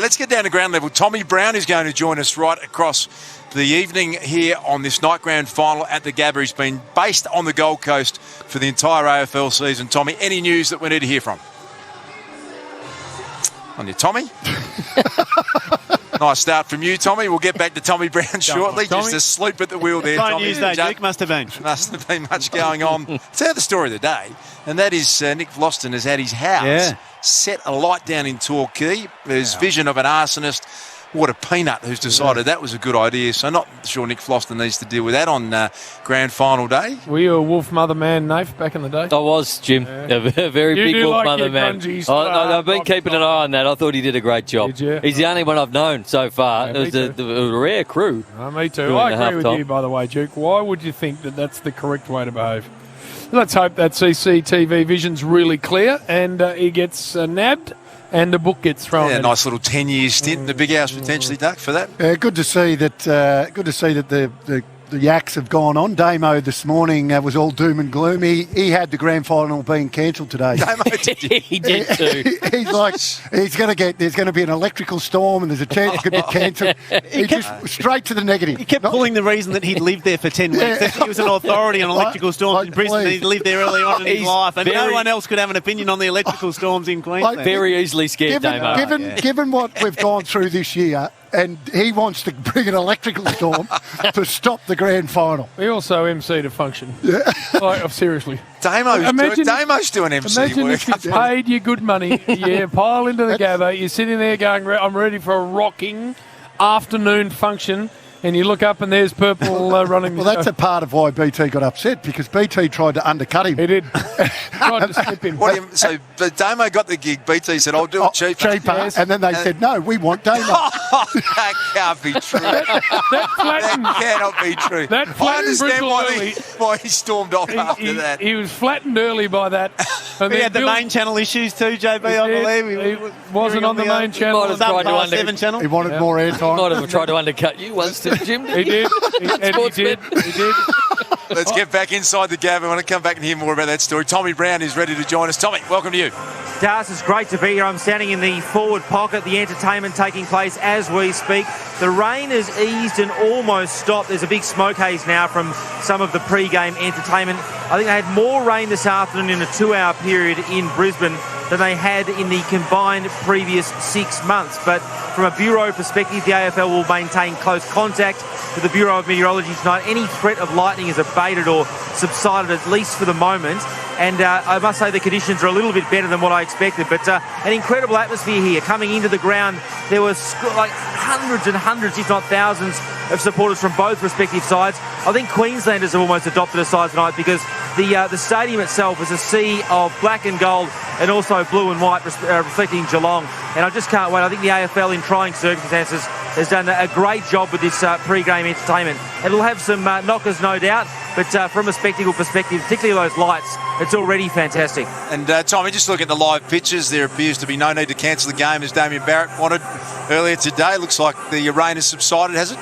Let's get down to ground level. Tommy Brown is going to join us right across the evening here on this night grand final at the Gabba. He's been based on the Gold Coast for the entire AFL season. Tommy, any news that we need to hear from? On you, Tommy. Nice start from you, Tommy. We'll get back to Tommy Brown shortly. Just asleep at the wheel there, Tommy. News though, Dick, must have been. Must have been much going on. It's out the story of the day, and that is Nick Vlauston has had his house set alight down in Torquay. His vision of an arsonist. What a peanut who's decided that was a good idea. So not sure Nick Vlauston needs to deal with that on grand final day. Were you a wolf mother man, Nath, back in the day? I was, Jim. A very big wolf mother man. I've been keeping an eye on that. I thought he did a great job. Did you? He's the only one I've known so far. Yeah, it was a rare crew. Me too. I agree with you, by the way, Duke. Why would you think that that's the correct way to behave? Let's hope that CCTV vision's really clear and he gets nabbed. And the book gets thrown. Yeah, nice little 10-year stint in the big house potentially, Duck, for that. Good to see that. Good to see that the yaks have gone on. Damo this morning was all doom and gloomy. He had the grand final being cancelled today. Damo did. He did too. He's like, there's going to be an electrical storm and there's a chance it could be cancelled. He just straight to the negative. He kept pulling the reason that he'd lived there for 10 weeks. That he was an authority on electrical storms in Brisbane. He'd lived there early on in his life, and no one else could have an opinion on the electrical storms in Queensland. Very easily scared, Damo. Given what we've gone through this year, and he wants to bring an electrical storm to stop the grand final. He also MC'd a function. Yeah. Seriously. Damo's doing MC imagine work. If he's paid you good money, pile into the Gabba, you're sitting there going, I'm ready for a rocking afternoon function, and you look up and there's Purple running. Well, that's a part of why BT got upset, because BT tried to undercut him. He did. Tried to slip him. So Damo got the gig. BT said, I'll do it cheaper. Yes. And then they said, no, we want Damo. That can't be true. That cannot be true. I understand why he stormed off after that. He was flattened early by that. And he had the main channel issues too, JB, I believe. He wasn't on the main channel. He might have tried to He wanted more airtime. Might have tried to undercut you once, Jim. He did. He did. Let's get back inside the Gabba. I want to come back and hear more about that story. Tommy Brown is ready to join us. Tommy, welcome to you. Das, it's great to be here. I'm standing in the forward pocket, the entertainment taking place as we speak. The rain has eased and almost stopped. There's a big smoke haze now from some of the pre-game entertainment. I think they had more rain this afternoon in a 2-hour period in Brisbane than they had in the combined previous 6 months. But from a Bureau perspective, the AFL will maintain close contact with the Bureau of Meteorology tonight. Any threat of lightning is abated or subsided, at least for the moment. And I must say the conditions are a little bit better than what I expected. But an incredible atmosphere here. Coming into the ground, there was like hundreds and hundreds, if not thousands, of supporters from both respective sides. I think Queenslanders have almost adopted a side tonight, because the stadium itself is a sea of black and gold and also blue and white, reflecting Geelong. And I just can't wait. I think the AFL, in trying circumstances, has done a great job with this pre-game entertainment. It'll have some knockers, no doubt, but from a spectacle perspective, particularly those lights, it's already fantastic. And Tommy, just looking at the live pictures, there appears to be no need to cancel the game, as Damien Barrett wanted earlier today. Looks like the rain has subsided, has it?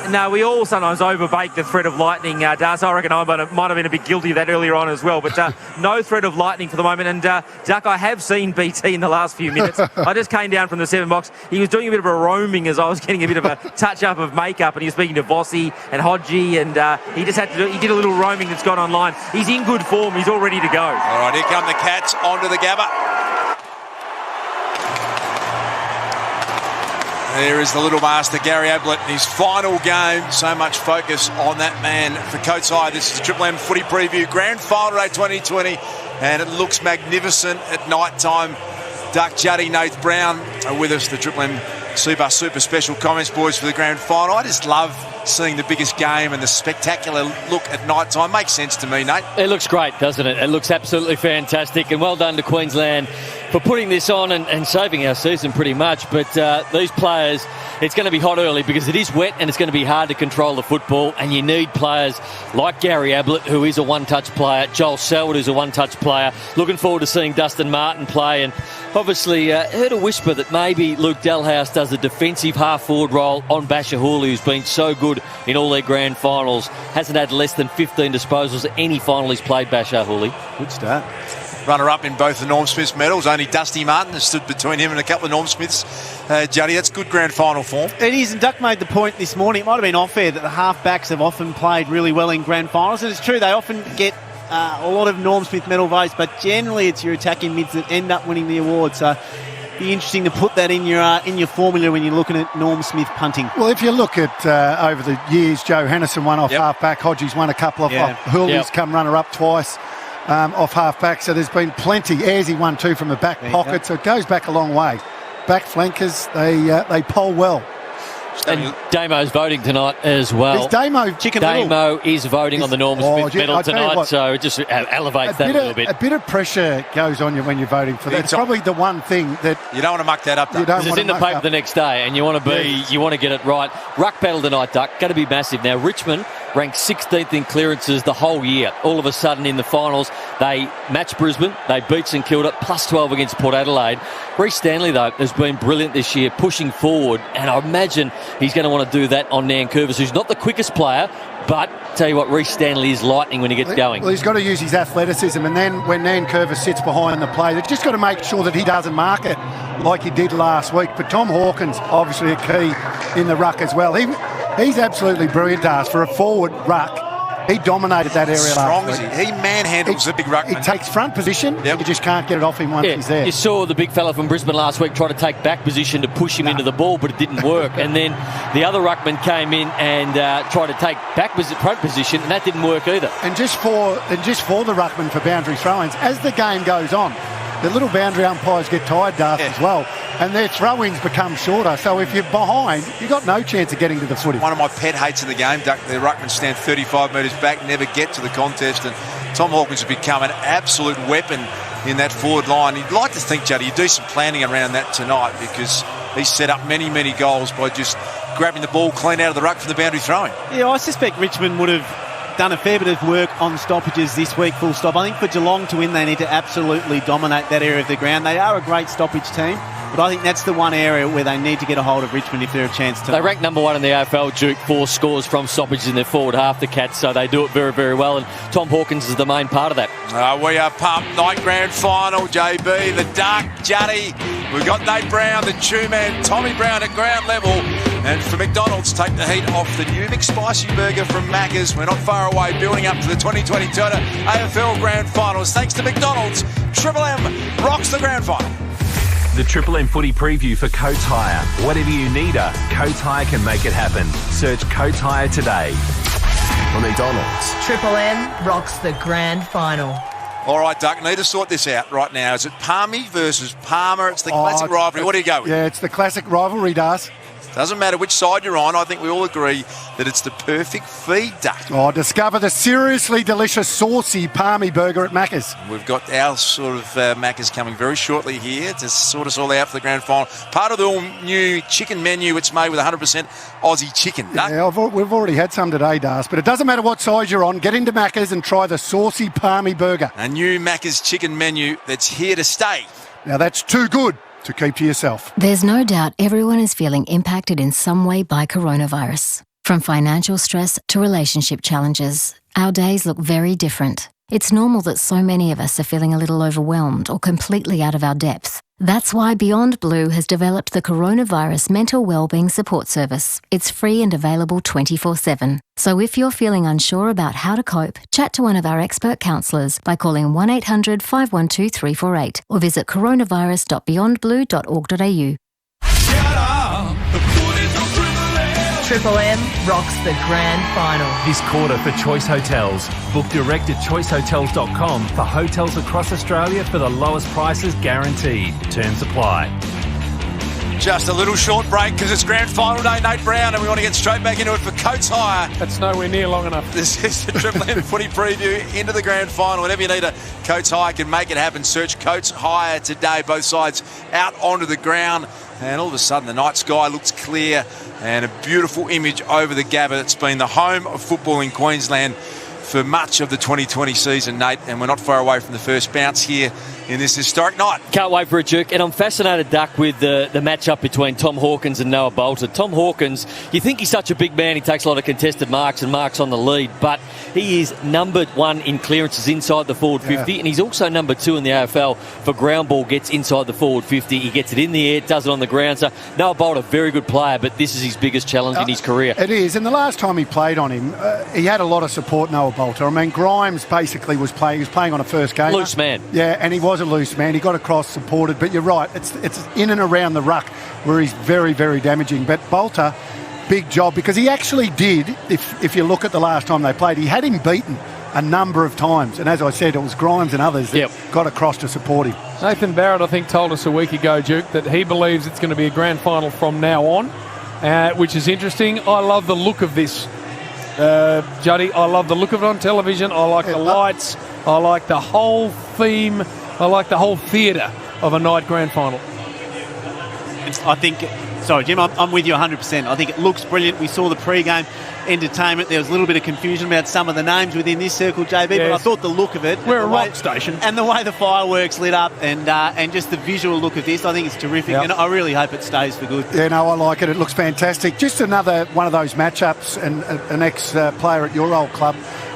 No, we all sometimes overbake the threat of lightning, Das. I reckon I might have been a bit guilty of that earlier on as well. But no threat of lightning for the moment. And, Duck, I have seen BT in the last few minutes. I just came down from the 7 box. He was doing a bit of a roaming as I was getting a bit of a touch-up of makeup, and he was speaking to Vossi and Hodgie, and he did a little roaming that's gone online. He's in good form. He's all ready to go. All right, here come the Cats onto the Gabba. There is the little master, Gary Ablett, in his final game. So much focus on that man for Coates High. This is the Triple M Footy Preview, Grand Final Day 2020, and it looks magnificent at night time. Duck, Juddy, Nath Brown are with us, the Triple M Super Special Comments boys for the Grand Final. I just love seeing the biggest game and the spectacular look at night time. Makes sense to me, Nate. It looks great, doesn't it? It looks absolutely fantastic, and well done to Queensland for putting this on and saving our season pretty much. But these players, it's going to be hot early because it is wet and it's going to be hard to control the football, and you need players like Gary Ablett, who is a one-touch player, Joel Selwood, who's a one-touch player. Looking forward to seeing Dustin Martin play, and obviously heard a whisper that maybe Luke Dalhouse does a defensive half-forward role on Basher Hooley, who's been so good in all their grand finals. Hasn't had less than 15 disposals at any final he's played, Basher Hooley. Good start. runner-up in both the Norm Smiths medals. Only Dusty Martin has stood between him and a couple of Norm Smiths. Juddy, that's good grand final form. It is, and Duck made the point this morning, it might have been off air, that the half-backs have often played really well in grand finals. And it's true, they often get a lot of Norm Smith medal votes, but generally it's your attacking mids that end up winning the award. So be interesting to put that in your formula when you're looking at Norm Smith punting. Well, if you look at over the years, Joe Hennison won off half-back, Hodges won a couple of off, Hurley's come runner-up twice off half-back, so there's been plenty. Ayresy won 2 from the back pocket, so it goes back a long way. Back flankers, they poll well. And Damo's voting tonight as well. Is Damo Damo is voting on the Norm Smith medal tonight, so it just elevates that a little bit. A bit of pressure goes on you when you're voting for that. It's probably the one thing that you don't want to muck that up. It's in the paper the next day, and you want to get it right. Ruck battle tonight, Duck, going to be massive. Now Richmond ranked 16th in clearances the whole year. All of a sudden in the finals, they matched Brisbane, they beat St Kilda, plus 12 against Port Adelaide. Reece Stanley, though, has been brilliant this year, pushing forward, and I imagine he's going to want to do that on Nankervis, who's not the quickest player, but tell you what, Reece Stanley is lightning when he gets going. Well, he's got to use his athleticism, and then when Nankervis sits behind the play, they've just got to make sure that he doesn't mark it like he did last week. But Tom Hawkins, obviously a key in the ruck as well. He's absolutely brilliant, for a forward ruck. He dominated that area last week. Strong, is he? He manhandles the big ruckman. He takes front position. You just can't get it off him once he's there. You saw the big fella from Brisbane last week try to take back position to push him into the ball, but it didn't work. And then the other ruckman came in and tried to take back front position, and that didn't work either. And just for the ruckman for boundary throw-ins, as the game goes on, the little boundary umpires get tired, as well, and their throw-ins become shorter. So if you're behind, you've got no chance of getting to the footy. One of my pet hates in the game, the ruckman stand 35 metres back, never get to the contest, and Tom Hawkins has become an absolute weapon in that forward line. You'd like to think, Juddy, you do some planning around that tonight, because he's set up many, many goals by just grabbing the ball clean out of the ruck from the boundary throwing. Yeah, I suspect Richmond would have done a fair bit of work on stoppages this week, full stop. I think for Geelong to win, they need to absolutely dominate that area of the ground. They are a great stoppage team, but I think that's the one area where they need to get a hold of Richmond if they're a chance to. They rank number 1 in the AFL, Duke, 4 scores from stoppages in their forward half, the Cats, so they do it very, very well, and Tom Hawkins is the main part of that. We are pumped. Night grand final, JB, the Dark Juddy. We've got Nate Brown, the two-man Tommy Brown at ground level. And for McDonald's, take the heat off the new McSpicy Burger from Macca's. We're not far away, building up to the 2020 Toyota AFL Grand Finals. Thanks to McDonald's, Triple M rocks the Grand Final. The Triple M footy preview for Coates Hire. Whatever you need, Coates Hire can make it happen. Search Coates Hire today. For McDonald's, Triple M rocks the Grand Final. All right, Duck, need to sort this out right now. Is it Palmy versus Palmer? It's the classic rivalry. What do you go with? Yeah, it's the classic rivalry, Das. Doesn't matter which side you're on. I think we all agree that it's the perfect feed, Duck. Oh, discover the seriously delicious, saucy Palmy burger at Macca's. We've got our sort of Macca's coming very shortly here to sort us all out for the grand final. Part of the all-new chicken menu. It's made with 100% Aussie chicken. Yeah, we've already had some today, Das, but it doesn't matter what side you're on. Get into Macca's and try the saucy Palmy burger. A new Macca's chicken menu that's here to stay. Now, that's too good to keep to yourself. There's no doubt everyone is feeling impacted in some way by coronavirus. From financial stress to relationship challenges, our days look very different. It's normal that so many of us are feeling a little overwhelmed or completely out of our depth. That's why Beyond Blue has developed the Coronavirus Mental Wellbeing Support Service. It's free and available 24/7. So if you're feeling unsure about how to cope, chat to one of our expert counsellors by calling 1800 512 348 or visit coronavirus.beyondblue.org.au. Triple M rocks the Grand Final. This quarter for Choice Hotels. Book direct at choicehotels.com for hotels across Australia for the lowest prices guaranteed. Terms apply. Just a little short break because it's grand final day, Nate Brown, and we want to get straight back into it for Coates Hire. That's nowhere near long enough. This is the Triple M footy preview into the grand final. Whenever you need a Coates Hire can make it happen. Search Coates Hire today. Both sides out onto the ground. And all of a sudden the night sky looks clear and a beautiful image over the Gabba. It's been the home of football in Queensland for much of the 2020 season, Nate, and we're not far away from the first bounce here in this historic night. Can't wait for it, Duke. And I'm fascinated, Duck, with the matchup between Tom Hawkins and Noah Bolter. Tom Hawkins, you think he's such a big man, he takes a lot of contested marks and marks on the lead, but he is number 1 in clearances inside the forward 50, and he's also number 2 in the AFL for ground ball gets inside the forward 50. He gets it in the air, does it on the ground. So Noah Bolter, very good player, but this is his biggest challenge in his career. It is, and the last time he played on him, he had a lot of support, Noah Bolter. I mean, Grimes basically was playing on a first game. Loose man. Yeah, and he was a loose man. He got across, supported, but you're right, it's in and around the ruck where he's very, very damaging. But Bolter, big job, because he actually did, if you look at the last time they played, he had him beaten a number of times. And as I said, it was Grimes and others that got across to support him. Nathan Barrett, I think, told us a week ago, Duke, that he believes it's going to be a grand final from now on, which is interesting. I love the look of this, Juddy. I love the look of it on television. I like the lights. I like the whole theme. I like the whole theatre of a night grand final. I think, sorry, Jim, I'm with you 100%. I think it looks brilliant. We saw the pre-game entertainment. There was a little bit of confusion about some of the names within this circle, JB, but I thought the look of it... We're a rock station. And the way the fireworks lit up and just the visual look of this, I think it's terrific, and I really hope it stays for good. Yeah, no, I like it. It looks fantastic. Just another one of those matchups, and an ex-player at your old club,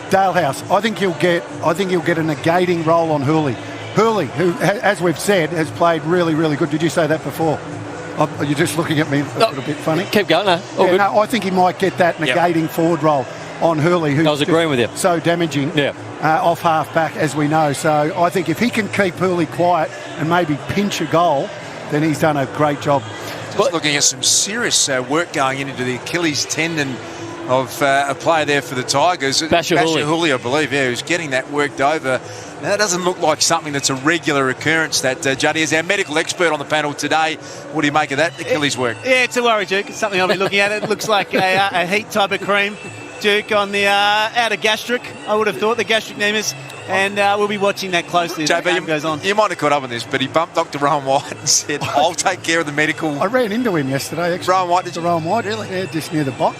Dalehouse. I think he'll get a negating role on Hooley. Hooley, who, as we've said, has played really, really good. Did you say that before? Are you just looking at me a little bit funny? Keep going, no. No, I think he might get that negating forward role on Hooley, who's I was agreeing with you. So damaging off half-back, as we know. So I think if he can keep Hooley quiet and maybe pinch a goal, then he's done a great job. Just looking at some serious work going into the Achilles tendon of a player there for the Tigers. Basher Hooley, I believe, who's getting that worked over. Now, that doesn't look like something that's a regular occurrence, that, Juddy. Is our medical expert on the panel today. What do you make of that, Achilles work? Yeah, it's a worry, Duke. It's something I'll be looking at. It looks like a heat type of cream, Duke, on the outer gastric, I would have thought, the gastric nemus. And we'll be watching that closely as the game goes on. You might have caught up on this, but he bumped Dr. Rowan White and said, I'll take care of the medical. I ran into him yesterday, actually. Rowan White, did you? Rowan White, really? Yeah, just near the bot.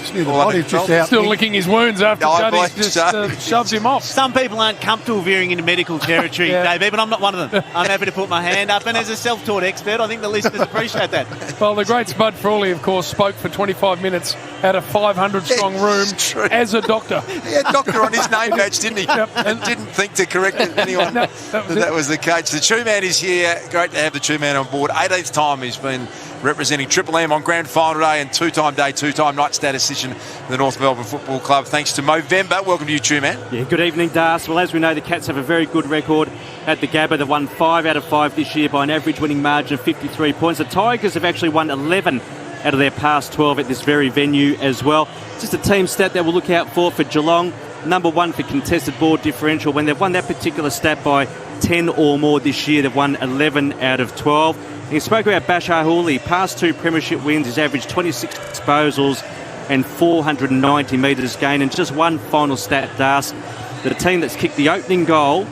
Still licking his wounds after Juddy just shoves him off. Some people aren't comfortable veering into medical territory, JB, but I'm not one of them. I'm happy to put my hand up, and as a self-taught expert, I think the listeners appreciate that. Well, the great Spud Frawley, of course, spoke for 25 minutes at a 500-strong room as a doctor. He had doctor on his name badge, didn't he? And didn't think to correct anyone. That was the coach. The True Man is here. Great to have the True Man on board. 18th time he's been representing Triple M on Grand Final Day, and two-time day, two-time night statistician of the North Melbourne Football Club. Thanks to Movember. Welcome to you, True Man. Yeah, good evening, Das. Well, as we know, the Cats have a very good record at the Gabba. They've won 5 out of 5 this year by an average winning margin of 53 points. The Tigers have actually won 11 out of their past 12 at this very venue as well. Just a team stat that we'll look out for Geelong. Number 1 for contested ball differential. When they've won that particular stat by 10 or more this year, they've won 11 out of 12. And you spoke about Basher Hooley. Past 2 premiership wins, he's averaged 26 disposals and 490 metres gained. And just one final stat, Das. The team that's kicked the opening goal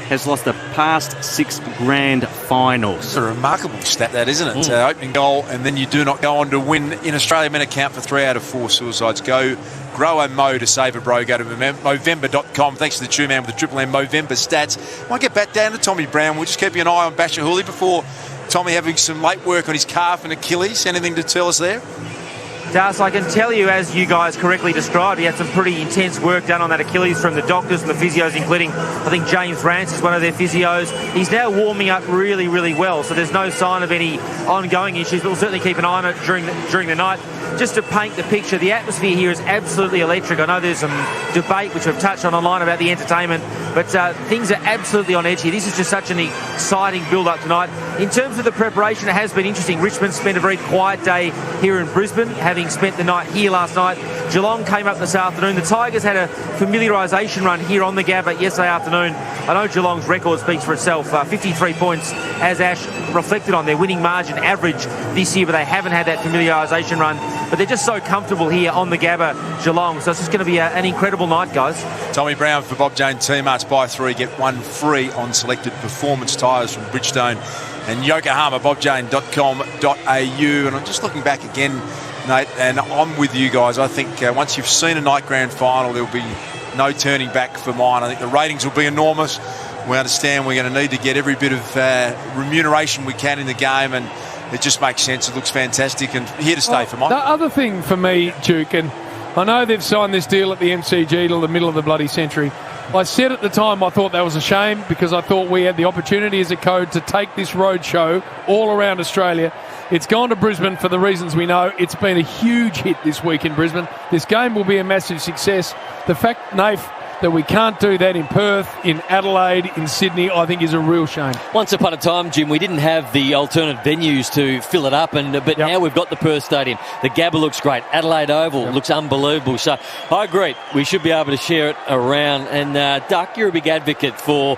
has lost the past 6 grand finals. It's a remarkable stat, that, isn't it? Opening goal, and then you do not go on to win in Australia. Men account for 3 out of 4 suicides. Go grow a mo to save a bro. Go to Movember.com. Thanks to the True Man with the Triple M Movember stats. Might get back down to Tommy Brown. We'll just keep an eye on Basher Hooley before Tommy having some late work on his calf and Achilles. Anything to tell us there? Das, I can tell you, as you guys correctly described, he had some pretty intense work done on that Achilles from the doctors and the physios, including, I think, James Rance is one of their physios. He's now warming up really, really well, so there's no sign of any ongoing issues, but we'll certainly keep an eye on it during the night. Just to paint the picture, the atmosphere here is absolutely electric. I know there's some debate, which we've touched on online, about the entertainment, but things are absolutely on edge here. This is just such an exciting build-up tonight. In terms of the preparation, it has been interesting. Richmond spent a very quiet day here in Brisbane, having spent the night here last night. Geelong came up this afternoon. The Tigers had a familiarisation run here on the Gabba yesterday afternoon. I know Geelong's record speaks for itself. 53 points, as Ash reflected on their winning margin average this year, but they haven't had that familiarisation run. But they're just so comfortable here on the Gabba, Geelong. So it's just going to be an incredible night, guys. Tommy Brown for Bob Jane T-Marts. Buy 3, get 1 free on selected performance tyres from Bridgestone and Yokohama. BobJane.com.au. And I'm just looking back again, Nate, and I'm with you guys. I think once you've seen a night grand final, there'll be no turning back for mine. I think the ratings will be enormous. We understand we're going to need to get every bit of remuneration we can in the game, and it just makes sense. It looks fantastic and here to stay for Mike. The other thing for me, Duke, and I know they've signed this deal at the MCG till the middle of the bloody century. I said at the time I thought that was a shame because I thought we had the opportunity as a code to take this road show all around Australia. It's gone to Brisbane for the reasons we know. It's been a huge hit this week in Brisbane. This game will be a massive success. The fact, Nath, that we can't do that in Perth, in Adelaide, in Sydney, I think is a real shame. Once upon a time, Jim, we didn't have the alternate venues to fill it up, but now we've got the Perth Stadium. The Gabba looks great. Adelaide Oval looks unbelievable. So I agree. We should be able to share it around. And Duck, you're a big advocate for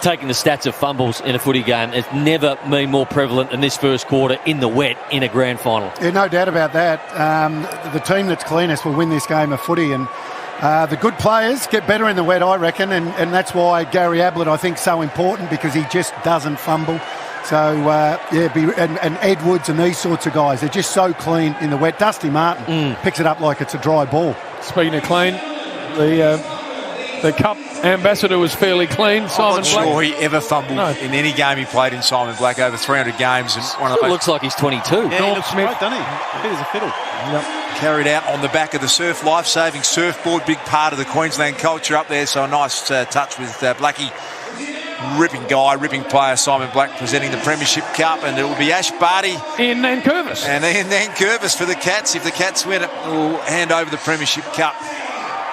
taking the stats of fumbles in a footy game. It's never been more prevalent than this first quarter in the wet in a grand final. Yeah, no doubt about that. The team that's cleanest will win this game of footy, and the good players get better in the wet, I reckon, and that's why Gary Ablett, I think, is so important because he just doesn't fumble. So, and Ed Woods and these sorts of guys, they're just so clean in the wet. Dusty Martin picks it up like it's a dry ball. Speaking of clean, the Cup ambassador was fairly clean. Simon I'm not Black. sure he ever fumbled in any game he played in Simon Black, over 300 games. And one of It those looks like he's 22. Yeah, he looks great, doesn't he? Fit as a fiddle. carried out on the back of the surf, life-saving surfboard, big part of the Queensland culture up there. So a nice touch with Blackie. Ripping guy, ripping player, Simon Black presenting the Premiership Cup, and it will be Ash Barty in Nankervis. And then Nankervis for the Cats. If the Cats win it, we'll hand over the Premiership Cup.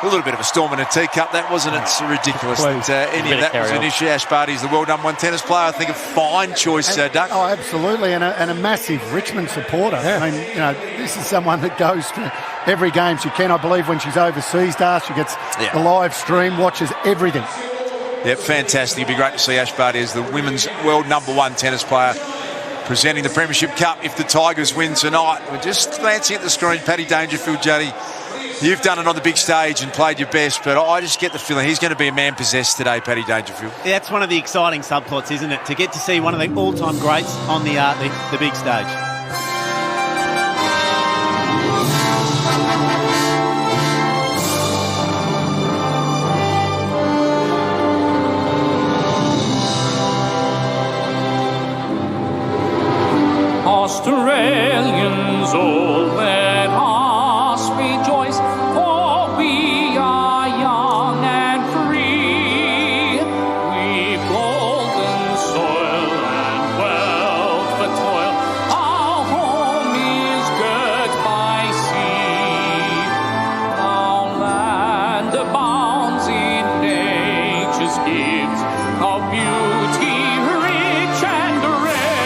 A little bit of a storm in a teacup, that wasn't it? It's ridiculous that any of that was an issue. Ash Barty's the world #1 tennis player. I think a fine choice, Duck. Oh, absolutely, and a massive Richmond supporter. Yeah. I mean, this is someone that goes to every game she can. I believe when she's overseas, she gets the live stream, watches everything. Yeah, fantastic. It'd be great to see Ash Barty as the women's world #1 tennis player presenting the Premiership Cup if the Tigers win tonight. We're just glancing at the screen. Paddy Dangerfield, Juddy, you've done it on the big stage and played your best, but I just get the feeling he's going to be a man possessed today, Paddy Dangerfield. Yeah, that's one of the exciting subplots, isn't it? To get to see one of the all-time greats on the big stage. Australians, all let us rejoice, for we are young and free. We've golden soil and wealth for toil. Our home is girt by sea. Our land abounds in nature's gifts of beauty, rich and rare.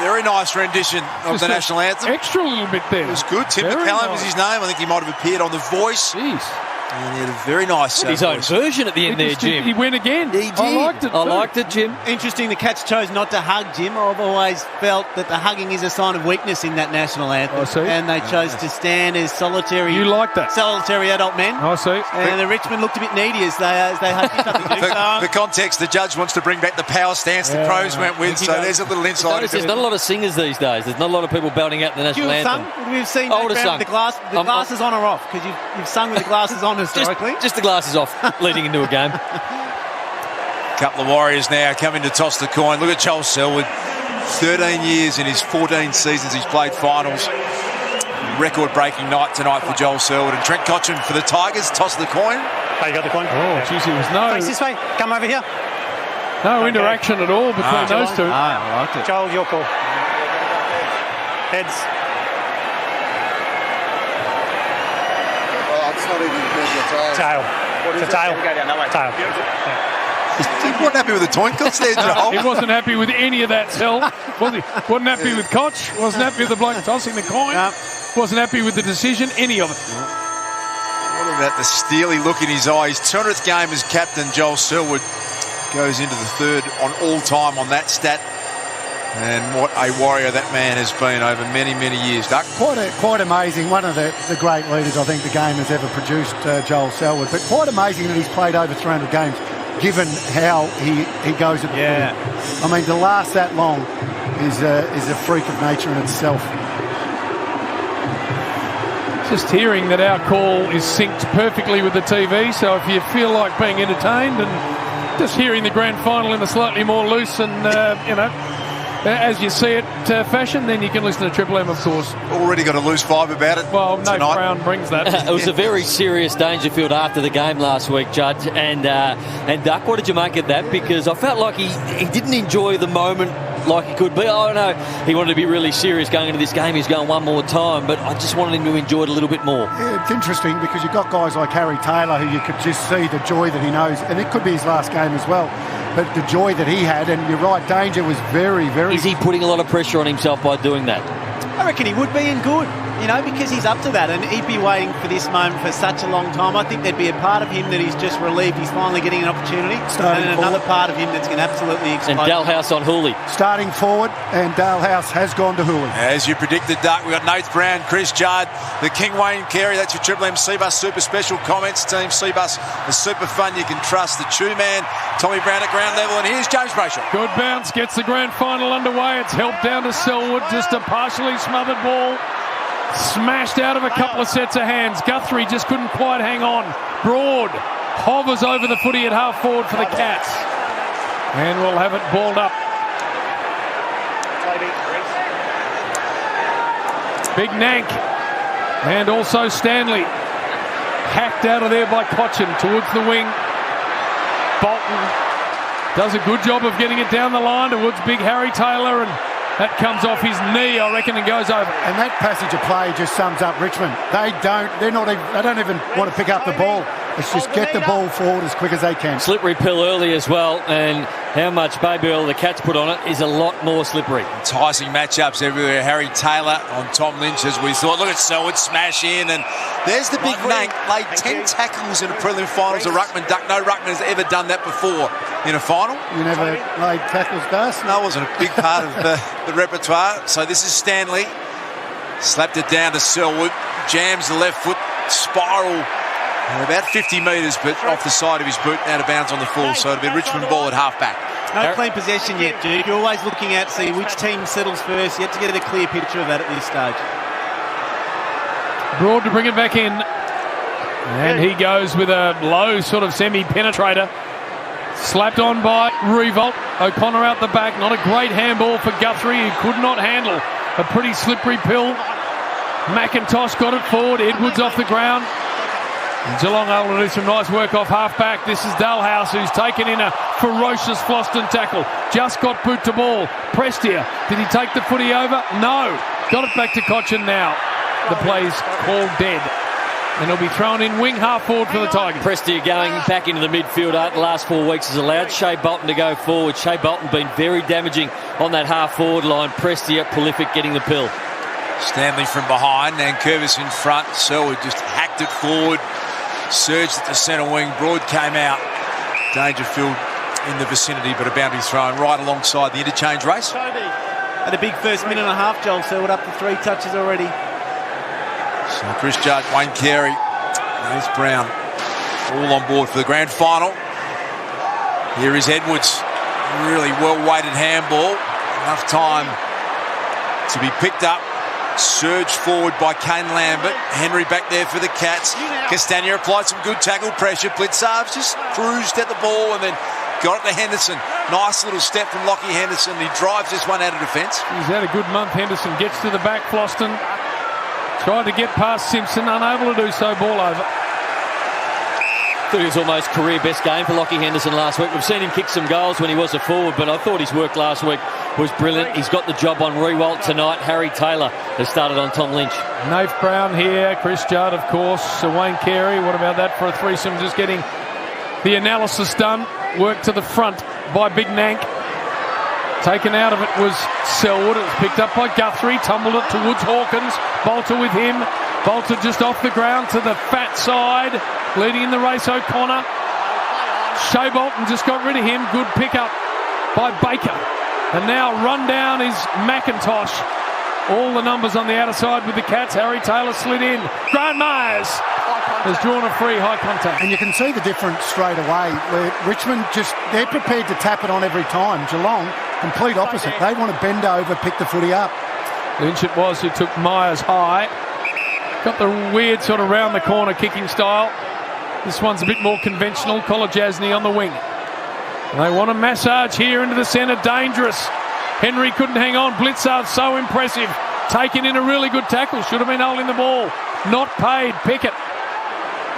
Very nice rendition of Just the that national anthem. Extra little bit there. It was good. Tim Very McCallum nice. is his name. I think he might have appeared on The Voice. Jeez. And he had a very nice His own voice. version at the end there, Jim. He went again. He did. I liked it. I too. liked it, Jim. Interesting, the Cats chose not to hug Jim. I've always felt that the hugging is a sign of weakness in that national anthem. I see. And they chose to stand as solitary. You like that? Solitary adult men. I see. And the Richmond looked a bit needy as they hugged each other. For context, the judge wants to bring back the power stance the Crows went with, so there's a little insight. Notice there's not a lot of singers these days. There's not a lot of people belting out the national anthem. We've seen I would have the sung. glasses on or off, because you've sung with the glasses on historically. Just the glasses off, leading into a game. Couple of Warriors now coming to toss the coin. Look at Joel Selwood. 13 years in his 14 seasons he's played finals. Record-breaking night tonight for Joel Selwood. And Trent Cotchin for the Tigers. Toss the coin. Oh, you got the coin? Oh, geez, there was no... Face this way. Come over here. No interaction at all between those two. I liked it. Joel, your call. Heads. Oh, it's not even tail. Tail. It's a tail. Tail. He wasn't happy with the twinkles there, Joel. He wasn't happy with any of that, Sel. Was he? Wasn't happy with Koch. Wasn't happy with the bloke tossing the coin. Wasn't happy with the decision. Any of it. What about the steely look in his eye? His 200th game as captain, Joel Selwood, goes into the third on all time on that stat. And what a warrior that man has been over many, many years, Duck. Quite amazing. One of the great leaders I think the game has ever produced, Joel Selwood. But quite amazing that he's played over 300 games, given how he goes at the footy. I mean, to last that long is a freak of nature in itself. Just hearing that our call is synced perfectly with the TV, so if you feel like being entertained and just hearing the grand final in a slightly more loose and, as you see it fashion, then you can listen to Triple M, of course. Already got a loose vibe about it. Well, no Brown brings that. It was a very serious Dangerfield after the game last week, Judge. And Duck, what did you make of that? Because I felt like he didn't enjoy the moment like he could be. Oh, no, he wanted to be really serious going into this game. He's going one more time, but I just wanted him to enjoy it a little bit more. Yeah, it's interesting because you've got guys like Harry Taylor who you could just see the joy that he knows, and it could be his last game as well. But the joy that he had, and you're right, Danger was very, very... Is he putting a lot of pressure on himself by doing that? I reckon he would be, and good, because he's up to that, and he'd be waiting for this moment for such a long time. I think there'd be a part of him that he's just relieved he's finally getting an opportunity, and another part of him that's going to absolutely explode. And Dalhouse on Hooley. Starting forward, and Dalhouse has gone to Hooley. As you predicted, Duck, we've got Nath Brown, Chris Judd, the King Wayne Carey. That's your Triple M Cbus Super Special Comments team. Cbus is super fun. You can trust the Chew Man, Tommy Brown at ground level, and here's James Brayshaw. Good bounce, gets the grand final underway. It's helped down to Selwood, just a partially smothered ball. Smashed out of a couple of sets of hands. Guthrie just couldn't quite hang on. Broad hovers over the footy at half forward for the Cats. And we'll have it balled up. Big Nank. And also Stanley. Hacked out of there by Cochin towards the wing. Bolton does a good job of getting it down the line towards big Harry Taylor, and that comes off his knee, I reckon, and goes over. And that passage of play just sums up Richmond. They don't even want to pick up the ball. It's just get the ball forward as quick as they can. Slippery pill early as well, and how much baby oil the Cats put on it is a lot more slippery. Enticing matchups everywhere. Harry Taylor on Tom Lynch, as we thought. Look at Selwood smash in, and there's the big Nank. Laid 10 tackles in a prelim finals of Ruckman. Duck, no Ruckman has ever done that before in a final. You never laid tackles, Gus? No, it wasn't a big part of the repertoire. So this is Stanley. Slapped it down to Selwood. Jams the left foot. Spiral. About 50 metres, but off the side of his boot, out of bounds on the full. So it'll be Richmond ball at half-back. No clean possession yet, Duke. You're always looking at, see which team settles first. You have to get a clear picture of that at this stage. Broad to bring it back in. And he goes with a low sort of semi-penetrator. Slapped on by Revolt. O'Connor out the back. Not a great handball for Guthrie, who could not handle a pretty slippery pill. McIntosh got it forward. Edwards off the ground. And Geelong able to do some nice work off half-back. This is Dalhouse, who's taken in a ferocious Floston tackle. Just got boot to ball. Prestia, did he take the footy over? No. Got it back to Cochin now. The play's called dead. And he'll be thrown in wing half-forward for the Tigers. Prestia going back into the midfield the last 4 weeks has allowed Shea Bolton to go forward. Shea Bolton been very damaging on that half-forward line. Prestia prolific getting the pill. Stanley from behind, and Curvis in front. Selwood just hacked it forward. Surged at the centre wing. Broad came out. Dangerfield in the vicinity, but a boundary thrown right alongside the interchange race. Had a big first minute and a half, Joel Selwood, up to 3 touches already. So Chris Judd, Wayne Carey, Nath Brown, all on board for the grand final. Here is Edwards. Really well-weighted handball. Enough time to be picked up. Surged forward by Kane Lambert. Henry back there for the Cats. Castagna applied some good tackle pressure. Blitzarves just cruised at the ball and then got it to Henderson. Nice little step from Lockie Henderson. He drives this one out of defence. He's had a good month. Henderson gets to the back. Floston tried to get past Simpson. Unable to do so. Ball over. I thought it was almost career best game for Lockie Henderson last week. We've seen him kick some goals when he was a forward, but I thought his work last week was brilliant. He's got the job on Rewalt tonight. Harry Taylor has started on Tom Lynch. Nath Brown here, Chris Judd, of course, Wayne Carey. What about that for a threesome? Just getting the analysis done. Work to the front by Big Nank. Taken out of it was Selwood. It was picked up by Guthrie. Tumbled it towards Hawkins. Bolter with him. Bolter just off the ground to the fat side. Leading in the race, O'Connor. Shea Bolton just got rid of him. Good pickup by Baker. And now run down is McIntosh. All the numbers on the outer side with the Cats. Harry Taylor slid in. Grant Myers has drawn a free high contact. And you can see the difference straight away where Richmond they're prepared to tap it on every time. Geelong, complete opposite. They want to bend over, pick the footy up. Lynch it was who took Myers high. Got the weird sort of round the corner kicking style. This one's a bit more conventional. Kolajasny on the wing. And they want a massage here into the centre. Dangerous. Henry couldn't hang on. Blitzard so impressive. Taken in a really good tackle. Should have been holding the ball. Not paid. Pickett.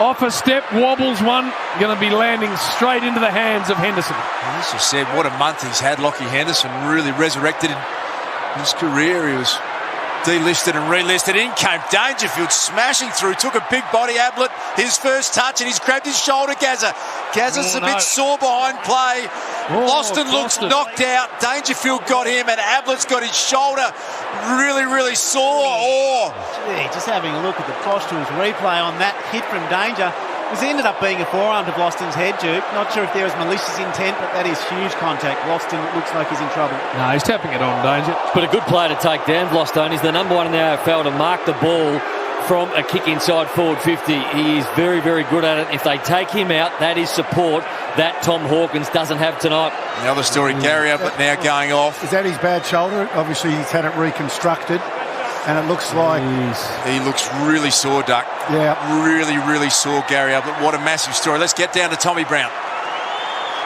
Off a step. Wobbles one. Going to be landing straight into the hands of Henderson. As you said, what a month he's had. Lockie Henderson really resurrected in his career. He was delisted and relisted. In came Dangerfield smashing through, took a big body. Ablett, his first touch, and he's grabbed his shoulder. Gazza's a bit sore behind play. Loston looks knocked out. Dangerfield got him, and Ablett's got his shoulder really sore. Gee, just having a look at the Postules replay on that hit from Danger. It ended up being a forearm to Gloston's head, Duke. Not sure if there was malicious intent, but that is huge contact. Gloston looks like he's in trouble. No, he's tapping it on, Danger. But a good player to take down, Gloston. He's the number one in the AFL to mark the ball from a kick inside forward 50. He is very good at it. If they take him out, that is support that Tom Hawkins doesn't have tonight. The other story, Gary Ablett now going off. Is that his bad shoulder? Obviously, he's had it reconstructed. And it looks like... He looks really sore, Duck. Yeah. Really sore, Gary Ablett. What a massive story. Let's get down to Tommy Brown.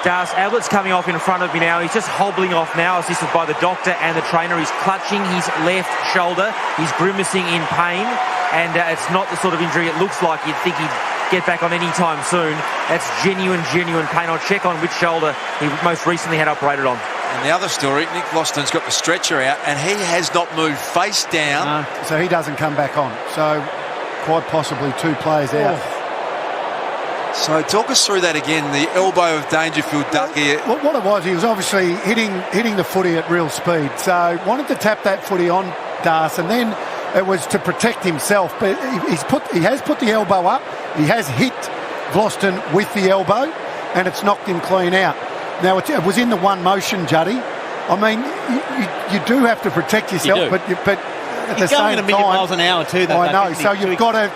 Das, Ablett's coming off in front of me now. He's just hobbling off now, assisted by the doctor and the trainer. He's clutching his left shoulder. He's grimacing in pain. And it's not the sort of injury it looks like you'd think he'd get back on any time soon. That's genuine pain. I'll check on which shoulder he most recently had operated on. And the other story, Nick Loston's got the stretcher out, and he has not moved face down. So he doesn't come back on. So quite possibly two players out. So talk us through that again, the elbow of Dangerfield Duck here. What it was, he was obviously hitting the footy at real speed. So wanted to tap that footy on Das, and then it was to protect himself. But he has put the elbow up. He has hit Gloston with the elbow, and it's knocked him clean out. Now, it was in the one motion, Juddy. I mean, you do have to protect yourself, but at the same time, a million miles an hour too. I know. So you've got a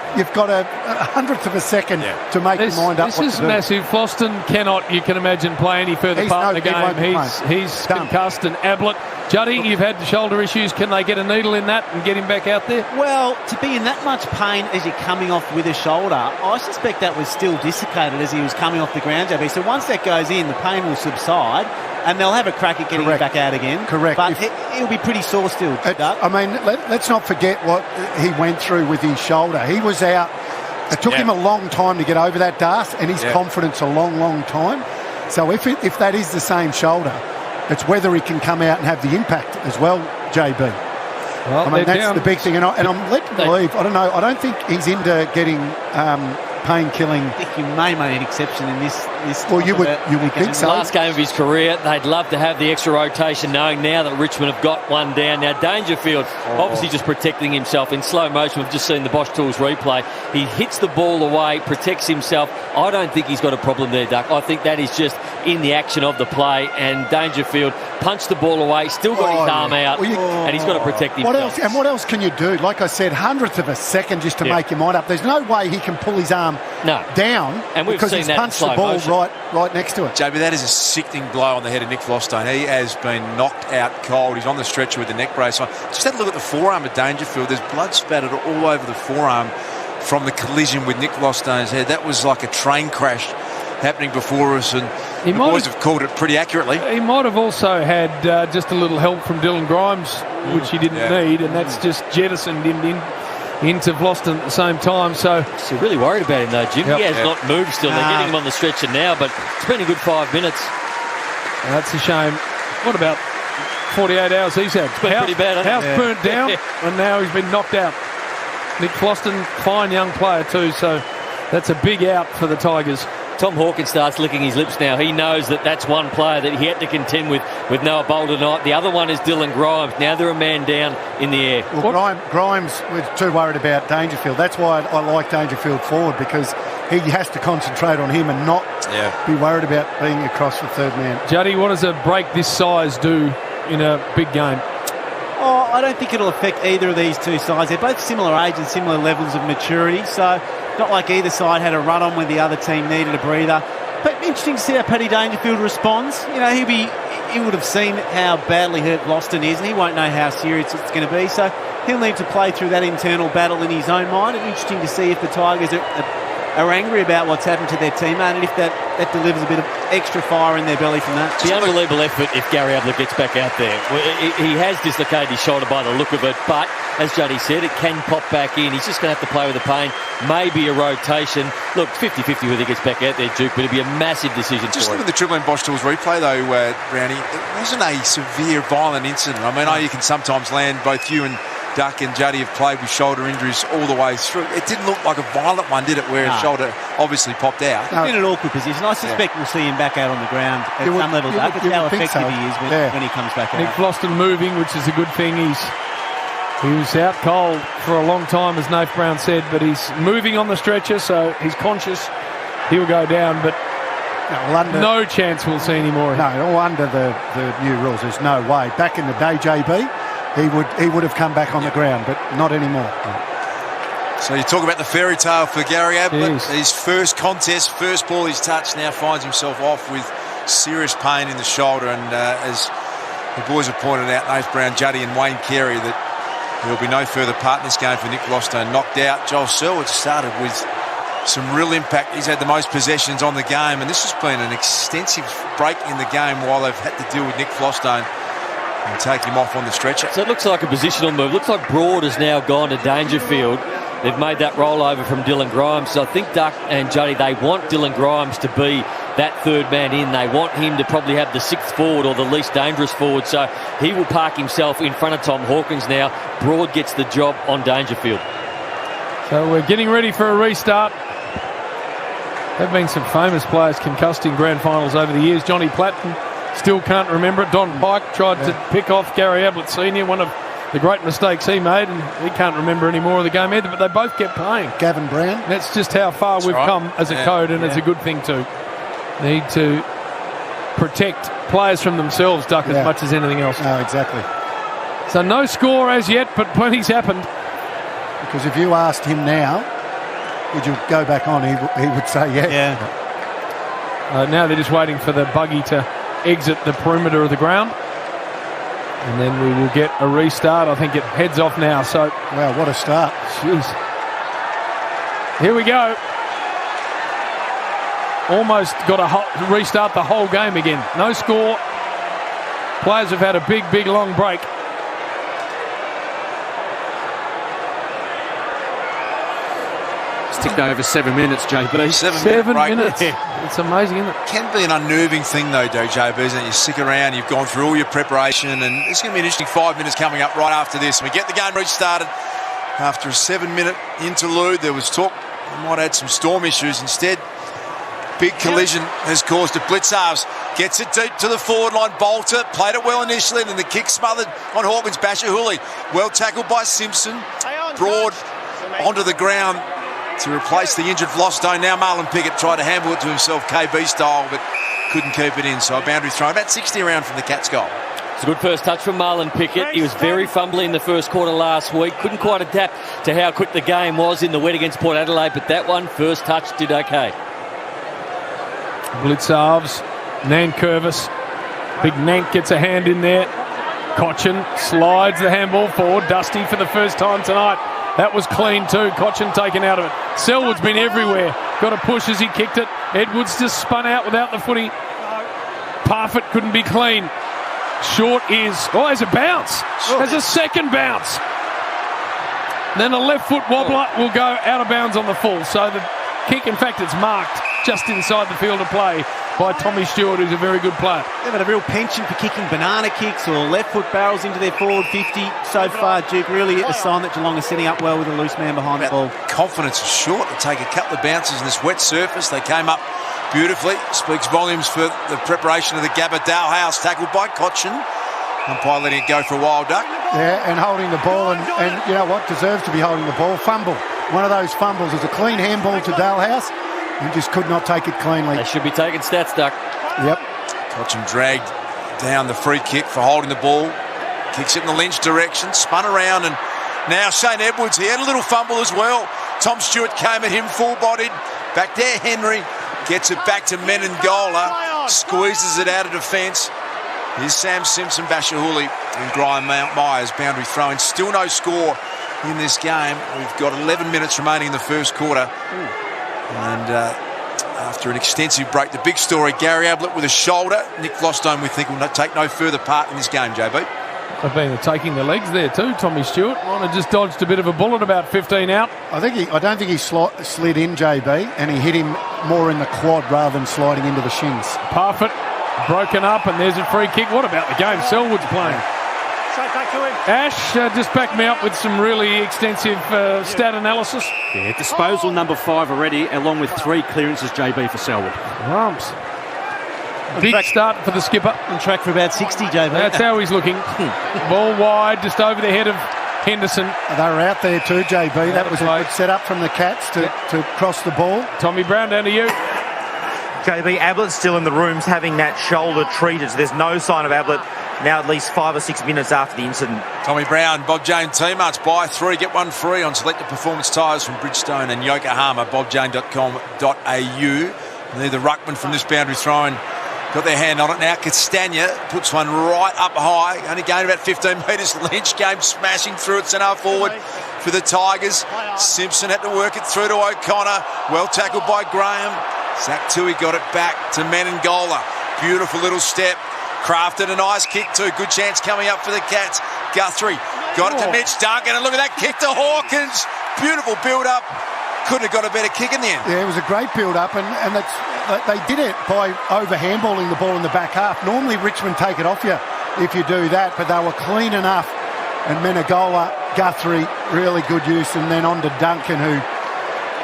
hundredth of a second to make your mind up. This is massive. Floston cannot, you can imagine, play any further part in the game. He's concussed, and Ablett. Juddy, you've had shoulder issues. Can they get a needle in that and get him back out there? Well, to be in that much pain as you're coming off with a shoulder, I suspect that was still desiccated as he was coming off the ground, JB. So once that goes in, the pain will subside, and they'll have a crack at getting him back out again. Correct. But he'll be pretty sore still. I mean, let's not forget what he went through with his shoulder. He was out. It took him a long time to get over that, Das, and his confidence a long time. So if that is the same shoulder, it's whether he can come out and have the impact as well, JB. Well, I mean, that's the big thing. And I'm led to believe, I don't know, I don't think he's into getting pain-killing. I think you may make an exception in this. Well, you would think so. Last game of his career, they'd love to have the extra rotation, knowing now that Richmond have got one down. Now, Dangerfield obviously just protecting himself in slow motion. We've just seen the Bosch Tools replay. He hits the ball away, protects himself. I don't think he's got a problem there, Duck. I think that is just in the action of the play, and Dangerfield punched the ball away, still got his arm out, and he's got to protect himself. What else can you do? Like I said, hundredth of a second just to make your mind up. There's no way he can pull his arm down, and we've because seen he's that punched the ball right next to it. JB, that is a sickening blow on the head of Nick Flostone. He has been knocked out cold. He's on the stretcher with the neck brace on. Just had a look at the forearm of Dangerfield. There's blood spattered all over the forearm from the collision with Nick Flostone's head. That was like a train crash happening before us, and the boys have called it pretty accurately. He might have also had just a little help from Dylan Grimes, which he didn't need, and that's just jettisoned him into Vloston at the same time. So really worried about him though, Jim. He has not moved still. They're getting him on the stretcher now, but it's been a good 5 minutes. That's a shame. What about 48 hours he's had. It's been pretty bad, hasn't House it? burnt down, and now he's been knocked out. Nick Floston, fine young player too, so that's a big out for the Tigers. Tom Hawkins starts licking his lips now. He knows that that's one player that he had to contend with Noah Boulder tonight. The other one is Dylan Grimes. Now they're a man down in the air. Well, Grimes was too worried about Dangerfield. That's why I like Dangerfield forward, because he has to concentrate on him and not be worried about being across the third man. Juddy, what does a break this size do in a big game? Oh, I don't think it'll affect either of these two sides. They're both similar age and similar levels of maturity, so not like either side had a run on when the other team needed a breather. But interesting to see how Paddy Dangerfield responds. You know, he would have seen how badly hurt Boston is, and he won't know how serious it's going to be. So he'll need to play through that internal battle in his own mind. It's interesting to see if the Tigers are angry about what's happened to their teammate, and if that delivers a bit of extra fire in their belly from that. The unbelievable effort if Gary Ablett gets back out there. He has dislocated his shoulder by the look of it, but as Juddy said, it can pop back in. He's just going to have to play with the pain. Maybe a rotation. Look, 50-50 whether he gets back out there, Duke, but it'd be a massive decision Just for look him. at the Triple M Bosch Tools replay, though, Brownie. It wasn't a severe, violent incident. I mean, I know you can sometimes land, both you and Duck and Juddy have played with shoulder injuries all the way through. It didn't look like a violent one, did it, where his shoulder obviously popped out? In an awkward position. I suspect we'll see him back out on the ground at some level. That's how effective he is when he comes back Nick out. Floston moving, which is a good thing. He was out cold for a long time, as Nath Brown said, but he's moving on the stretcher, so he's conscious. He'll go down, but no chance we'll see any more. No, all under the new rules. There's no way. Back in the day, JB, he would have come back on the ground, but not anymore. So you talk about the fairy tale for Gary Ablett. His first contest, first ball he's touched, now finds himself off with serious pain in the shoulder. And as the boys have pointed out, Nath Brown, Juddy and Wayne Carey, that there will be no further part in this game for Nick Floston. Knocked out. Joel Selwood started with some real impact. He's had the most possessions on the game, and this has been an extensive break in the game while they've had to deal with Nick Floston and take him off on the stretcher. So it looks like a positional move. Looks like Broad has now gone to Dangerfield. They've made that rollover from Dylan Grimes. So I think Duck and Juddy, they want Dylan Grimes to be that third man in. They want him to probably have the sixth forward or the least dangerous forward. So he will park himself in front of Tom Hawkins now. Broad gets the job on Dangerfield. So we're getting ready for a restart. There have been some famous players concussed in grand finals over the years. Johnny Platten still can't remember it. Don Pike tried to pick off Gary Ablett Sr., one of the great mistakes he made, and he can't remember any more of the game either, but they both kept playing. Gavin Brown. That's just how far we've come as a code, and it's a good thing too. Need to protect players from themselves, Duck, as much as anything else. No, exactly. So no score as yet, but plenty's happened. Because if you asked him now, would you go back on, he would say yes. Now they're just waiting for the buggy to exit the perimeter of the ground, and then we will get a restart. I think it heads off now. So wow, what a start. Jeez. Here we go. Almost got to restart the whole game again. No score. Players have had a big long break. It's ticked over 7 minutes, JB. 7 minutes. It's amazing, isn't it? Can be an unnerving thing, though, JB, isn't it? You stick around, you've gone through all your preparation, and it's going to be an interesting 5 minutes coming up right after this. We get the game restarted after a 7-minute interlude. There was talk we might add some storm issues. Instead, big collision has caused it. Blitzarves gets it deep to the forward line. Bolter played it well initially, and then the kick smothered on Hawkins. Bashahuli, well tackled by Simpson. Broad onto the ground to replace the injured Floston. Now Marlon Pickett tried to handle it to himself, KB style, but couldn't keep it in. So a boundary throw, about 60 around from the Cats' goal. It's a good first touch from Marlon Pickett. He was very fumbly in the first quarter last week. Couldn't quite adapt to how quick the game was in the wet against Port Adelaide, but that one, first touch, did okay. Blitzarves, Nankervis. Big Nank gets a hand in there. Cochin slides the handball forward. Dusty for the first time tonight. That was clean too. Cochin taken out of it. Selwood's been everywhere. Got a push as he kicked it. Edwards just spun out without the footy. Parfitt couldn't be clean. Short is... Oh, there's a bounce. There's a second bounce. Then a left foot wobbler will go out of bounds on the full. So the kick, in fact, it's marked just inside the field of play. by Tommy Stewart, who's a very good player. They've had a real penchant for kicking banana kicks or left foot barrels into their forward 50 so far, Duke. Really a sign that Geelong is setting up well with a loose man behind the ball. Confidence is short to take a couple of bounces in this wet surface. They came up beautifully. Speaks volumes for the preparation of the Gabba. Dalhouse tackled by Cochin. Umpire letting it go for a wild duck. Yeah, and holding the ball, and you know what, deserves to be holding the ball. Fumble. One of those fumbles. Is a clean handball to Dalhouse. He just could not take it cleanly. They should be taking stats, Duck. Yep. Cochin dragged down the free kick for holding the ball. Kicks it in the Lynch direction, spun around, and now Shane Edwards, he had a little fumble as well. Tom Stewart came at him full-bodied. Back there, Henry gets it back to Menengola, squeezes it out of defence. Here's Sam Simpson, Bashahuli, and Graham Myers boundary throwing. Still no score in this game. We've got 11 minutes remaining in the first quarter. And after an extensive break, the big story, Gary Ablett with a shoulder. Nick Flostone, we think, will take no further part in this game, JB. They've been attacking the legs there too, Tommy Stewart. Might have just dodged a bit of a bullet about 15 out. I don't think he slid in, JB, and he hit him more in the quad rather than sliding into the shins. Parfitt broken up, and there's a free kick. What about the game Selwood's playing? Ash, just back me up with some really extensive stat analysis. Yeah, disposal number 5 already, along with 3 clearances, JB, for Selwood. Rumps. Big start for the skipper. On track for about 60, JB. That's how he's looking. Ball wide, just over the head of Henderson. They were out there too, JB. That was a good set-up from the Cats to cross the ball. Tommy Brown, down to you. JB, Ablett's still in the rooms having that shoulder treated. So there's no sign of Ablett now at least 5 or 6 minutes after the incident. Tommy Brown, Bob Jane T-Marts, buy 3, get 1 free on selected performance tyres from Bridgestone and Yokohama, bobjane.com.au. And they're the ruckman from this boundary throwing. Got their hand on it now. Castagna puts one right up high. Only gained about 15 metres. Lynch came smashing through it, centre forward for the Tigers. Simpson had to work it through to O'Connor. Well tackled by Graham. Zach Tui got it back to Menengola. Beautiful little step. Crafted a nice kick too. Good chance coming up for the Cats. Guthrie got it to Mitch Duncan. And look at that kick to Hawkins. Beautiful build-up. Couldn't have got a better kick in the end. Yeah, it was a great build-up, and they did it by over-handballing the ball in the back half. Normally Richmond take it off you if you do that, but they were clean enough. And Menengola, Guthrie, really good use, and then on to Duncan, who,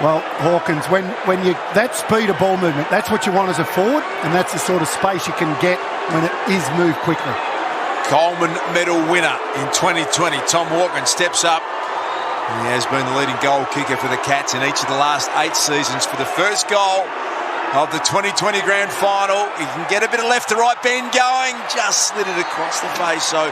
well, Hawkins, when you that speed of ball movement, that's what you want as a forward, and that's the sort of space you can get when it is moved quickly. Coleman medal winner in 2020. Tom Hawkins steps up. He has been the leading goal kicker for the Cats in each of the last 8 seasons. For the first goal of the 2020 Grand Final, he can get a bit of left to right bend going. Just slid it across the face. So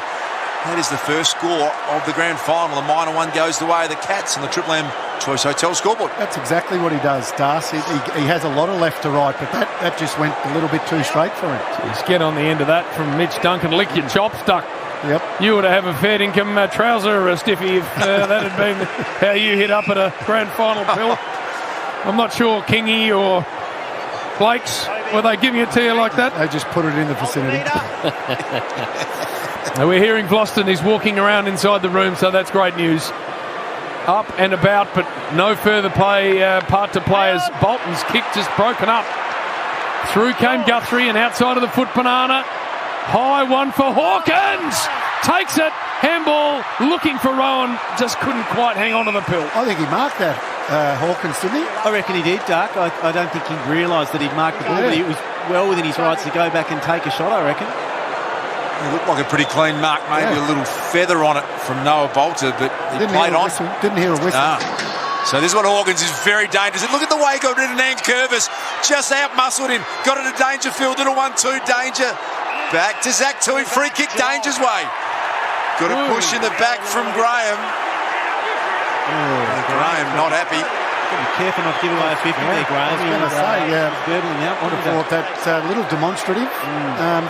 that is the first score of the Grand Final. A minor one goes the way of the Cats on the Triple M Choice Hotel scoreboard. That's exactly what he does, Darcy. He has a lot of left to right, but that just went a little bit too straight for him. Just get on the end of that from Mitch Duncan. Lick your chops, Duck. Yep. You would have a fair income trouser, Stiffy, if that had been how you hit up at a grand final pill. I'm not sure Kingy or Blake's, were they giving it to you like that? They just put it in the vicinity. Now we're hearing Vlosten is walking around inside the room, so that's great news. Up and about, but no further part to play as Bolton's kick just broken up. Through came Guthrie and outside of the foot banana. High one for Hawkins. Takes it. Handball. Looking for Rowan. Just couldn't quite hang on to the pill. I think he marked that, Hawkins, didn't he? I reckon he did, Dark. I don't think he realised that he'd marked the ball, but he was well within his rights to go back and take a shot, I reckon. It looked like a pretty clean mark, maybe a little feather on it from Noah Bolter, but he played on. Didn't hear a whistle. So this one, Hawkins is very dangerous. And look at the way he got rid of Nan Curvis. Just out-muscled him. Got it to Dangerfield. Little 1-2 danger. Back to Zach Tui. Free kick Danger's way. Got a push in the back from Graham. Graham not happy. Be careful not giving away a 50 there, Graham. I was going to say, gurgling out. I would have thought that's a little demonstrative.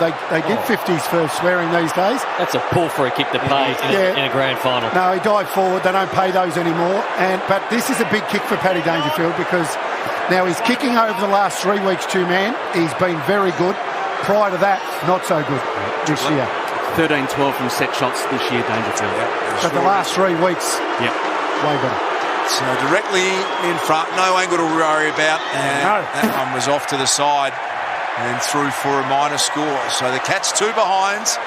They give 50s for swearing these days. That's a poor free kick to pay in a grand final. No, he dived forward. They don't pay those anymore. But this is a big kick for Paddy Dangerfield because now he's kicking over the last 3 weeks 2-man. He's been very good. Prior to that, not so good this year. 13-12 from set shots this year, Dangerfield. But the last 3 weeks, way better. So directly in front, no angle to worry about. And that one was off to the side. and through for a minor score. So the Cats 2 behinds.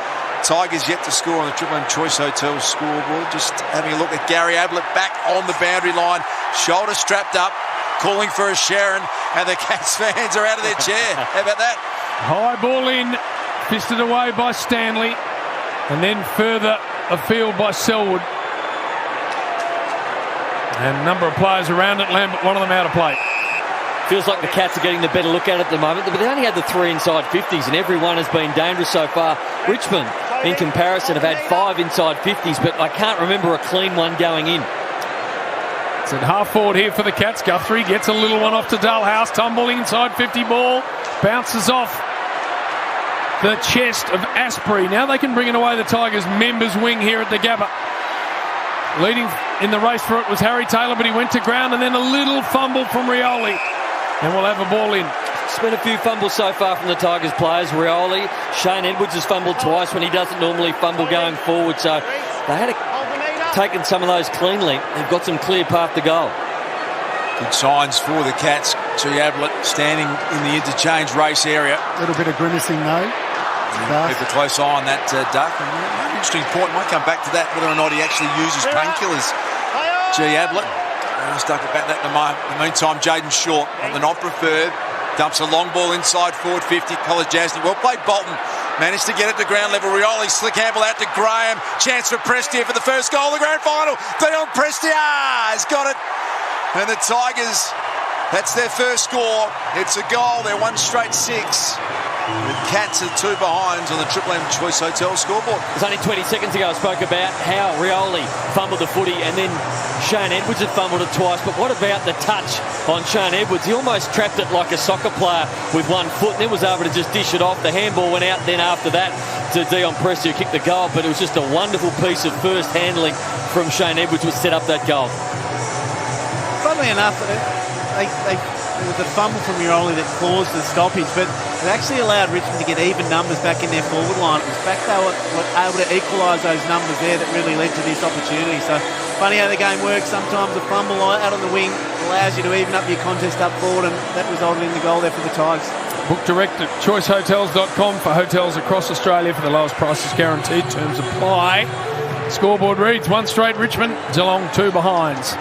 Tigers yet to score on the Triple M Choice Hotel scoreboard. Just having a look at Gary Ablett back on the boundary line, shoulder strapped up, calling for a Sharon, and the Cats fans are out of their chair. How about that? High ball in, fisted away by Stanley, and then further afield by Selwood. And a number of players around it, Lambert, one of them out of play. Feels like the Cats are getting the better look at it at the moment, but they only had the 3 inside 50s, and everyone has been dangerous so far. Richmond, in comparison, have had 5 inside 50s, but I can't remember a clean one going in. It's at half forward here for the Cats. Guthrie gets a little one off to Dalhouse, tumbling inside 50 ball, bounces off the chest of Asprey. Now they can bring it away, the Tigers' members' wing here at the Gabba. Leading in the race for it was Harry Taylor, but he went to ground, and then a little fumble from Rioli. And we'll have a ball in. It's been a few fumbles so far from the Tigers players. Rioli, Shane Edwards has fumbled twice when he doesn't normally fumble going forward. So they had taken some of those cleanly. They've got some clear path to goal. Good signs for the Cats. G. Ablett standing in the interchange race area. A little bit of grimacing though. Keep a close eye on that, Duck. An interesting point. Might come back to that, whether or not he actually uses painkillers. G. Ablett. Stuck about that in the meantime. Jaden Short on the not preferred. Dumps a long ball inside forward 50. Collar Jasny. Well played, Bolton. Managed to get it to ground level. Rioli, Slick Campbell out to Graham. Chance for Prestia for the first goal of the grand final. Dion Prestia has got it. And the Tigers, that's their first score. It's a goal. They're 1 straight 6. The Cats are 2 behinds on the Triple M Choice Hotel scoreboard. It was only 20 seconds ago I spoke about how Rioli fumbled the footy and then Shane Edwards had fumbled it twice. But what about the touch on Shane Edwards? He almost trapped it like a soccer player with 1 foot and then was able to just dish it off. The handball went out then after that to Dion Prestia, who kicked the goal. But it was just a wonderful piece of first handling from Shane Edwards, which set up that goal. Funnily enough, it was a fumble from Rioli that caused the stoppage, but it actually allowed Richmond to get even numbers back in their forward line. It was back they were able to equalise those numbers there that really led to this opportunity. So funny how the game works. Sometimes a fumble out on the wing allows you to even up your contest up forward, and that resulted in the goal there for the Tigers. Book direct at choicehotels.com for hotels across Australia for the lowest prices guaranteed. Terms apply. Scoreboard reads 1 straight Richmond, Geelong 2 behinds.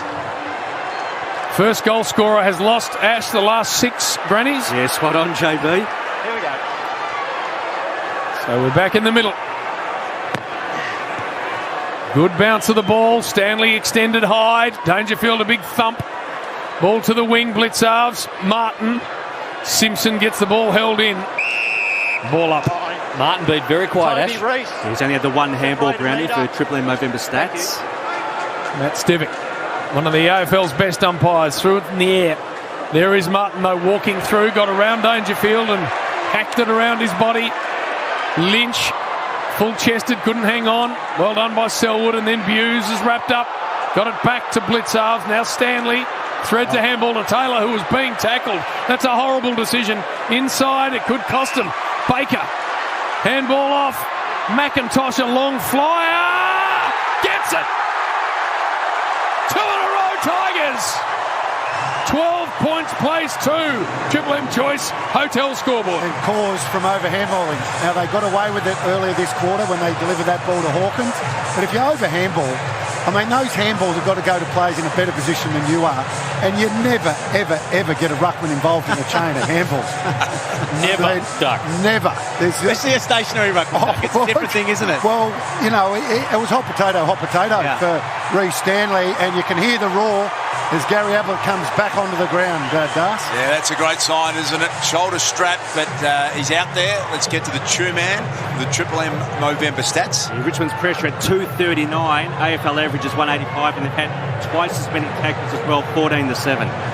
First goal scorer has lost, Ash, the last 6 grannies. Yeah, spot on, JB. Here we go. So we're back in the middle. Good bounce of the ball. Stanley extended high. Dangerfield a big thump. Ball to the wing. Blitzarves. Martin. Simpson gets the ball held in. Ball up. Martin being very quiet, Ash. He's only had the 1 handball brownie for Triple M Movember stats. Matt Stivic, one of the AFL's best umpires, threw it in the air. There is Martin, though, walking through, got around Dangerfield and hacked it around his body. Lynch, full-chested, couldn't hang on. Well done by Selwood, and then Buse is wrapped up. Got it back to Blitzarves. Now Stanley threads a handball to Taylor, who was being tackled. That's a horrible decision. Inside, it could cost him. Baker, handball off. McIntosh, a long flyer. Gets it. 2 in a row, Tigers. 12 points, place 2. Triple M Choice Hotel scoreboard. And caused from over-handballing. Now, they got away with it earlier this quarter when they delivered that ball to Hawkins. But if you over-handball, I mean, those handballs have got to go to players in a better position than you are. And you never, ever, ever get a ruckman involved in a chain of handballs. Never, Duck. Never. Especially a stationary ruckman. It's a different thing, isn't it? Well, you know, it was hot potato for Reece Stanley. And you can hear the roar as Gary Ablett comes back onto the ground, Darce. Yeah, that's a great sign, isn't it? Shoulder strap, but he's out there. Let's get to the true man, the Triple M Movember stats. Yeah, Richmond's pressure at 239. AFL average is 185, and they've had twice as many tackles as well, 14-7.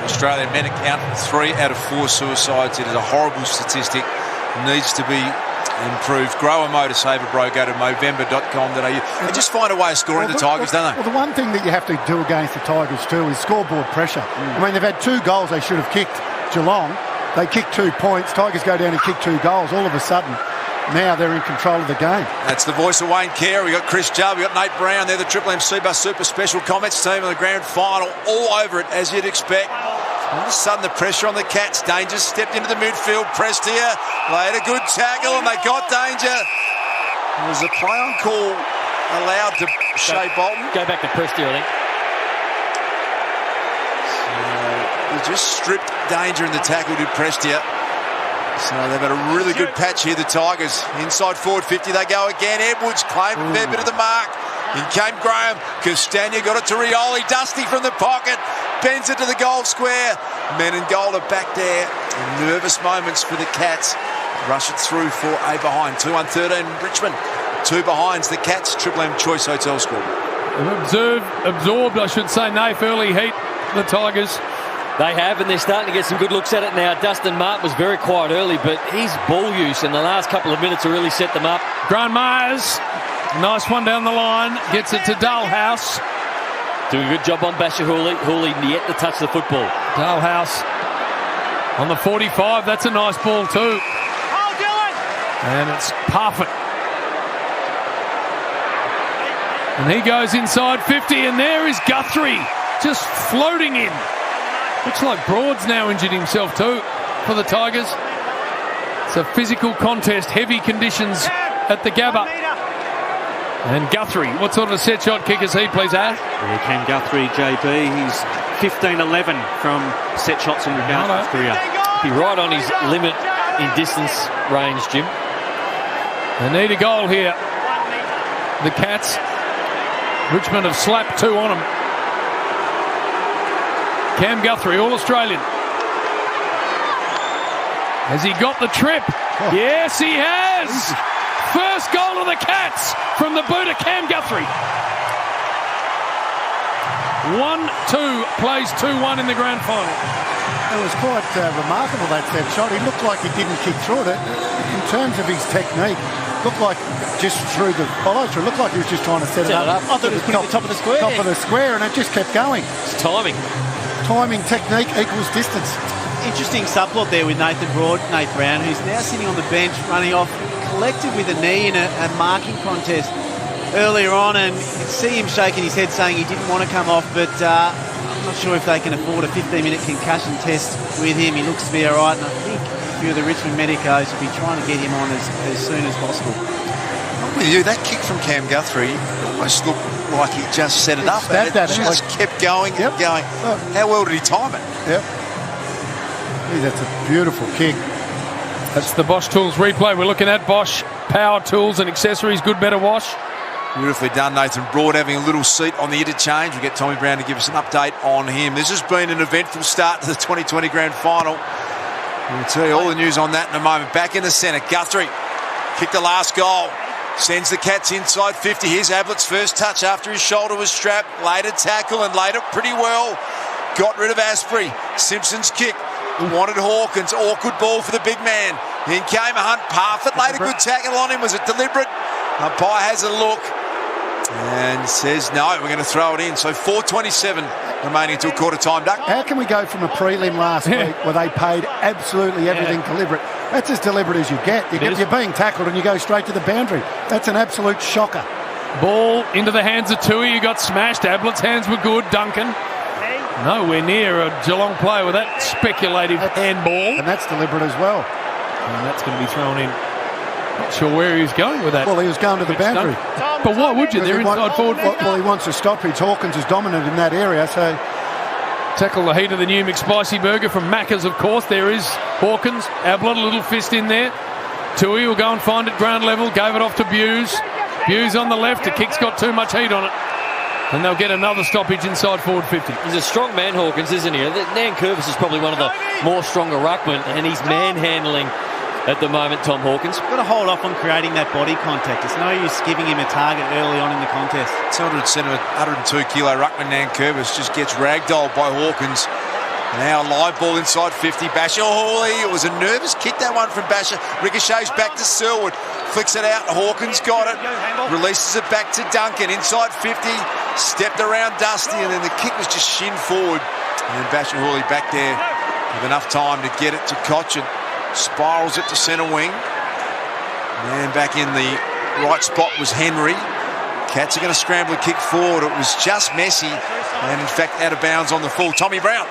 Australian men account for 3 out of 4 suicides. It is a horrible statistic. Needs to be improved. Grow a motor saver, bro. Go to movember.com.au. They just find a way of scoring the Tigers, don't they? Well, the one thing that you have to do against the Tigers too is scoreboard pressure. I mean, they've had 2 goals they should have kicked. Geelong, they kicked 2 points. Tigers go down and kick 2 goals. All of a sudden, now they're in control of the game. That's the voice of Wayne Carey. We got Chris Judd, we got Nate Brown. They're the Triple M Super Special Comments team in the grand final. All over it, as you'd expect. All of a sudden, the pressure on the Cats. Danger stepped into the midfield. Prestia laid a good tackle, and they got Danger. There was a play on call allowed to Shea Bolton. Go back to Prestia, I think. He just stripped Danger in the tackle to Prestia. So they've had a really good patch here, the Tigers. Inside forward 50, they go again. Edwards claimed a fair bit of the mark. In came Graham. Castagna got it to Rioli. Dusty from the pocket. Bends it to the goal square. Men and goal are back there. Nervous moments for the Cats. Rush it through for a behind. 2-1-13 Richmond. 2 behinds the Cats. Triple M Choice Hotel score. Absorbed, I should say, Nath early heat, the Tigers. They have, and they're starting to get some good looks at it now. Dustin Martin was very quiet early, but his ball use in the last couple of minutes have really set them up. Grant Myers, nice one down the line, gets it to Dalhouse. Doing a good job on Basher Hooley. Hooley yet to touch the football. Dalhouse on the 45, that's a nice ball too. And it's Parfitt. And he goes inside 50, and there is Guthrie just floating in. Looks like Broad's now injured himself too for the Tigers. It's a physical contest, heavy conditions at the Gabba. And Guthrie, what sort of a set shot kick is he, please, Ash? Here came Guthrie, JB. He's 15-11 from set shots in regard to his career. Be right on his limit in distance range, Jim. They need a goal here. The Cats. Richmond have slapped 2 on them. Cam Guthrie, All-Australian. Has he got the trip? Oh. Yes, he has! First goal of the Cats from the boot of Cam Guthrie. 1-2, plays 2-1 in the grand final. It was quite remarkable, that set shot. He looked like he didn't kick through it. In terms of his technique, looked like just through the follow-through. Looked like he was just trying to set it up. I thought it was putting the top of the square. Top of the square, and it just kept going. It's timing. Timing, technique equals distance. Interesting subplot there with Nate Brown, who's now sitting on the bench, running off, collected with a knee in a marking contest earlier on, and you can see him shaking his head saying he didn't want to come off, but I'm not sure if they can afford a 15-minute concussion test with him. He looks to be all right, and I think a few of the Richmond medicos will be trying to get him on as soon as possible. I'm with you. That kick from Cam Guthrie almost looked like he just set it up. And it just kept going and going. How well did he time it? Yep. That's a beautiful kick. That's the Bosch Tools replay we're looking at. Bosch Power Tools and Accessories, good, better wash. Beautifully done. Nathan Broad having a little seat on the interchange. We'll get Tommy Brown to give us an update on him. This has been an eventful start to the 2020 grand final. We'll tell you all the news on that in a moment. Back in the centre, Guthrie kicked the last goal. Sends the Cats inside 50. Here's Ablett's first touch after his shoulder was strapped. Laid a tackle and laid it pretty well. Got rid of Asprey. Simpson's kick. Wanted Hawkins. Awkward ball for the big man. In came Hunt. Parfitt laid a good tackle on him. Was it deliberate? Umpire has a look and says no, we're going to throw it in. So 4:27 remaining until quarter time. Duck. How can we go from a prelim last week where they paid absolutely everything deliberate? That's as deliberate as you get. You're being tackled and you go straight to the boundary. That's an absolute shocker. Ball into the hands of Tui, who got smashed. Ablett's hands were good. Duncan nowhere near a Geelong player with that speculative handball. And that's deliberate as well. And that's going to be thrown in. Not sure where he was going with that. Well, he was going to the boundary. But why would you? They're inside forward. Well, he wants a stoppage. Hawkins is dominant in that area, so... Tackle the heat of the new McSpicy burger from Macca's, of course. There is Hawkins. Ablett, a little fist in there. Tui will go and find it ground level. Gave it off to Buse. Buse on the left. The kick's got too much heat on it. And they'll get another stoppage inside forward 50. He's a strong man, Hawkins, isn't he? Nan Curvis is probably one of the more stronger ruckmen, and he's manhandling at the moment, Tom Hawkins. Got to hold off on creating that body contact. It's no use giving him a target early on in the contest. 102-kilo ruckman Nan Curvis just gets ragdolled by Hawkins. Now a live ball inside 50. Basher Hawley. It was a nervous kick, that one from Basher. Ricochets back to Selwood. Flicks it out. Hawkins got it. Releases it back to Duncan. Inside 50. Stepped around Dusty, and then the kick was just shin forward. And then Basher Hawley back there with enough time to get it to Cochin. Spirals it to centre wing. And back in the right spot was Henry. Cats are going to scramble a kick forward. It was just messy, and in fact out of bounds on the full. Tommy Brown.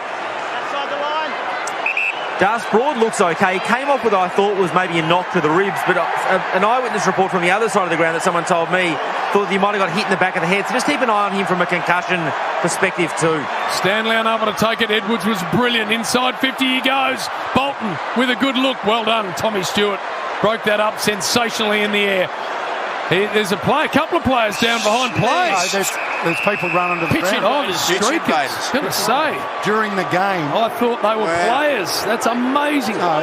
Dust Broad looks okay. He came off with, I thought, was maybe a knock to the ribs, but an eyewitness report from the other side of the ground that someone told me thought he might have got hit in the back of the head. So just keep an eye on him from a concussion perspective too. Stanley unable to take it. Edwards was brilliant. Inside 50 he goes. Bolton with a good look. Well done, Tommy Stewart. Broke that up sensationally in the air. There's a couple of players down behind plays. There's people running to the Pitching ground. on the streakers. Gonna say. During the game. I thought they were players. That's amazing. No.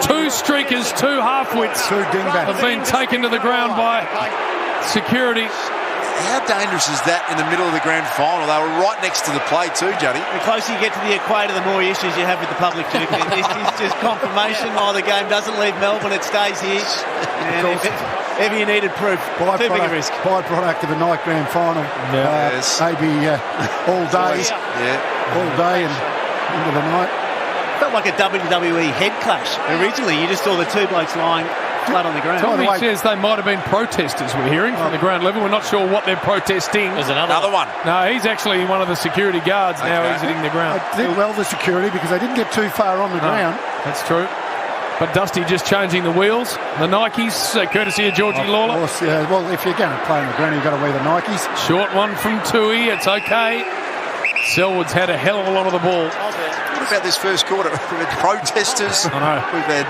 2 streakers, 2 half-wits 2 dingbats have been taken to the ground by security. How dangerous is that in the middle of the grand final? They were right next to the play too, Juddy. The closer you get to the equator, the more issues you have with the public, Duke. This is just confirmation. While the game doesn't leave Melbourne, it stays here. And if ever you needed proof, too big a risk. Byproduct of a night grand final. Yes. Maybe all day. All day and into the night. Felt like a WWE head clash. Originally, you just saw the 2 blokes lying flat on the ground. Tommy says they might have been protesters, we're hearing, from the ground level. We're not sure what they're protesting. There's another one. No, he's actually one of the security guards now exiting the ground. I did well, the security, because they didn't get too far on the ground. That's true. But Dusty just changing the wheels. The Nikes, courtesy of Georgie Lawler. Of course, yeah. Well, if you're going to play on the ground, you've got to wear the Nikes. Short one from Tui. It's okay. Selwood's had a hell of a lot of the ball. What about this first quarter? We've had protesters. I know. We've had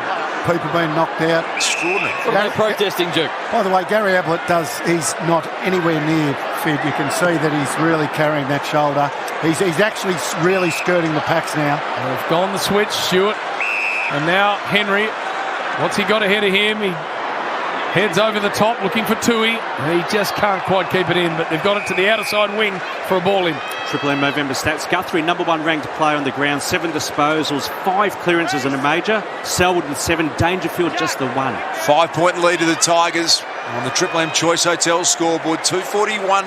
people being knocked out. Extraordinary. What are they protesting, Duke? By the way, Gary Ablett he's not anywhere near fit. You can see that he's really carrying that shoulder. He's actually really skirting the packs now. They've gone the switch, Stewart. And now Henry. What's he got ahead of him? He heads over the top looking for Tui. He just can't quite keep it in, but they've got it to the outer side wing for a ball in. Triple M Movember stats. Guthrie, number 1 ranked player on the ground, 7 disposals, 5 clearances in a major. Selwood with 7, Dangerfield just the 1. 5-point lead to the Tigers on the Triple M Choice Hotels scoreboard. 2:41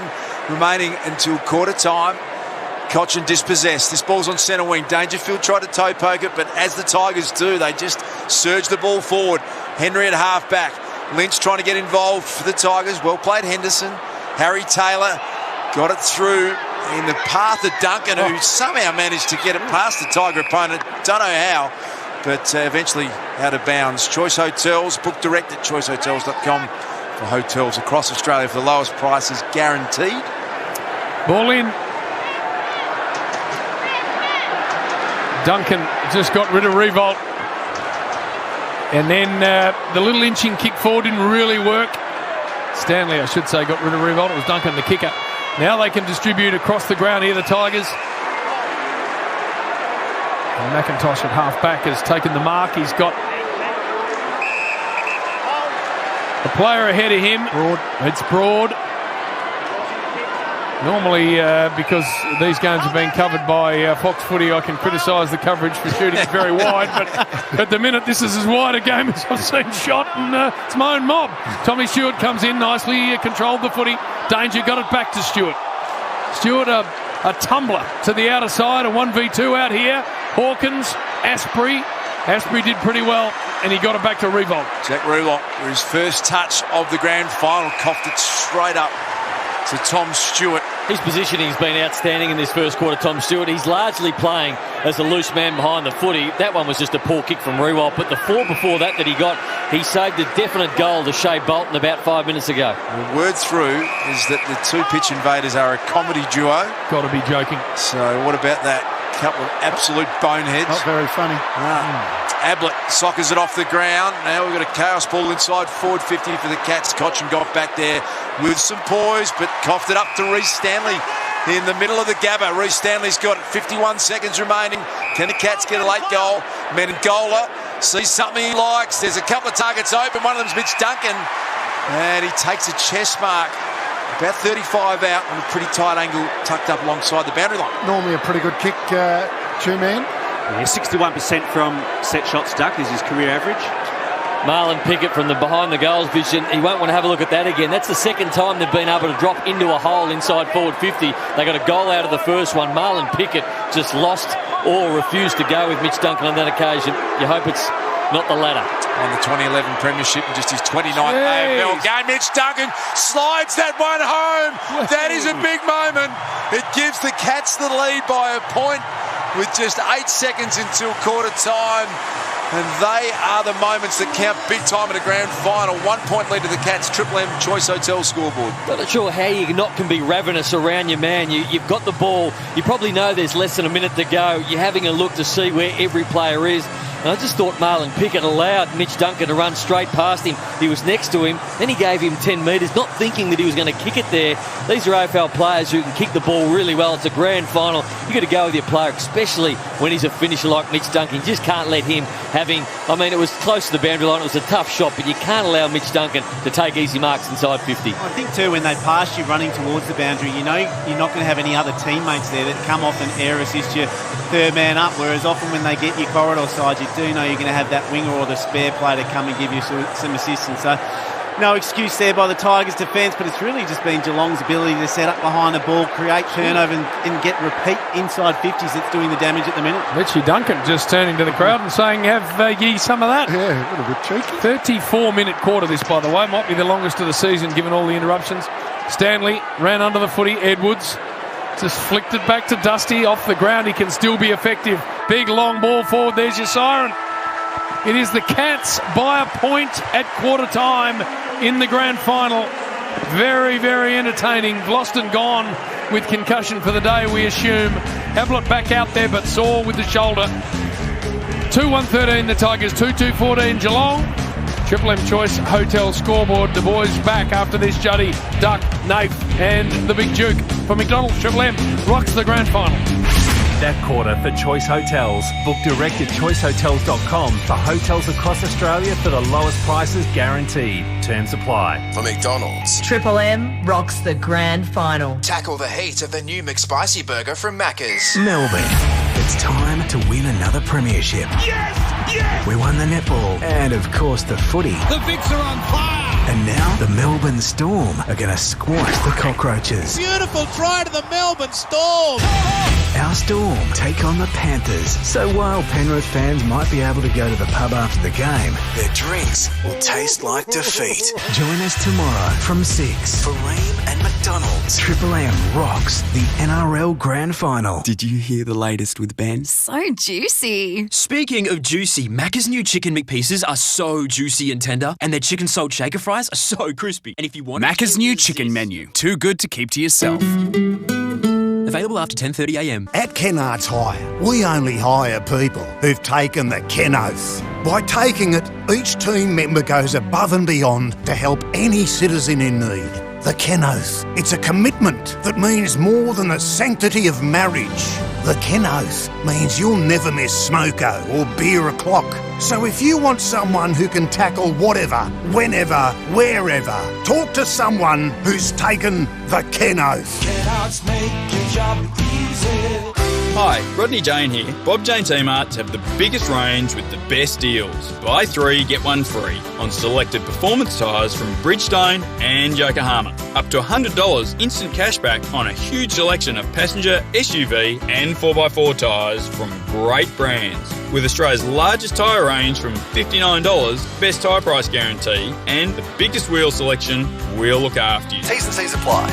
remaining until quarter time. Cochin dispossessed. This ball's on centre wing. Dangerfield tried to toe poke it, but as the Tigers do, they just surge the ball forward. Henry at half back. Lynch trying to get involved for the Tigers. Well played, Henderson. Harry Taylor got it through in the path of Duncan, who somehow managed to get it past the Tiger opponent. Don't know how, but eventually out of bounds. Choice Hotels, book direct at choicehotels.com for hotels across Australia for the lowest prices guaranteed. Ball in. Duncan just got rid of Revolt. And then the little inching kick forward didn't really work. Stanley, I should say, got rid of Revolt. It was Duncan, the kicker. Now they can distribute across the ground here, the Tigers. And McIntosh at half-back has taken the mark. He's got a player ahead of him. It's Broad. Normally, because these games have been covered by Fox Footy, I can criticise the coverage for shooting it very wide, but at the minute this is as wide a game as I've seen shot, and it's my own mob. Tommy Stewart comes in nicely, controlled the footy. Danger got it back to Stewart. Stewart, a tumbler to the outer side, a 1v2 out here. Hawkins, Asprey. Asprey did pretty well, and he got it back to Revolt. Jack Revolt, for his first touch of the grand final, coughed it straight up to Tom Stewart. His positioning's been outstanding in this first quarter, Tom Stewart. He's largely playing as a loose man behind the footy. That one was just a poor kick from Rewalt, but the 4 before that he got, he saved a definite goal to Shea Bolton about 5 minutes ago. The word through is that the 2 pitch invaders are a comedy duo. Got to be joking. So what about that? Couple of absolute boneheads. Not very funny. Ablett soccers it off the ground. Now we've got a chaos ball inside forward 50 for the Cats. Cochin got back there with some poise, but coughed it up to Reece Stanley in the middle of the Gabba. Reece Stanley's got 51 seconds remaining. Can the Cats get a late goal? Menengola sees something he likes. There's a couple of targets open. One of them's Mitch Duncan, and he takes a chest mark. About 35 out on a pretty tight angle, tucked up alongside the boundary line. Normally a pretty good kick, two-man. Yeah, 61% from set shots duck is his career average. Marlon Pickett from the behind the goals vision. He won't want to have a look at that again. That's the second time they've been able to drop into a hole inside forward 50. They got a goal out of the first one. Marlon Pickett just lost or refused to go with Mitch Duncan on that occasion. You hope it's not the latter. On the 2011 Premiership and just his 29th AFL game. Mitch Duncan slides that one home. That is a big moment. It gives the Cats the lead by a point. with just 8 seconds until quarter time. And they are the moments that count big time in a grand final. 1 point lead to the Cats. Triple M Choice Hotel scoreboard. Not sure how you can be ravenous around your man. You've got the ball. You probably know there's less than a minute to go. You're having a look to see where every player is. And I just thought Marlon Pickett allowed Mitch Duncan to run straight past him. He was next to him. Then he gave him 10 metres, not thinking that he was going to kick it there. These are AFL players who can kick the ball really well. It's a grand final. You've got to go with your player, especially when he's a finisher like Mitch Duncan. You just can't let him it was close to the boundary line. It was a tough shot, but you can't allow Mitch Duncan to take easy marks inside 50. I think, too, when they pass you running towards the boundary, you know you're not going to have any other teammates there that come off and air assist you third man up, whereas often when they get your corridor side, you do know you're going to have that winger or the spare player to come and give you some assistance. So no excuse there by the Tigers' defence, but it's really just been Geelong's ability to set up behind the ball, create turnover and get repeat inside 50s that's doing the damage at the minute. Richie Duncan just turning to the crowd and saying, have ye some of that? Yeah, a little bit cheeky. 34-minute quarter this, by the way. Might be the longest of the season given all the interruptions. Stanley ran under the footy. Edwards just flicked it back to Dusty off the ground. He can still be effective. Big long ball forward. There's your siren. It is the Cats by a point at quarter time in the grand final. Very, very entertaining. Lost and gone with concussion for the day, we assume. Ablett back out there, but sore with the shoulder. 2-1-13 the Tigers, 2-2-14 Geelong. Triple M Choice Hotel scoreboard. The boys back after this. Juddy, Duck, Nath and the Big Duke. For McDonald's, Triple M rocks the grand final. That quarter for Choice Hotels. Book direct at choicehotels.com for hotels across Australia for the lowest prices guaranteed. Terms apply. For McDonald's, Triple M rocks the grand final. tackle the heat of the new McSpicy burger from Macca's. Melbourne, it's time to win another premiership. Yes! Yes! We won the netball and, of course, the footy. The Vicks are on fire! And now the Melbourne Storm are going to squash the Cockroaches. Beautiful try to the Melbourne Storm! Our Storm take on the Panthers. So while Penrith fans might be able to go to the pub after the game, their drinks will taste like defeat. Join us tomorrow from 6 for Ream and McDonald's. Triple M rocks the NRL Grand Final. Did you hear the latest with Ben? So juicy. Speaking of juicy, Macca's new chicken McPieces are so juicy and tender, and their chicken salt shaker fries are so crispy. And if you want Macca's new chicken menu, too good to keep to yourself. Available after 10:30am. At Kennards Hire, we only hire people who've taken the Ken Oath. By taking it, each team member goes above and beyond to help any citizen in need. The Ken Oath, it's a commitment that means more than the sanctity of marriage. The Ken Oath means you'll never miss smoko or beer o'clock. So if you want someone who can tackle whatever, whenever, wherever, talk to someone who's taken the Ken Oath. Kennards make your job easy. Hi, Rodney Jane here. Bob Jane Team Arts have the biggest range with the best deals. Buy 3, get 1 free on selected performance tyres from Bridgestone and Yokohama. Up to $100 instant cashback on a huge selection of passenger, SUV and 4x4 tyres from great brands. With Australia's largest tyre range from $59, best tyre price guarantee and the biggest wheel selection, we'll look after you. T's and C's apply.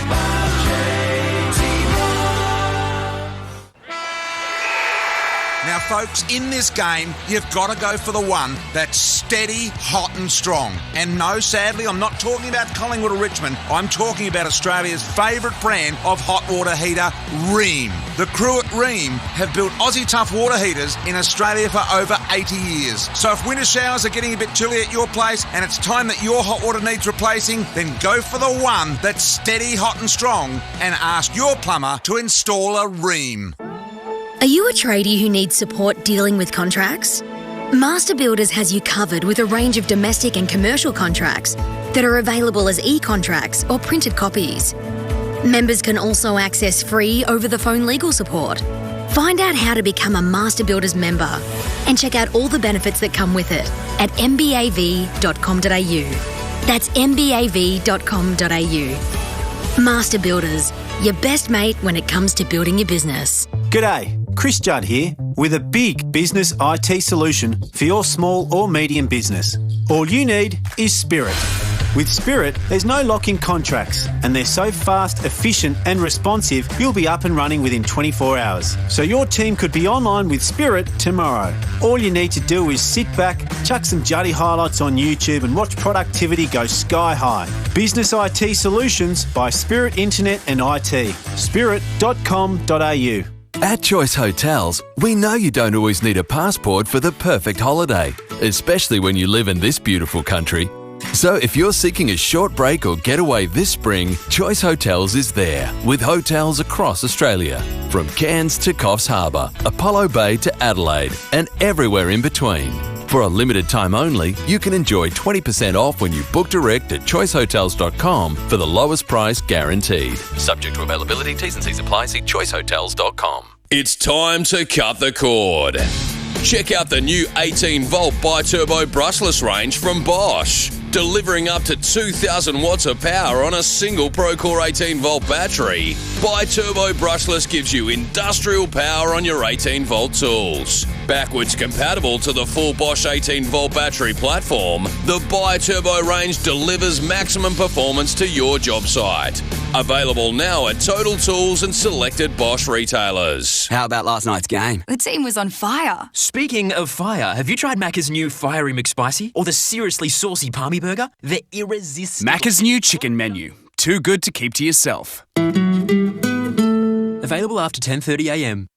Now, folks, in this game, you've got to go for the one that's steady, hot and strong. And no, sadly, I'm not talking about Collingwood or Richmond. I'm talking about Australia's favourite brand of hot water heater, Rheem. The crew at Rheem have built Aussie Tough water heaters in Australia for over 80 years. So if winter showers are getting a bit chilly at your place and it's time that your hot water needs replacing, then go for the one that's steady, hot and strong and ask your plumber to install a Rheem. Are you a tradie who needs support dealing with contracts? Master Builders has you covered with a range of domestic and commercial contracts that are available as e-contracts or printed copies. Members can also access free over-the-phone legal support. Find out how to become a Master Builders member and check out all the benefits that come with it at mbav.com.au. That's mbav.com.au. Master Builders, your best mate when it comes to building your business. G'day, Chris Judd here with a big business IT solution for your small or medium business. All you need is Spirit. With Spirit, there's no lock-in contracts, and they're so fast, efficient and responsive, you'll be up and running within 24 hours. So your team could be online with Spirit tomorrow. All you need to do is sit back, chuck some Juddy highlights on YouTube and watch productivity go sky high. Business IT solutions by Spirit Internet and IT. Spirit.com.au. At Choice Hotels, we know you don't always need a passport for the perfect holiday, especially when you live in this beautiful country. So if you're seeking a short break or getaway this spring, Choice Hotels is there, with hotels across Australia. From Cairns to Coffs Harbour, Apollo Bay to Adelaide, and everywhere in between. For a limited time only, you can enjoy 20% off when you book direct at choicehotels.com for the lowest price guaranteed. Subject to availability, T's and C's apply. See choicehotels.com. It's time to cut the cord. Check out the new 18-volt bi-turbo brushless range from Bosch, delivering up to 2,000 watts of power on a single Procore 18-volt battery. Bi-turbo brushless gives you industrial power on your 18-volt tools. Backwards compatible to the full Bosch 18-volt battery platform, the bi-turbo range delivers maximum performance to your job site. Available now at Total Tools and selected Bosch retailers. How about last night's game? The team was on fire. Speaking of fire, have you tried Macca's new Fiery McSpicy? Or the seriously saucy Palmy Burger? They're irresistible. Macca's new chicken menu. Too good to keep to yourself. Available after 10:30am.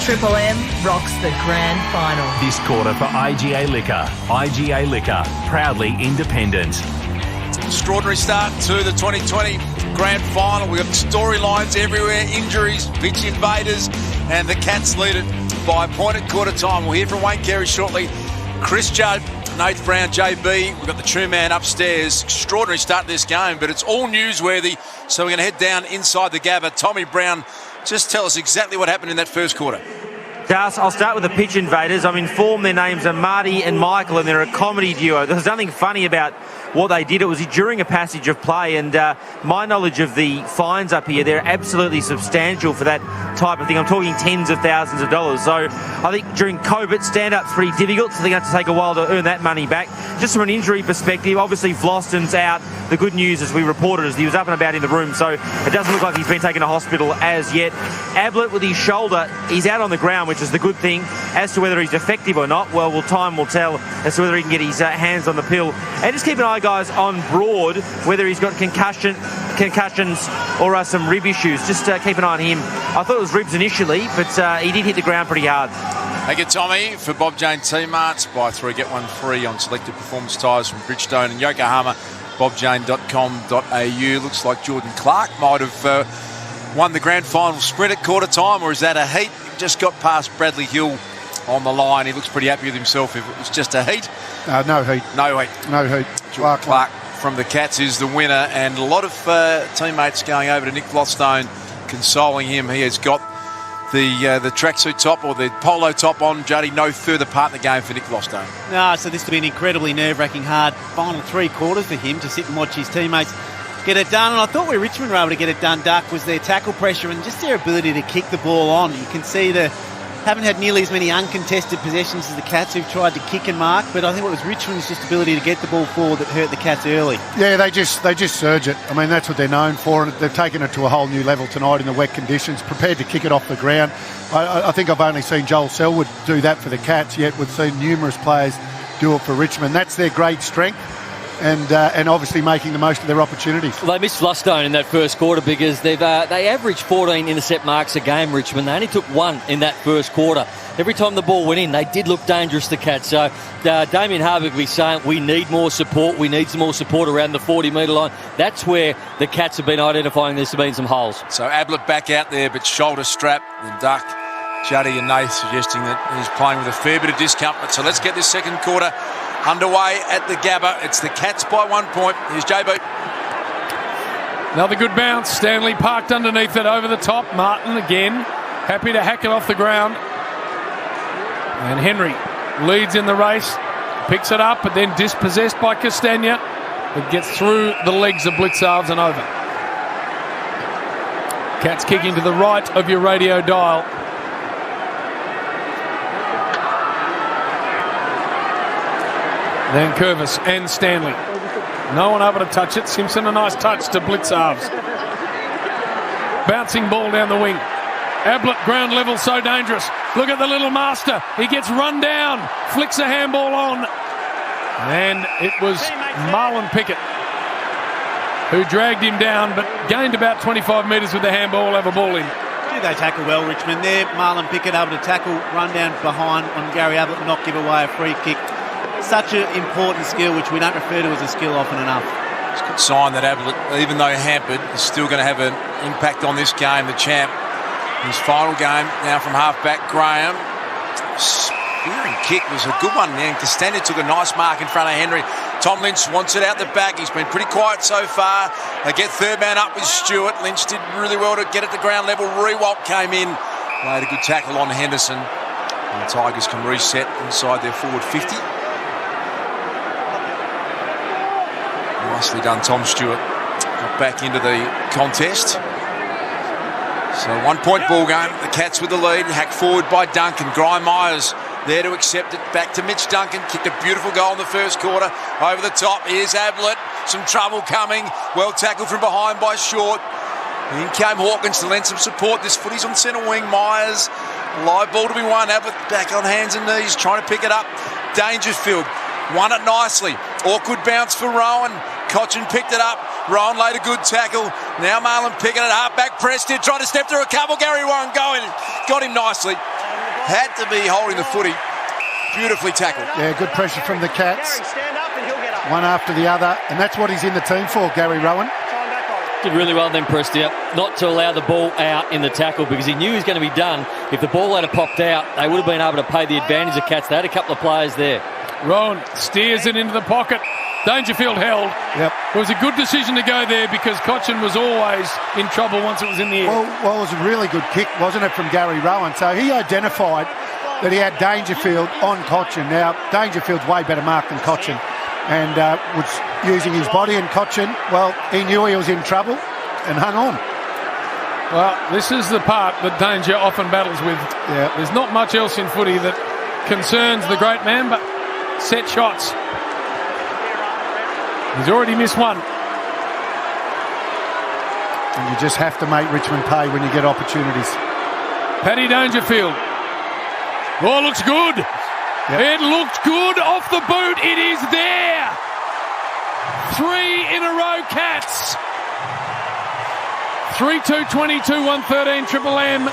Triple M rocks the grand final. This quarter for IGA Liquor. IGA Liquor, proudly independent. Extraordinary start to the 2020 Grand Final. We've got storylines everywhere, injuries, pitch invaders, and the Cats lead it by a point at quarter time. We'll hear from Wayne Carey shortly. Chris Judd, Nath Brown, JB. We've got the true man upstairs. Extraordinary start to this game, but it's all newsworthy. So we're going to head down inside the Gabba. Tommy Brown, just tell us exactly what happened in that first quarter. Gus, I'll start with the pitch invaders. I'm informed their names are Marty and Michael, and they're a comedy duo. There's nothing funny about what they did. It was during a passage of play, and my knowledge of the fines up here, they're absolutely substantial for that type of thing. I'm talking tens of thousands of dollars. So I think during COVID, stand-up's pretty difficult, so they're going to have to take a while to earn that money back. Just from an injury perspective, obviously Vlosten's out. The good news, as we reported, is he was up and about in the room, so it doesn't look like he's been taken to hospital as yet. Ablett with his shoulder, he's out on the ground, which is the good thing. As to whether he's effective or not, well, time will tell as to whether he can get his hands on the pill. And just keep an eye, guys, on Broad, whether he's got concussions or some rib issues. Just keep an eye on him. I thought it was ribs initially, but he did hit the ground pretty hard. Thank you, Tommy. For Bob Jane T-Marts, buy 3, get 1 free on selected performance tyres from Bridgestone and Yokohama. BobJane.com.au. Looks like Jordan Clark might have won the grand final sprint at quarter time, or is that a heat? He just got past Bradley Hill on the line. He looks pretty happy with himself if it was just a heat. No heat. No heat. No heat. Clark from the Cats is the winner, and a lot of teammates going over to Nick Vlostone, consoling him. He has got the tracksuit top or the polo top on, Juddy. No further part in the game for Nick Vlostone. No, so this will be an incredibly nerve-wracking hard final 3 quarters for him to sit and watch his teammates get it done. And I thought where Richmond were able to get it done, Duck, was their tackle pressure and just their ability to kick the ball on. You can see haven't had nearly as many uncontested possessions as the Cats, who've tried to kick and mark, but I think it was Richmond's just ability to get the ball forward that hurt the Cats early. Yeah, they just surge it. I mean, that's what they're known for, and they've taken it to a whole new level tonight in the wet conditions, prepared to kick it off the ground. I think I've only seen Joel Selwood do that for the Cats, yet we've seen numerous players do it for Richmond. That's their great strength. And obviously making the most of their opportunities. Well, they missed Vlostone in that first quarter because they averaged 14 intercept marks a game, Richmond. They only took 1 in that first quarter. Every time the ball went in, they did look dangerous, the Cats. So Damien Harvey will be saying, we need more support. We need some more support around the 40-metre line. That's where the Cats have been identifying there's been some holes. So Ablett back out there, but shoulder strap, and Duck, Juddy and Nath suggesting that he's playing with a fair bit of discomfort. So let's get this second quarter underway at the Gabba. It's the Cats by 1 point. Here's JB. Another good bounce. Stanley parked underneath it over the top. Martin again, happy to hack it off the ground. And Henry leads in the race, picks it up, but then dispossessed by Castagna. It gets through the legs of Blitzarves and over. Cats kicking to the right of your radio dial. Then Curvis and Stanley. No one able to touch it. Simpson, a nice touch to blitz halves. Bouncing ball down the wing. Ablett, ground level, so dangerous. Look at the little master. He gets run down. Flicks a handball on. And it was Marlon Pickett who dragged him down, but gained about 25 metres with the handball, have a ball in. Do they tackle well, Richmond? There, Marlon Pickett able to tackle, run down behind on Gary Ablett, not give away a free kick. Such an important skill, which we don't refer to as a skill often enough. It's a good sign that Ablett, even though hampered, is still going to have an impact on this game, the champ. His final game now from half-back Graham. Spearing kick was a good one, and Costanza took a nice mark in front of Henry. Tom Lynch wants it out the back. He's been pretty quiet so far. They get third man up with Stewart. Lynch did really well to get it to ground level. Rewalt came in, made a good tackle on Henderson. And the Tigers can reset inside their forward 50. Nicely done, Tom Stewart. Got back into the contest. So 1 point ball game. The Cats with the lead. Hacked forward by Duncan. Grime Myers there to accept it. Back to Mitch Duncan. Kicked a beautiful goal in the first quarter. Over the top. Here's Ablett. Some trouble coming. Well tackled from behind by Short. In came Hawkins to lend some support. This footy's on centre wing. Myers. Live ball to be won. Ablett back on hands and knees. Trying to pick it up. Dangerfield won it nicely. Awkward bounce for Rowan. Cochin picked it up. Rowan laid a good tackle. Now Marlon picking it up. Back pressed it. Tried to step through a couple. Gary Rowan going. Got him nicely. Had to be holding the footy. Beautifully tackled. Yeah, good pressure from the Cats. One after the other. And that's what he's in the team for, Gary Rowan. Did really well then, Prestia, not to allow the ball out in the tackle because he knew he was going to be done. If the ball had popped out, they would have been able to pay the advantage of Cats. They had a couple of players there. Rowan steers it into the pocket. Dangerfield held. Yep. It was a good decision to go there because Cochin was always in trouble once it was in the air. Well, it was a really good kick, wasn't it, from Gary Rowan? So he identified that he had Dangerfield on Cochin. Now, Dangerfield's way better marked than Cochin and was using his body, and Cochin, well, he knew he was in trouble and hung on. Well, this is the part that Danger often battles with. Yeah. There's not much else in footy that concerns the great man, but set shots. He's already missed one. And you just have to make Richmond pay when you get opportunities. Paddy Dangerfield. Oh, looks good. Yep. It looked good off the boot. It is there. 3 in a row, Cats. 3-2, 22, 113, Triple M.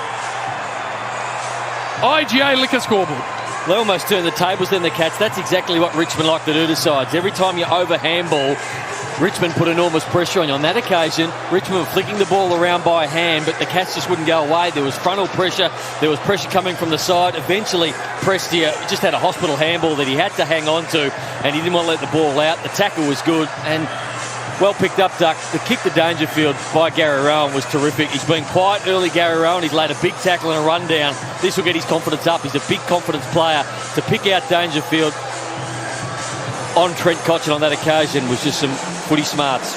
IGA liquor scoreboard. They almost turned the tables then, the Cats. That's exactly what Richmond like to do to sides. Every time you over handball, Richmond put enormous pressure on you. On that occasion, Richmond were flicking the ball around by hand, but the Cats just wouldn't go away. There was frontal pressure. There was pressure coming from the side. Eventually, Prestia just had a hospital handball that he had to hang on to, and he didn't want to let the ball out. The tackle was good, and well picked up, Duck. The kick to Dangerfield by Gary Rowan was terrific. He's been quiet early, Gary Rowan. He's laid a big tackle and a run down. This will get his confidence up. He's a big confidence player. To pick out Dangerfield on Trent Cochin on that occasion was just some footy smarts.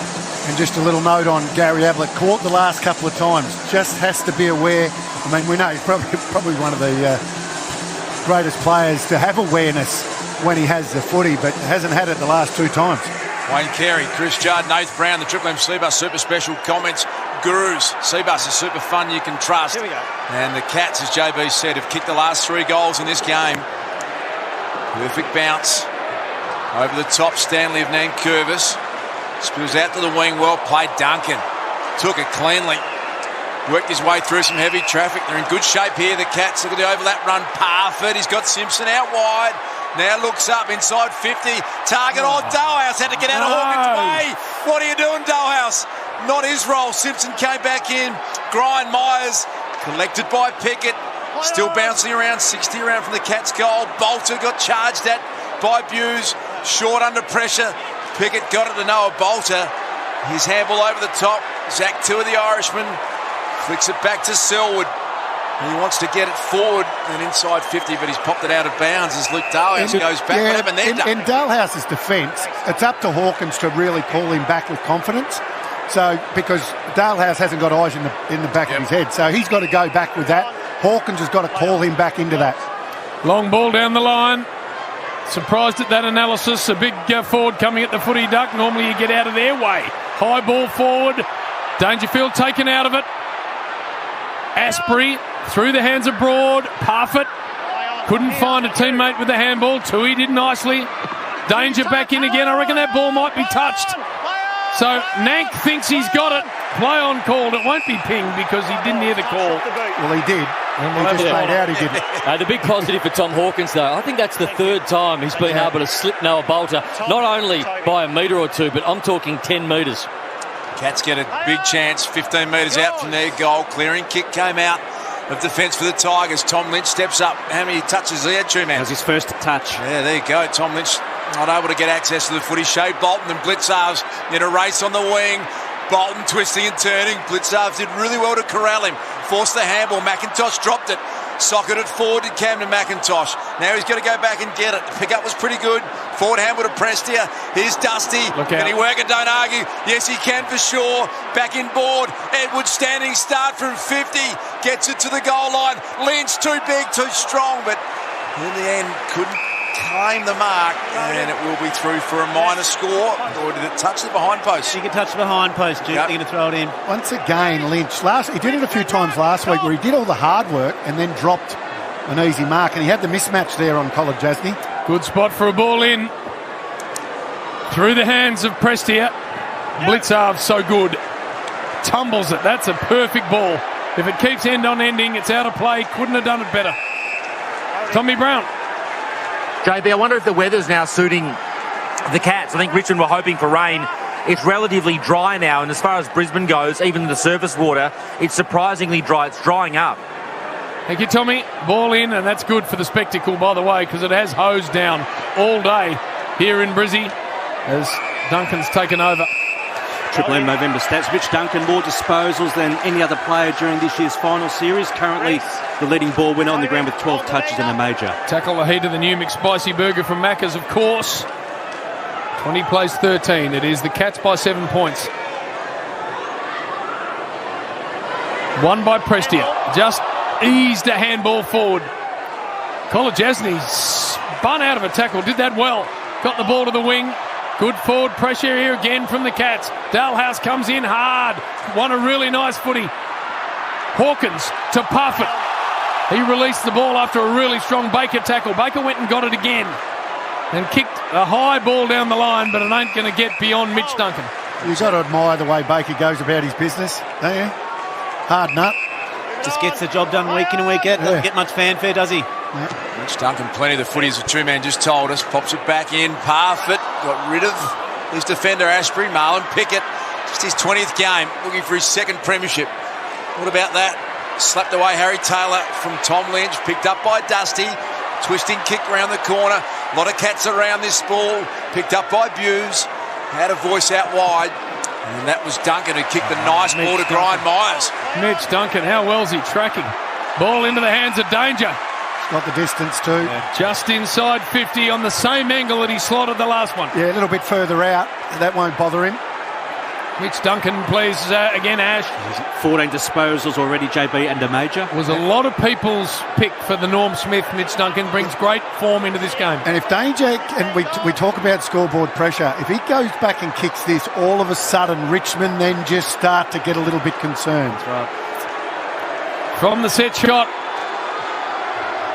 And just a little note on Gary Ablett. Caught the last couple of times. Just has to be aware. I mean, we know he's probably one of the greatest players to have awareness when he has the footy, but hasn't had it the last 2 times. Wayne Carey, Chris Judd, Nath Brown, the Triple M Seabus Super Special comments. Gurus, Seabus is super fun, you can trust. Here we go. And the Cats, as JB said, have kicked the last 3 goals in this game. Perfect bounce. Over the top, Stanley of Nankervis. Spills out to the wing, well played. Duncan took it cleanly. Worked his way through some heavy traffic. They're in good shape here, the Cats. Look at the overlap run. Parford, he's got Simpson out wide. Now looks up inside 50. Target on Dalehouse. Had to get out of Hawkins' way. What are you doing, Dalehouse? Not his role. Simpson came back in. Grind Myers collected by Pickett. Still bouncing around. 60 around from the Cats' goal. Bolter got charged at by Buse. Short under pressure. Pickett got it to Noah Bolter. His handball over the top. Zach Tua, the Irishman, flicks it back to Selwood. He wants to get it forward and inside 50, but he's popped it out of bounds as Luke Dalehouse goes back. Yeah, what happened there? in Dalehouse's defence, it's up to Hawkins to really call him back with confidence. So, because Dalehouse hasn't got eyes in the back of his head, so he's got to go back with that. Hawkins has got to call him back into that. Long ball down the line. Surprised at that analysis. A big forward coming at the footy duck. Normally you get out of their way. High ball forward. Dangerfield taken out of it. Asprey through the hands of Broad. Parfitt couldn't find a teammate with the handball. Tui did nicely. Danger back in again. I reckon that ball might be touched. So Nank thinks he's got it. Play on called. It won't be pinged because he didn't hear the call. Well, he did. He just stayed out. He didn't. The big positive for Tom Hawkins, though, I think that's the third time he's been able to slip Noah Bolter, not only by a metre or two, but I'm talking 10 metres. Cats get a big chance, 15 metres out from their goal. Clearing kick came out of defence for the Tigers. Tom Lynch steps up. How many touches he had, two man? That was his first touch. Yeah, there you go. Tom Lynch not able to get access to the footy. Shea Bolton and Blitzarves in a race on the wing. Bolton twisting and turning. Blitzarves did really well to corral him. Forced the handball. McIntosh dropped it. Socketed forward to Camden McIntosh. Now he's got to go back and get it. The pickup was pretty good. Forward handball to Prestia. Here's Dusty. Can he work it? Don't argue. Yes, he can for sure. Back in board. Edwards standing start from 50. Gets it to the goal line. Lynch too big, too strong, but in the end couldn't claim the mark, and it will be through for a minor score. Or did it touch the behind post? He can touch the behind post, Duke. They're going to throw it in. Once again, Lynch. He did it a few times last week where he did all the hard work and then dropped an easy mark, and he had the mismatch there on Colin Jasny. Good spot for a ball in. Through the hands of Prestia. Blitzarve so good. Tumbles it. That's a perfect ball. If it keeps end on ending, it's out of play. Couldn't have done it better. Tommy Brown. JB, I wonder if the weather's now suiting the Cats. I think Richmond were hoping for rain. It's relatively dry now, and as far as Brisbane goes, even the surface water, it's surprisingly dry. It's drying up. Thank you, Tommy. Ball in, and that's good for the spectacle, by the way, because it has hosed down all day here in Brizzy as Duncan's taken over. Triple M November stats. Mitch Duncan, more disposals than any other player during this year's final series. Currently the leading ball winner on the ground with 12 touches in a major. Tackle the heat of the new McSpicy burger from Macca's, of course. 20 plays 13. It is the Cats by 7 points. Won by Prestia. Just eased a handball forward. Colin Jasny spun out of a tackle. Did that well. Got the ball to the wing. Good forward pressure here again from the Cats. Dalhouse comes in hard. Won a really nice footy. Hawkins to Parfitt. He released the ball after a really strong Baker tackle. Baker went and got it again and kicked a high ball down the line, but it ain't going to get beyond Mitch Duncan. You've got to admire the way Baker goes about his business, don't you? Hard nut. Just gets the job done week in and week out. Doesn't get much fanfare, does he? Yeah. Mitch Duncan, plenty of the footy, as the two-man just told us. Pops it back in. Parfitt got rid of his defender, Asprey. Marlon Pickett, just his 20th game, looking for his second premiership. What about that? Slapped away Harry Taylor from Tom Lynch, picked up by Dusty. Twisting kick around the corner. A lot of Cats around this ball. Picked up by Buse. Had a voice out wide. And that was Duncan who kicked the nice ball to Brian Myers. Mitch Duncan, how well's he tracking? Ball into the hands of Danger. Got the distance too. Yeah. Just inside 50 on the same angle that he slotted the last one. Yeah, a little bit further out. That won't bother him. Mitch Duncan plays again, Ash. 14 disposals already, JB, and a major. Was a lot of people's pick for the Norm Smith. Mitch Duncan brings great form into this game. And if Danger, and we talk about scoreboard pressure, if he goes back and kicks this, all of a sudden Richmond then just start to get a little bit concerned. That's right. From the set shot.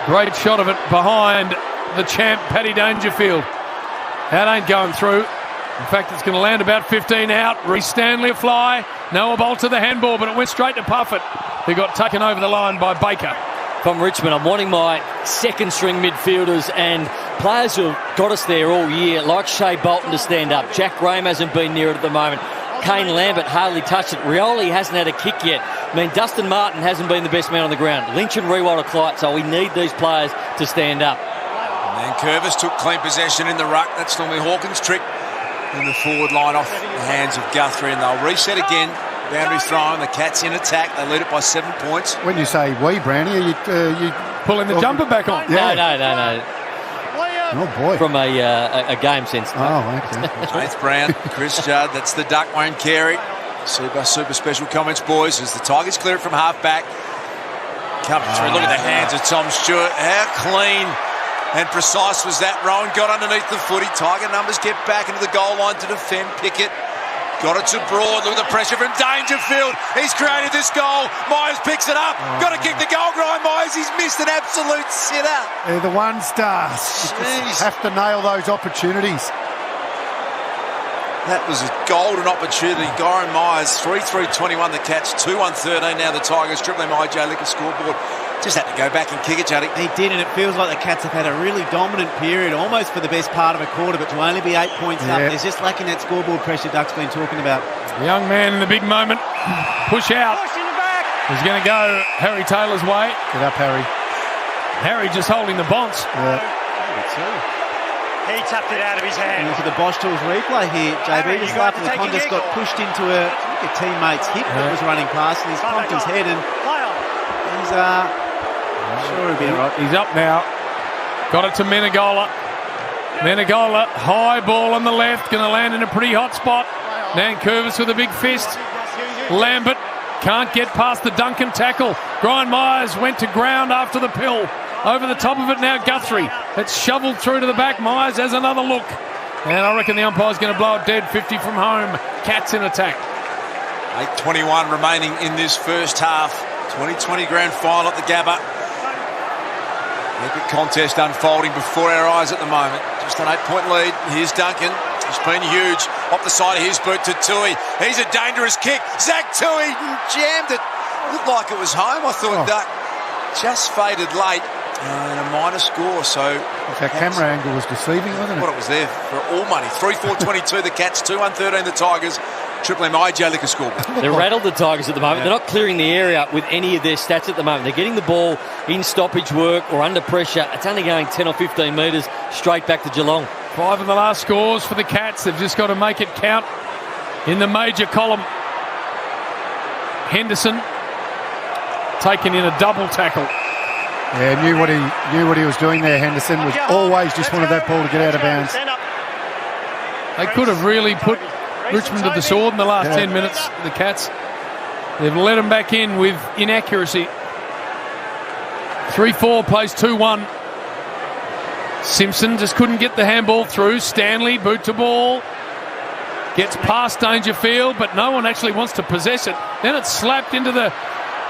Great shot of it behind the champ, Paddy Dangerfield. That ain't going through. In fact, it's going to land about 15 out. Reece Stanley a fly. Noah Bolter the handball, but it went straight to Parfitt, who got taken over the line by Baker. From Richmond, I'm wanting my second string midfielders and players who have got us there all year, like Shea Bolton, to stand up. Jack Graham hasn't been near it at the moment. Kane Lambert hardly touched it. Rioli hasn't had a kick yet. I mean, Dustin Martin hasn't been the best man on the ground. Lynch and Rewald are quiet, so we need these players to stand up. And then Curvis took clean possession in the ruck. That's normally Hawkins' trick. In the forward line off the hands of Guthrie, and they'll reset again. Boundary thrown, the Cats in attack. They lead it by 7 points. When you say we, Brownie, you pulling the jumper back on? Yeah. No. Oh, boy. From a game sense. Oh, okay. Nath Brown, Chris Judd, that's the duck, Wayne Carey. Super special comments, boys, as the Tigers clear it from half back. Coming through, look at the hands of Tom Stewart. How clean And precise was that. Rowan got underneath the footy. Tiger numbers get back into the goal line to defend Pickett. Got it to Broad. Look at the pressure from Dangerfield. He's created this goal. Myers picks it up. Got to kick the goal. Ryan Myers, he's missed an absolute sitter. They're the one-stars. You just have to nail those opportunities. That was a golden opportunity. Goran Myers, 3-3-21 the Cats, 2-1-13 now the Tigers. Triple M IJ Liquor scoreboard. Just had to go back and kick it, Juddy. He did, and it feels like the Cats have had a really dominant period, almost for the best part of a quarter, but to only be 8 points up, there's just lacking that scoreboard pressure Duck's been talking about. The young man in the big moment. Push out. Push in the back. He's going to go Harry Taylor's way. Get up, Harry. Harry just holding the bonce. Yeah. He tapped it out of his hand. Look at the Bosch Tools replay here, JB. Just after the contest got pushed into a teammate's hip that was running past, and he's pumped his head, and he's sure he'll be all right. He's up now. Got it to Menegola. Menegola, high ball on the left, going to land in a pretty hot spot. Nankervis with a big fist. Lambert can't get past the Duncan tackle. Brian Myers went to ground after the pill. Over the top of it now, Guthrie. It's shoveled through to the back. Myers has another look. And I reckon the umpire's going to blow it dead. 50 from home. Cats in attack. 8:21 remaining in this first half. 2020 grand final at the Gabba. Epic contest unfolding before our eyes at the moment. Just an 8-point lead. Here's Duncan. He's been huge. Off the side of his boot to Tui. He's a dangerous kick. Zach Tui jammed it. Looked like it was home. I thought Duck just faded late. And a minor score, so... That camera angle was deceiving, wasn't it? What it was there for all money. 3-4-22 the Cats, 2-1-13 the Tigers. Triple M IJ Liquor scoreboard. They're rattled, the Tigers, at the moment. They're not clearing the area with any of their stats at the moment. They're getting the ball in stoppage work or under pressure. It's only going 10 or 15 metres straight back to Geelong. 5 of the last scores for the Cats. They've just got to make it count in the major column. Henderson taken in a double tackle. Yeah, knew what he was doing there. Henderson was always just wanted that ball to get out of bounds. They could have really put Richmond to the sword in the last 10 minutes, the Cats. They've let them back in with inaccuracy. 3-4 plays 2-1. Simpson just couldn't get the handball through. Stanley, boot to ball. Gets past Dangerfield, but no one actually wants to possess it. Then it's slapped into the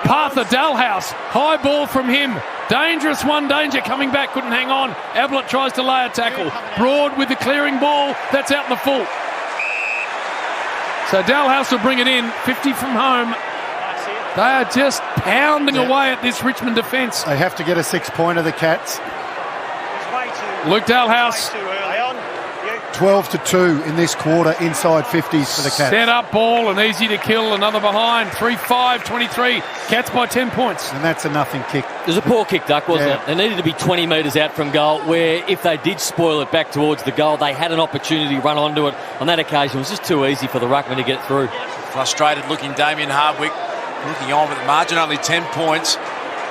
path of Dalhouse. High ball from him. Dangerous one, Danger coming back, couldn't hang on. Ablett tries to lay a tackle. Broad with the clearing ball. That's out in the full. So Dalhouse will bring it in. 50 from home. They are just pounding away at this Richmond defence. They have to get a 6-pointer, the Cats. Luke Dalhouse. 12-2 in this quarter, inside 50s for the Cats. Set up ball and easy to kill. Another behind. 3-5-23. Cats by 10 points. And that's a nothing kick. It was a poor kick, Duck, wasn't it? They needed to be 20 metres out from goal, where if they did spoil it back towards the goal, they had an opportunity to run onto it. On that occasion, it was just too easy for the ruckman to get it through. Frustrated looking Damien Hardwick looking on with the margin only 10 points.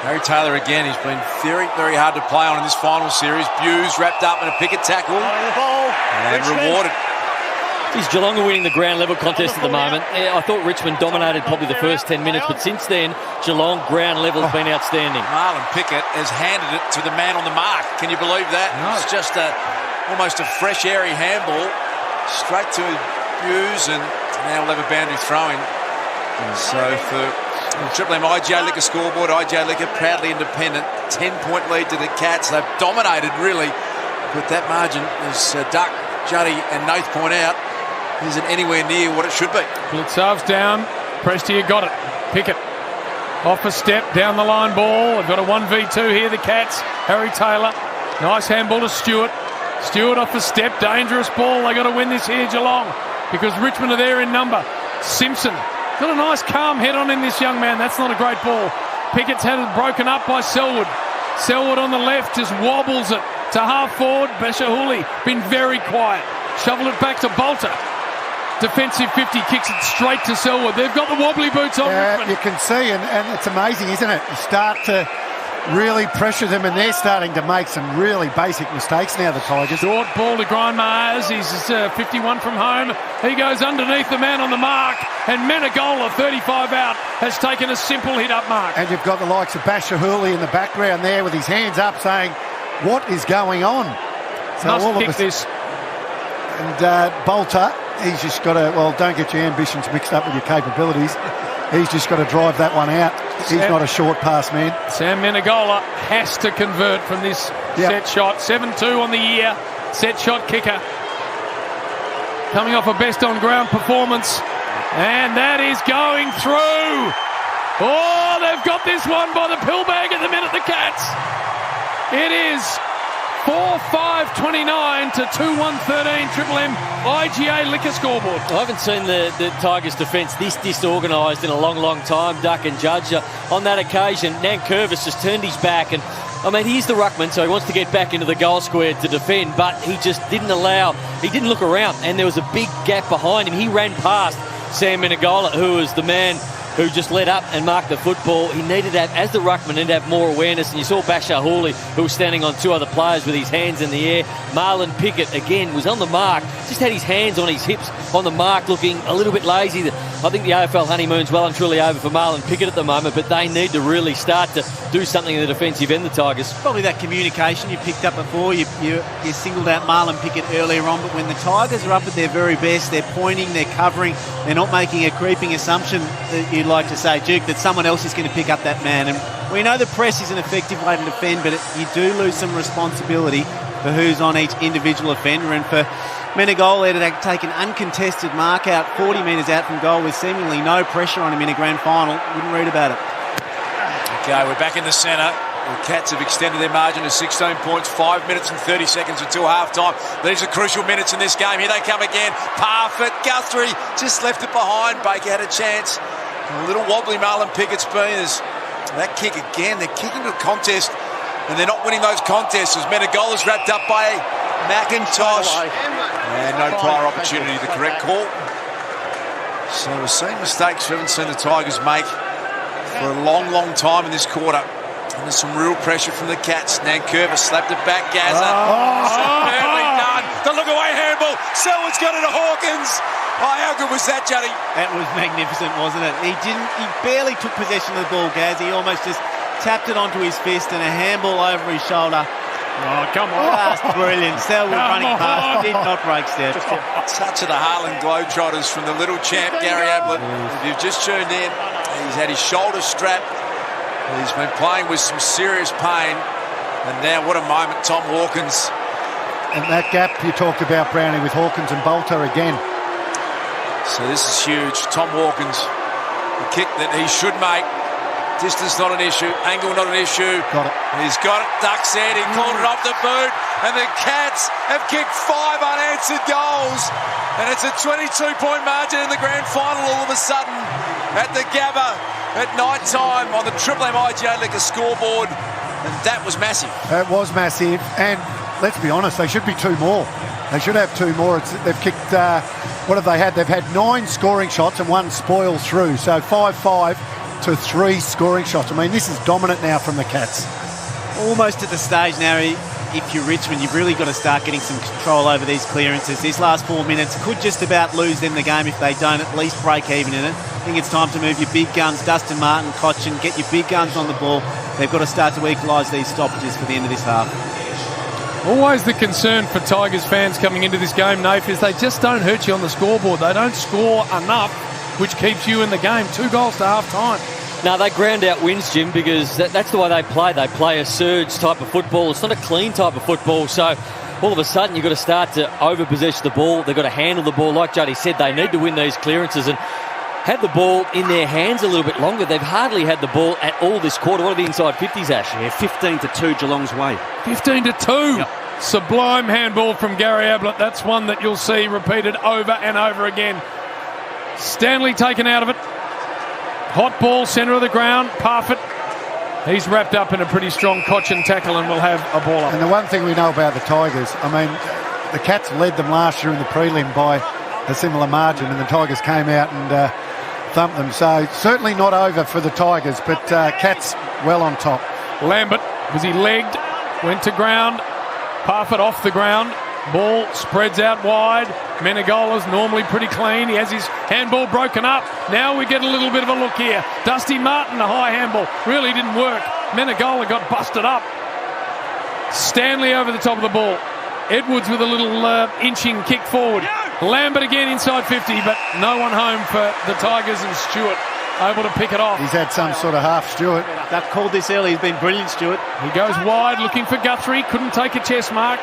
Harry Taylor again, he's been very, very hard to play on in this final series. Buse wrapped up in a Pickett tackle and rewarded. Geez, Geelong are winning the ground level contest at the moment. I thought Richmond dominated probably the first 10 minutes, but since then, Geelong ground level has been outstanding. Marlon Pickett has handed it to the man on the mark. Can you believe that? No. It's just almost a fresh, airy handball straight to Buse, and now we'll have a boundary throwing. So for Triple M IJ Liquor scoreboard, IJ Liquor proudly independent, 10-point lead to the Cats. They've dominated really, but that margin, as Duck, Juddy and Nath point out, isn't anywhere near what it should be. Blitzov's down. Prestia got it. Pickett off a step, down the line ball. They've got a 1v2 here, the Cats. Harry Taylor. Nice handball to Stewart. Stewart off a step. Dangerous ball. They got to win this here, Geelong, because Richmond are there in number. Simpson got a nice calm head on in this young man. That's not a great ball. Pickett's had it broken up by Selwood. Selwood on the left just wobbles it to half forward. Bashahuli been very quiet. Shovel it back to Bolter. Defensive 50, kicks it straight to Selwood. They've got the wobbly boots on. You can see, and it's amazing, isn't it? You start to really pressure them, and they're starting to make some really basic mistakes now, the Tigers. Short ball to Brian Myers. He's 51 from home. He goes underneath the man on the mark, and Menegola, 35 out, has taken a simple hit-up mark. And you've got the likes of Bashahuli in the background there with his hands up saying, what is going on? So Must kick this. And Bolter, he's just got to, well, don't get your ambitions mixed up with your capabilities. He's just got to drive that one out. He's not a short pass man. Sam Menegola has to convert from this set shot. 7-2 on the year. Set shot kicker. Coming off a best on ground performance. And that is going through. Oh, they've got this one by the pill bag at the minute, the Cats. It is 4-5-29 to 2-1-13 Triple M IGA Liquor scoreboard. I haven't seen the Tigers' defence this disorganised in a long, long time, Duck and Judge. On that occasion, Nankervis just turned his back and, I mean, he's the ruckman, so he wants to get back into the goal square to defend, but he just didn't look around, and there was a big gap behind him. He ran past Sam Menegola, who was the man who just led up and marked the football. He needed to have, as the ruckman, needed to have more awareness, and you saw Bashar Hawley, who was standing on two other players with his hands in the air. Marlon Pickett, again, was on the mark, just had his hands on his hips on the mark, looking a little bit lazy. I think the AFL honeymoon's well and truly over for Marlon Pickett at the moment, but they need to really start to do something in the defensive end, the Tigers. Probably that communication you picked up before. You singled out Marlon Pickett earlier on, but when the Tigers are up at their very best, they're pointing, they're covering, they're not making a creeping assumption that you'd like to say, Duke, that someone else is going to pick up that man. And we know the press is an effective way to defend, but you do lose some responsibility for who's on each individual offender. And for Menegola to take an uncontested mark out 40 metres out from goal with seemingly no pressure on him in a grand final, wouldn't read about it. Okay, we're back in the centre. The Cats have extended their margin to 16 points, 5 minutes and 30 seconds until half-time. These are crucial minutes in this game. Here they come again. Parfitt, Guthrie just left it behind. Baker had a chance. A little wobbly Marlon Pickett's been. That kick again. They're kicking to a contest, and they're not winning those contests as Menegola's wrapped up by McIntosh. And no prior opportunity, the correct call. So we're seeing mistakes we haven't seen the Tigers make for a long, long time in this quarter. And there's some real pressure from the Cats. Nankervis slapped it back, Gazza. Superbly done. The look-away handball. Selwood's got it to Hawkins. Oh, how good was that, Juddy? That was magnificent, wasn't it? He barely took possession of the ball, Gaz. He almost just tapped it onto his fist and a handball over his shoulder. Oh, come on. Just brilliant. Selwood running past, did not break steps. Touch of the Harlan Globetrotters from the little champ, Gary Ablett. If you've just tuned in, he's had his shoulder strapped. He's been playing with some serious pain. And now, what a moment, Tom Hawkins. And that gap you talked about, Brownie, with Hawkins and Bolter again. So this is huge. Tom Hawkins, the kick that he should make. Distance not an issue. Angle not an issue. Got it. He's got it. Duck said he called it off the boot. And the Cats have kicked 5 unanswered goals. And it's a 22-point margin in the grand final all of a sudden at the Gabba at night time on the Triple M IGA Liquor scoreboard. And that was massive. That was massive. And let's be honest, they should be 2 more. They should have 2 more. They've kicked, what have they had? They've had 9 scoring shots and 1 spoil through. So 5-5 to 3 scoring shots. I mean, this is dominant now from the Cats. Almost at the stage now, if you're Richmond, you've really got to start getting some control over these clearances. These last 4 minutes could just about lose them the game if they don't at least break even in it. I think it's time to move your big guns, Dustin Martin, Cochin, get your big guns on the ball. They've got to start to equalise these stoppages for the end of this half. Always the concern for Tigers fans coming into this game, Nath, is they just don't hurt you on the scoreboard. They don't score enough, which keeps you in the game. 2 goals to half-time. No, they ground out wins, Jim, because that's the way they play. They play a surge type of football. It's not a clean type of football. So all of a sudden you've got to start to over-possess the ball. They've got to handle the ball. Like Juddy said, they need to win these clearances and had the ball in their hands a little bit longer. They've hardly had the ball at all this quarter. What are the inside 50s, Ash? Yeah, 15-2 Geelong's way. 15-2. Yep. Sublime handball from Gary Ablett. That's one that you'll see repeated over and over again. Stanley taken out of it. Hot ball, centre of the ground. Parfitt. He's wrapped up in a pretty strong Cochin tackle and will have a ball up. And the one thing we know about the Tigers, I mean, the Cats led them last year in the prelim by a similar margin, and the Tigers came out and thumped them. So certainly not over for the Tigers, but Cats well on top. Lambert, was he legged? Went to ground. Parfitt off the ground. Ball spreads out wide. Menegola's normally pretty clean. He has his handball broken up. Now we get a little bit of a look here. Dusty Martin, the high handball, really didn't work. Menegola got busted up. Stanley over the top of the ball. Edwards with a little inching kick forward. Lambert again inside 50, but no one home for the Tigers, and Stewart able to pick it off. He's had some sort of half Stewart. They've called this early. He's been brilliant, Stewart. He goes wide looking for Guthrie. Couldn't take a chest mark.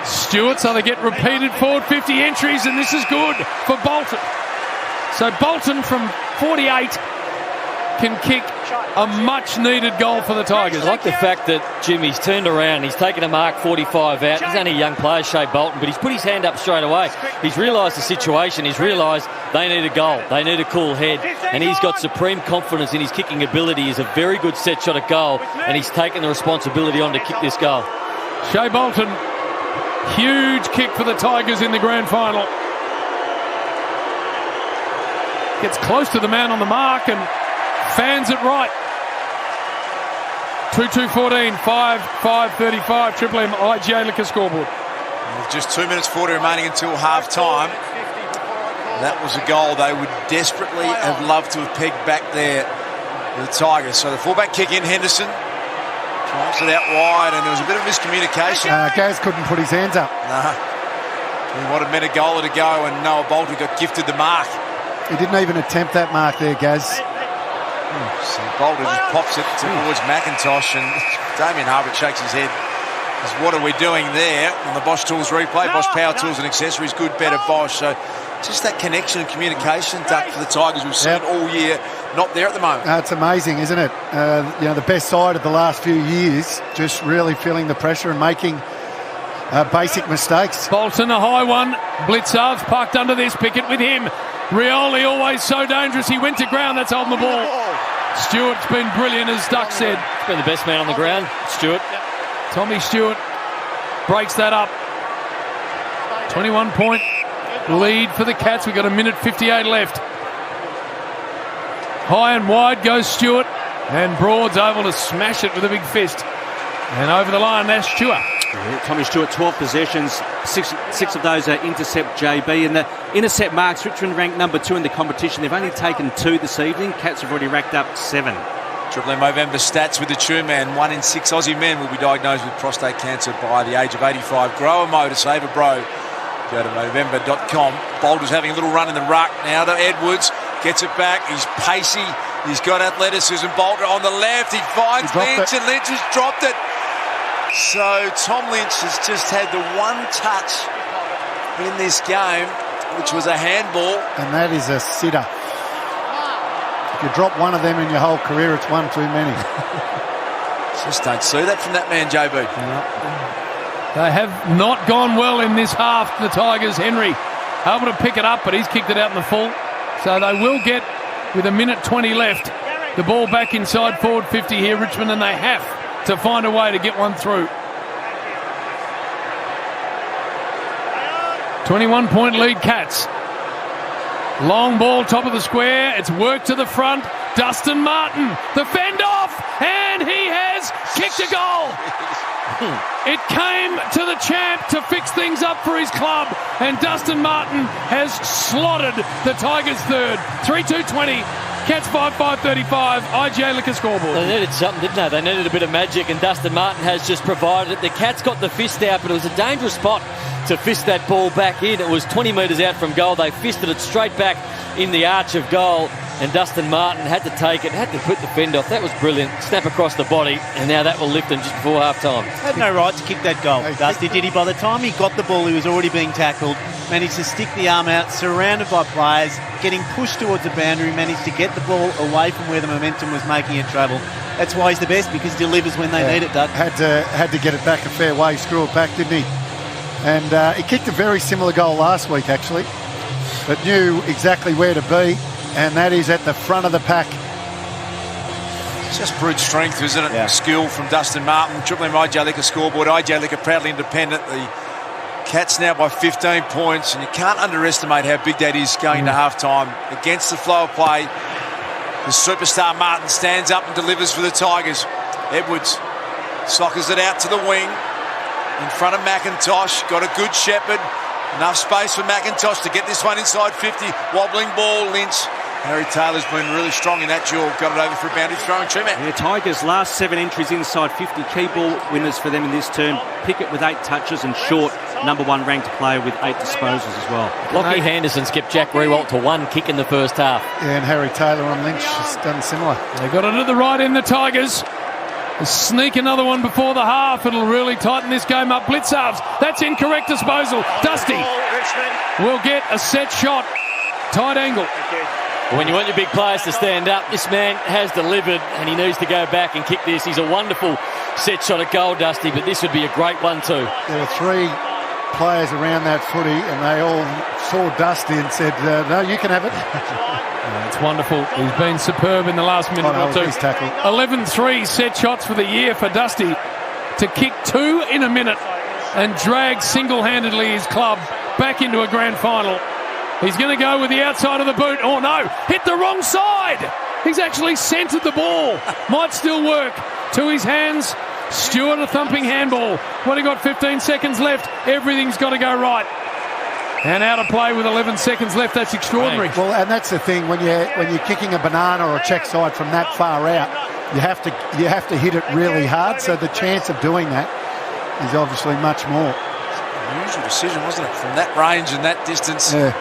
Stewart, so they get repeated forward 50 entries, and this is good for Bolton. So Bolton from 48 can kick a much-needed goal for the Tigers. I like the fact that Jimmy's turned around. He's taken a mark 45 out. He's only a young player, Shea Bolton, but he's put his hand up straight away. He's realised the situation. He's realised they need a goal. They need a cool head. And he's got supreme confidence in his kicking ability. He's a very good set shot at goal, and he's taken the responsibility on to kick this goal. Shea Bolton, huge kick for the Tigers in the grand final. Gets close to the man on the mark and fans it right. 2-2-14, 5-5-35, Triple M IGA Liquor scoreboard. With just 2 minutes 40 remaining until half-time. That was a goal they would desperately have loved to have pegged back there for the Tigers. So the fullback kick in, Henderson drives it out wide, and there was a bit of miscommunication. Gaz couldn't put his hands up. Nah. He would have meant a goal to go, and Noah Bolton got gifted the mark. He didn't even attempt that mark there, Gaz. So Bolton just pops it towards McIntosh, and Damien Harbert shakes his head. Says, what are we doing there? On the Bosch Tools replay, Bosch Power Tools and Accessories, good, better Bosch. So just that connection and communication, Duck, for the Tigers we've seen all year, not there at the moment. It's amazing, isn't it? The best side of the last few years, just really feeling the pressure and making basic mistakes. Bolton, a high one. Blitzarves parked under this. Pickett with him. Rioli always so dangerous. He went to ground. That's holding the ball. Stewart's been brilliant, as Duck said. He's been the best man on the ground, Stewart. Tommy Stewart breaks that up. 21-point lead for the Cats. We've got a minute 58 left. High and wide goes Stewart, and Broad's able to smash it with a big fist. And over the line, that's Stewart. Yeah, Tommy Stewart, 12 possessions, six of those are intercept JB. And the intercept marks, Richmond ranked number 2 in the competition. They've only taken 2 this evening. Cats have already racked up 7. Triple M Movember stats with the True Man. 1 in 6 Aussie men will be diagnosed with prostate cancer by the age of 85. Grow a mo to save a bro. Go to Movember.com. Boulder's having a little run in the ruck. Now to Edwards. Gets it back. He's pacey. He's got athleticism. Bolter on the left. He finds Lynch, and Lynch has dropped it. So Tom Lynch has just had the one touch in this game, which was a handball. And that is a sitter. If you drop one of them in your whole career, it's one too many. Just don't see that from that man, JB. They have not gone well in this half, the Tigers. Henry able to pick it up, but he's kicked it out in the full. So they will get, with a minute 20 left, the ball back inside forward 50 here, Richmond, and they have to find a way to get one through. 21-point lead, Cats. Long ball, top of the square. It's worked to the front. Dustin Martin, the fend off, and he has kicked a goal. It came to the champ to fix things up for his club, and Dustin Martin has slotted the Tigers third. 3-2-20. Cats 5-5-35, IGA Liquor scoreboard. They needed something, didn't they? They needed a bit of magic, and Dustin Martin has just provided it. The Cats got the fist out, but it was a dangerous spot to fist that ball back in. It was 20 metres out from goal. They fisted it straight back in the arch of goal, and Dustin Martin had to take it, had to put the fend off. That was brilliant. Snap across the body, and now that will lift him just before half-time. Had no right to kick that goal, Dusty, did he? By the time he got the ball, he was already being tackled, managed to stick the arm out, surrounded by players, getting pushed towards the boundary, managed to get the ball away from where the momentum was making it travel. That's why he's the best, because he delivers when they need it, Doug. Had to get it back a fair way, screw it back, didn't he? And he kicked a very similar goal last week, actually, but knew exactly where to be, and that is at the front of the pack. It's just brute strength, isn't it? Yeah. Skill from Dustin Martin. Triple M IGA Liquor scoreboard. IGA Liquor proudly independent. The Cats now by 15 points, and you can't underestimate how big that is going to half-time. Against the flow of play, the superstar Martin stands up and delivers for the Tigers. Edwards sockers it out to the wing. In front of McIntosh, got a good shepherd. Enough space for McIntosh to get this one inside 50. Wobbling ball, Lynch Harry Taylor's been really strong in that duel. Got it over for a boundary throwing two-man. Yeah, Tigers' last 7 entries inside 50. Key ball winners for them in this term. Pickett with 8 touches and Short, number 1 ranked player with 8 disposals as well. Lockie Henderson skipped Jack Rewalt to 1 kick in the first half. Yeah, and Harry Taylor on Lynch has done similar. They got it at the right end, the Tigers. They sneak another one before the half. It'll really tighten this game up. Blitzarves. That's incorrect disposal. Dusty will get a set shot. Tight angle. When you want your big players to stand up, this man has delivered and he needs to go back and kick this. He's a wonderful set shot at goal, Dusty, but this would be a great one too. There were 3 players around that footy and they all saw Dusty and said, no, you can have it. It's wonderful. He's been superb in the last minute or two. 11-3 set shots for the year for Dusty to kick 2 in a minute and drag single-handedly his club back into a grand final. He's going to go with the outside of the boot. Oh, no. Hit the wrong side. He's actually centred the ball. Might still work. To his hands. Stewart a thumping handball. When he got 15 seconds left, everything's got to go right. And out of play with 11 seconds left. That's extraordinary. Well, and that's the thing. When you're kicking a banana or a check side from that far out, you have to hit it really hard. So the chance of doing that is obviously much more. Unusual decision, wasn't it? From that range and that distance. Yeah.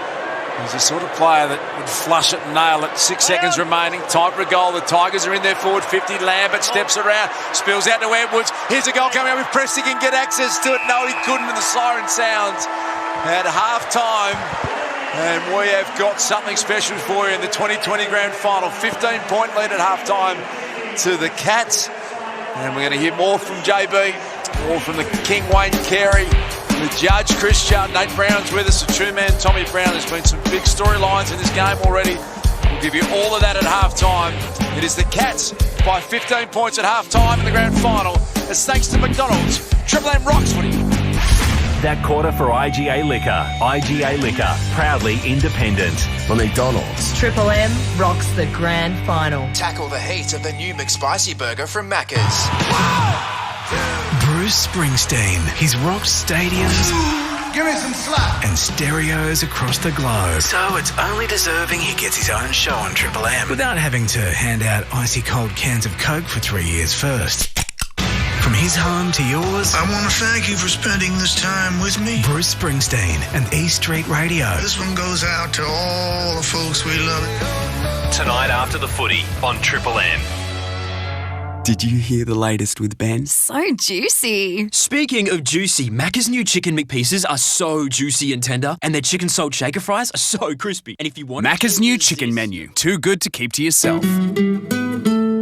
He's the sort of player that would flush it and nail it. 6 seconds remaining. Time for a goal. The Tigers are in their forward 50. Lambert steps around. Spills out to Edwards. Here's a goal coming up with Preston. Can get access to it. No, he couldn't, and the siren sounds at half-time. And we have got something special for you in the 2020 Grand Final. 15-point lead at half-time to the Cats. And we're going to hear more from JB, more from the King Wayne Carey, the judge, Chris Judd. Nate Brown's with us, the two-man Tommy Brown. There's been some big storylines in this game already. We'll give you all of that at half-time. It is the Cats by 15 points at half-time in the grand final. It's thanks to McDonald's. Triple M rocks footy. That quarter for IGA Liquor. IGA Liquor, proudly independent. For McDonald's. Triple M rocks the grand final. Tackle the heat of the new McSpicy burger from Macca's. Bruce Springsteen. He's rocked stadiums. Give me some slack. And stereos across the globe. So it's only deserving he gets his own show on Triple M without having to hand out icy cold cans of Coke for 3 years first. From his home to yours, I want to thank you for spending this time with me. Bruce Springsteen and E Street Radio. This one goes out to all the folks we love. Tonight after the footy on Triple M. Did you hear the latest with Ben? So juicy. Speaking of juicy, Macca's new chicken McPieces are so juicy and tender, and their chicken salt shaker fries are so crispy. And if you want Macca's new chicken menu. Too good to keep to yourself.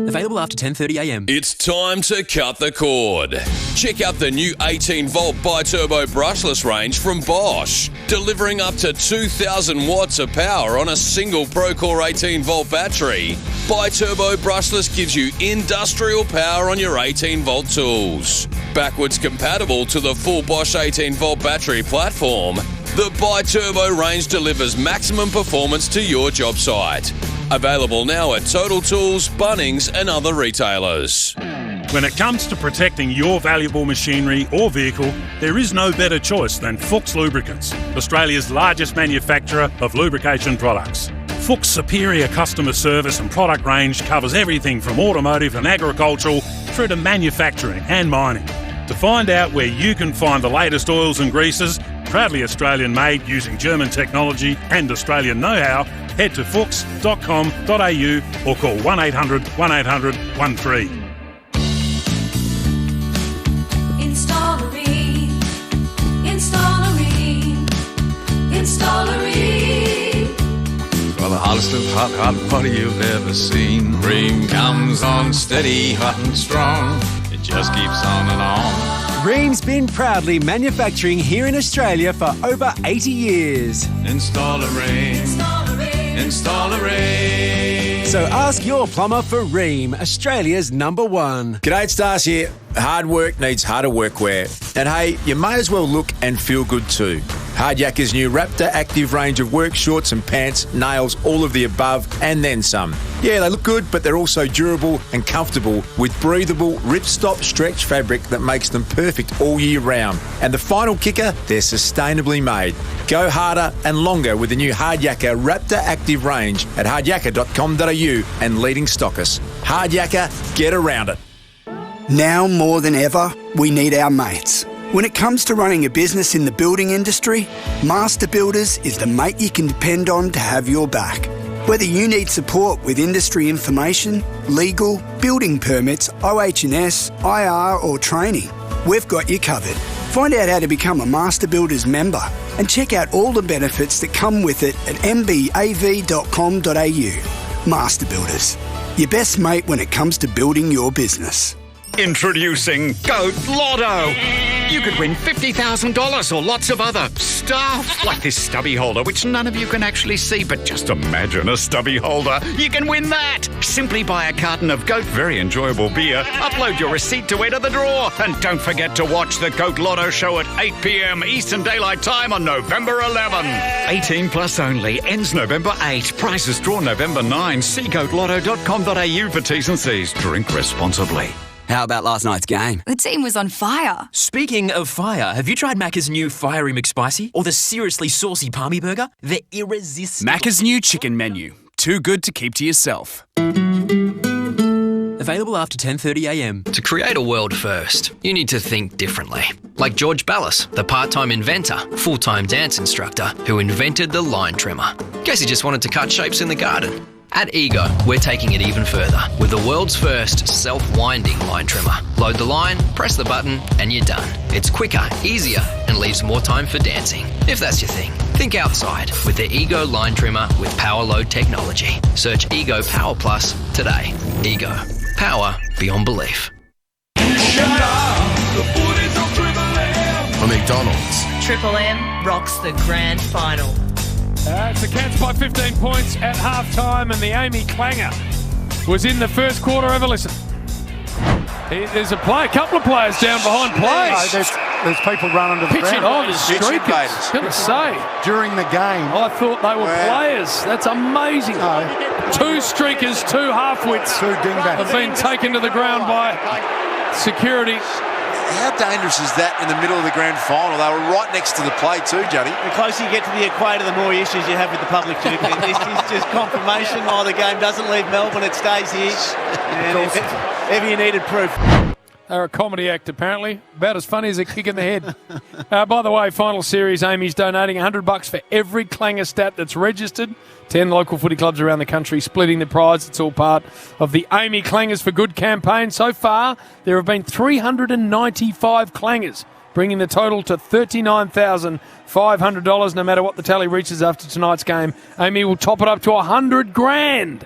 Available after 10:30am. It's time to cut the cord. Check out the new 18-volt bi-turbo brushless range from Bosch, delivering up to 2,000 watts of power on a single Procore 18-volt battery. Bi-turbo brushless gives you industrial power on your 18-volt tools. Backwards compatible to the full Bosch 18-volt battery platform, the bi-turbo range delivers maximum performance to your job site. Available now at Total Tools, Bunnings and other retailers. When it comes to protecting your valuable machinery or vehicle, there is no better choice than Fuchs Lubricants, Australia's largest manufacturer of lubrication products. Fuchs' superior customer service and product range covers everything from automotive and agricultural through to manufacturing and mining. To find out where you can find the latest oils and greases, proudly Australian made using German technology and Australian know-how, head to fuchs.com.au or call 1800 1800 13. Installery. For the hottest of hot water you've ever seen. Ream comes on steady, hot and strong. It just keeps on and on. Ream's been proudly manufacturing here in Australia for over 80 years. Installery. So ask your plumber for Ream, Australia's #1. G'day, it's Stars here. Hard work needs harder workwear. And hey, you may as well look and feel good too. Hard Yakka's new Raptor Active range of work shorts and pants nails all of the above and then some. Yeah, they look good, but they're also durable and comfortable with breathable ripstop stretch fabric that makes them perfect all year round. And the final kicker, they're sustainably made. Go harder and longer with the new Hard Yakka Raptor Active range at hardyakka.com.au and leading stockists. Hard Yakka, get around it. Now more than ever, we need our mates. When it comes to running a business in the building industry, Master Builders is the mate you can depend on to have your back. Whether you need support with industry information, legal, building permits, OH&S, IR or training, we've got you covered. Find out how to become a Master Builders member and check out all the benefits that come with it at mbav.com.au. Master Builders, your best mate when it comes to building your business. Introducing Goat Lotto. You could win $50,000 or lots of other stuff, like this stubby holder, which none of you can actually see, but just imagine a stubby holder. You can win that. Simply buy a carton of Goat Very Enjoyable Beer, upload your receipt to enter the draw, and don't forget to watch the Goat Lotto show at 8 p.m. Eastern Daylight Time on November 11. 18 plus only. Ends November 8. Prizes drawn November 9. See goatlotto.com.au for T's and C's. Drink responsibly. How about last night's game? The team was on fire. Speaking of fire, have you tried Macca's new Fiery McSpicy? Or the seriously saucy Palmy Burger? They're irresistible. Macca's new chicken menu. Too good to keep to yourself. Available after 10:30am. To create a world first, you need to think differently. Like George Ballas, the part-time inventor, full-time dance instructor who invented the line trimmer. Guess he just wanted to cut shapes in the garden. At Ego, we're taking it even further with the world's first self-winding line trimmer. Load the line, press the button, and you're done. It's quicker, easier, and leaves more time for dancing. If that's your thing, think outside with the Ego line trimmer with power load technology. Search Ego Power Plus today. Ego. Power beyond belief. For McDonald's. Triple M rocks the grand final. It's the Cats by 15 points at half-time, and the Amy Clanger was in the first quarter. Have a listen. There's a couple of players down behind plays. There's people running to the pitching ground. on the streakers. Gonna say. During the game. I thought they were players. That's amazing. No. Two streakers, two half-wits Two dingbats. have been taken to the ground by security. How dangerous is that in the middle of the grand final? They were right next to the play too, Juddy. The closer you get to the equator, the more issues you have with the public, Duke. And this is just confirmation. While the game doesn't leave Melbourne, it stays here. And if ever you needed proof. They're a comedy act, apparently. About as funny as a kick in the head. By the way, final series, Amy's donating $100 for every Clanger stat that's registered. 10 local footy clubs around the country splitting the prize. It's all part of the Amy Clangers for Good campaign. So far, there have been 395 Clangers, bringing the total to $39,500. No matter what the tally reaches after tonight's game, Amy will top it up to $100,000.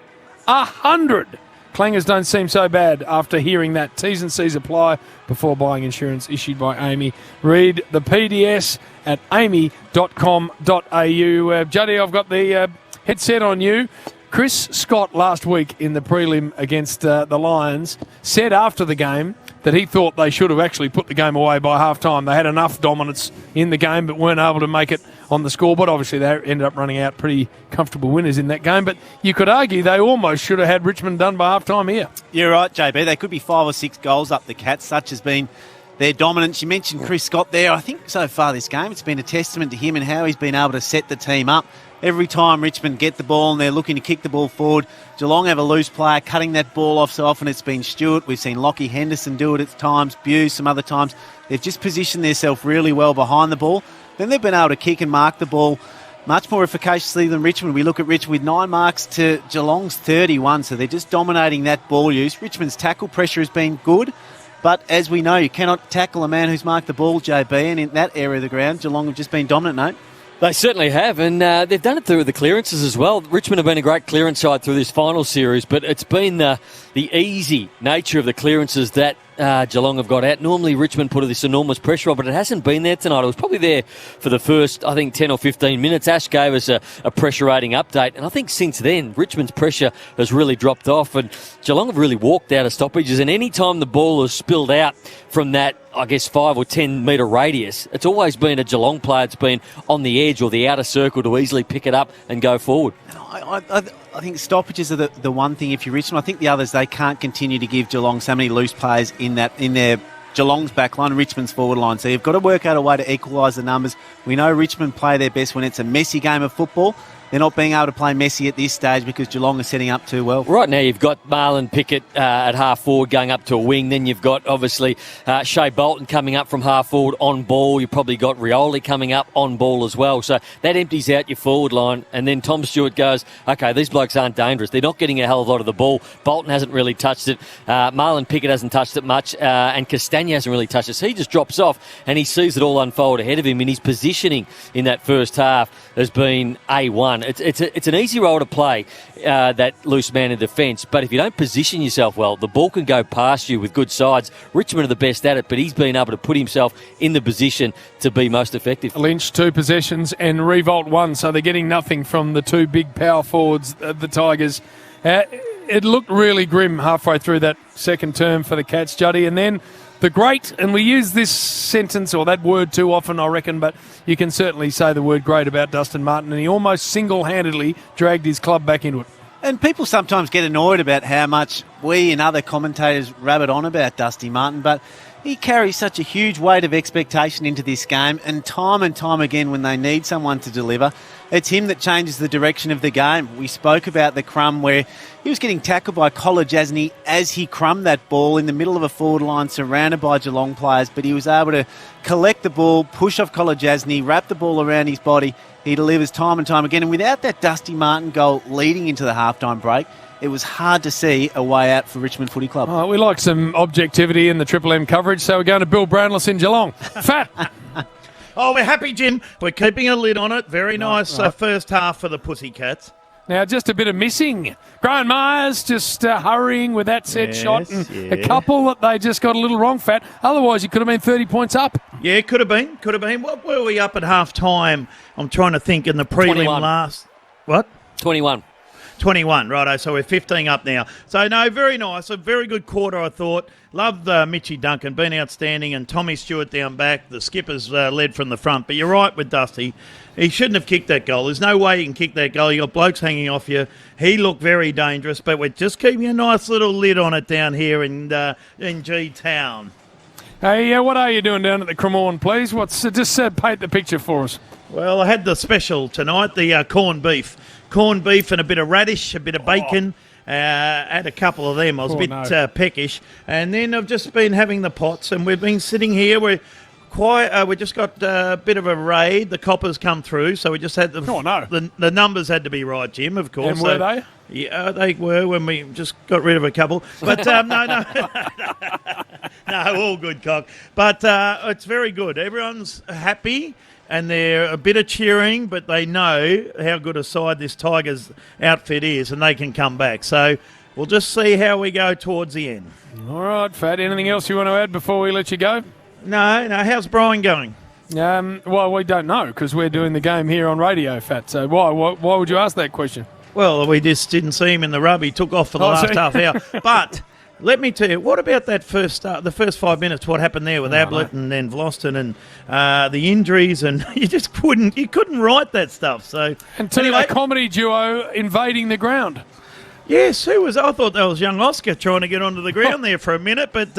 100. Clangers don't seem so bad after hearing that. T's and C's apply before buying insurance issued by Amy. Read the PDS at amy.com.au. Juddy, I've got the headset on you. Chris Scott last week in the prelim against the Lions said after the game that he thought they should have actually put the game away by half-time. They had enough dominance in the game but weren't able to make it on the scoreboard. Obviously, they ended up running out pretty comfortable winners in that game, but you could argue they almost should have had Richmond done by half-time here. You're right, JB. They could be 5 or 6 goals up the Cats. Such has been their dominance. You mentioned Chris Scott there. I think so far this game, it's been a testament to him and how he's been able to set the team up. Every time Richmond get the ball and they're looking to kick the ball forward, Geelong have a loose player cutting that ball off. So often it's been Stewart. We've seen Lockie Henderson do it at times, Bew some other times. They've just positioned themselves really well behind the ball. Then they've been able to kick and mark the ball much more efficaciously than Richmond. We look at Richmond with 9 marks to Geelong's 31, so they're just dominating that ball use. Richmond's tackle pressure has been good, but as we know, you cannot tackle a man who's marked the ball, JB, and in that area of the ground, Geelong have just been dominant, mate. They certainly have, and they've done it through the clearances as well. Richmond have been a great clearance side through this final series, but it's been the easy nature of the clearances that Geelong have got out. Normally Richmond put this enormous pressure on, but it hasn't been there tonight. It was probably there for the first, I think, 10 or 15 minutes. Ash gave us a pressure rating update, and I think since then Richmond's pressure has really dropped off, and Geelong have really walked out of stoppages, and any time the ball has spilled out from that, I guess, 5 or 10 metre radius, it's always been a Geelong player that's been on the edge or the outer circle to easily pick it up and go forward. I think stoppages are the one thing if you're Richmond. I think the others, they can't continue to give Geelong so many loose players in their Geelong's back line, Richmond's forward line. So you've got to work out a way to equalise the numbers. We know Richmond play their best when it's a messy game of football. They're not being able to play messy at this stage because Geelong is setting up too well. Right now you've got Marlon Pickett at half forward going up to a wing. Then you've got, obviously, Shea Bolton coming up from half forward on ball. You've probably got Rioli coming up on ball as well. So that empties out your forward line. And then Tom Stewart goes, OK, these blokes aren't dangerous. They're not getting a hell of a lot of the ball. Bolton hasn't really touched it. Marlon Pickett hasn't touched it much. And Castagna hasn't really touched it. So he just drops off and he sees it all unfold ahead of him. And his positioning in that first half has been A1. It's an easy role to play, that loose man in defence, but if you don't position yourself well, the ball can go past you with good sides. Richmond are the best at it, but he's been able to put himself in the position to be most effective. Lynch, 2 possessions and Revolt 1, so they're getting nothing from the 2 big power forwards, the Tigers. It looked really grim halfway through that second term for the Cats, Juddy, and then the great, and we use this sentence or that word too often, I reckon, but you can certainly say the word great about Dustin Martin, and he almost single-handedly dragged his club back into it. And people sometimes get annoyed about how much we and other commentators rabbit on about Dusty Martin, but he carries such a huge weight of expectation into this game, and time again when they need someone to deliver, it's him that changes the direction of the game. We spoke about the crumb where he was getting tackled by Kolodjasny as he crumbed that ball in the middle of a forward line surrounded by Geelong players, but he was able to collect the ball, push off Kolodjasny, wrap the ball around his body. He delivers time and time again, and without that Dusty Martin goal leading into the halftime break, it was hard to see a way out for Richmond Footy Club. Oh, we like some objectivity in the Triple M coverage, so we're going to Bill Brownless in Geelong. Fat! Oh, we're happy, Jim. We're keeping a lid on it. Very nice first half for the Pussycats. Now, just a bit of missing. Graham Myers just hurrying with that set shot, and a couple that they just got a little wrong, Fat. Otherwise, you could have been 30 points up. Yeah, could have been. What were we up at half-time? I'm trying to think in the prelim 21. last... What? 21. 21, righto, so we're 15 up now. So, no, very nice. A very good quarter, I thought. Loved Mitchie Duncan, been outstanding, and Tommy Stewart down back. The skippers led from the front. But you're right with Dusty. He shouldn't have kicked that goal. There's no way you can kick that goal. You got blokes hanging off you. He looked very dangerous, but we're just keeping a nice little lid on it down here in G-Town. Hey, what are you doing down at the Cremorne, please? Just paint the picture for us. Well, I had the special tonight, the corned beef. Corned beef and a bit of radish, a bit of bacon. Had a couple of them. I was a bit peckish. And then I've just been having the pots, and we've been sitting here. We just got a bit of a raid. The coppers come through, so we just had the numbers had to be right, Jim, of course. And were they? Yeah, they were when we just got rid of a couple. But no, all good, cock. But it's very good. Everyone's happy. And they're a bit of cheering, but they know how good a side this Tigers outfit is, and they can come back. So we'll just see how we go towards the end. All right, Fat. Anything else you want to add before we let you go? No. How's Brian going? Well, we don't know because we're doing the game here on radio, Fat. So why would you ask that question? Well, we just didn't see him in the rub. He took off for the last half hour. But... let me tell you, what about that the first 5 minutes? What happened there with Ablett and then Vlosten and the injuries, and you couldn't write that stuff. So a comedy duo invading the ground. Yes, I thought that was young Oscar trying to get onto the ground there for a minute, but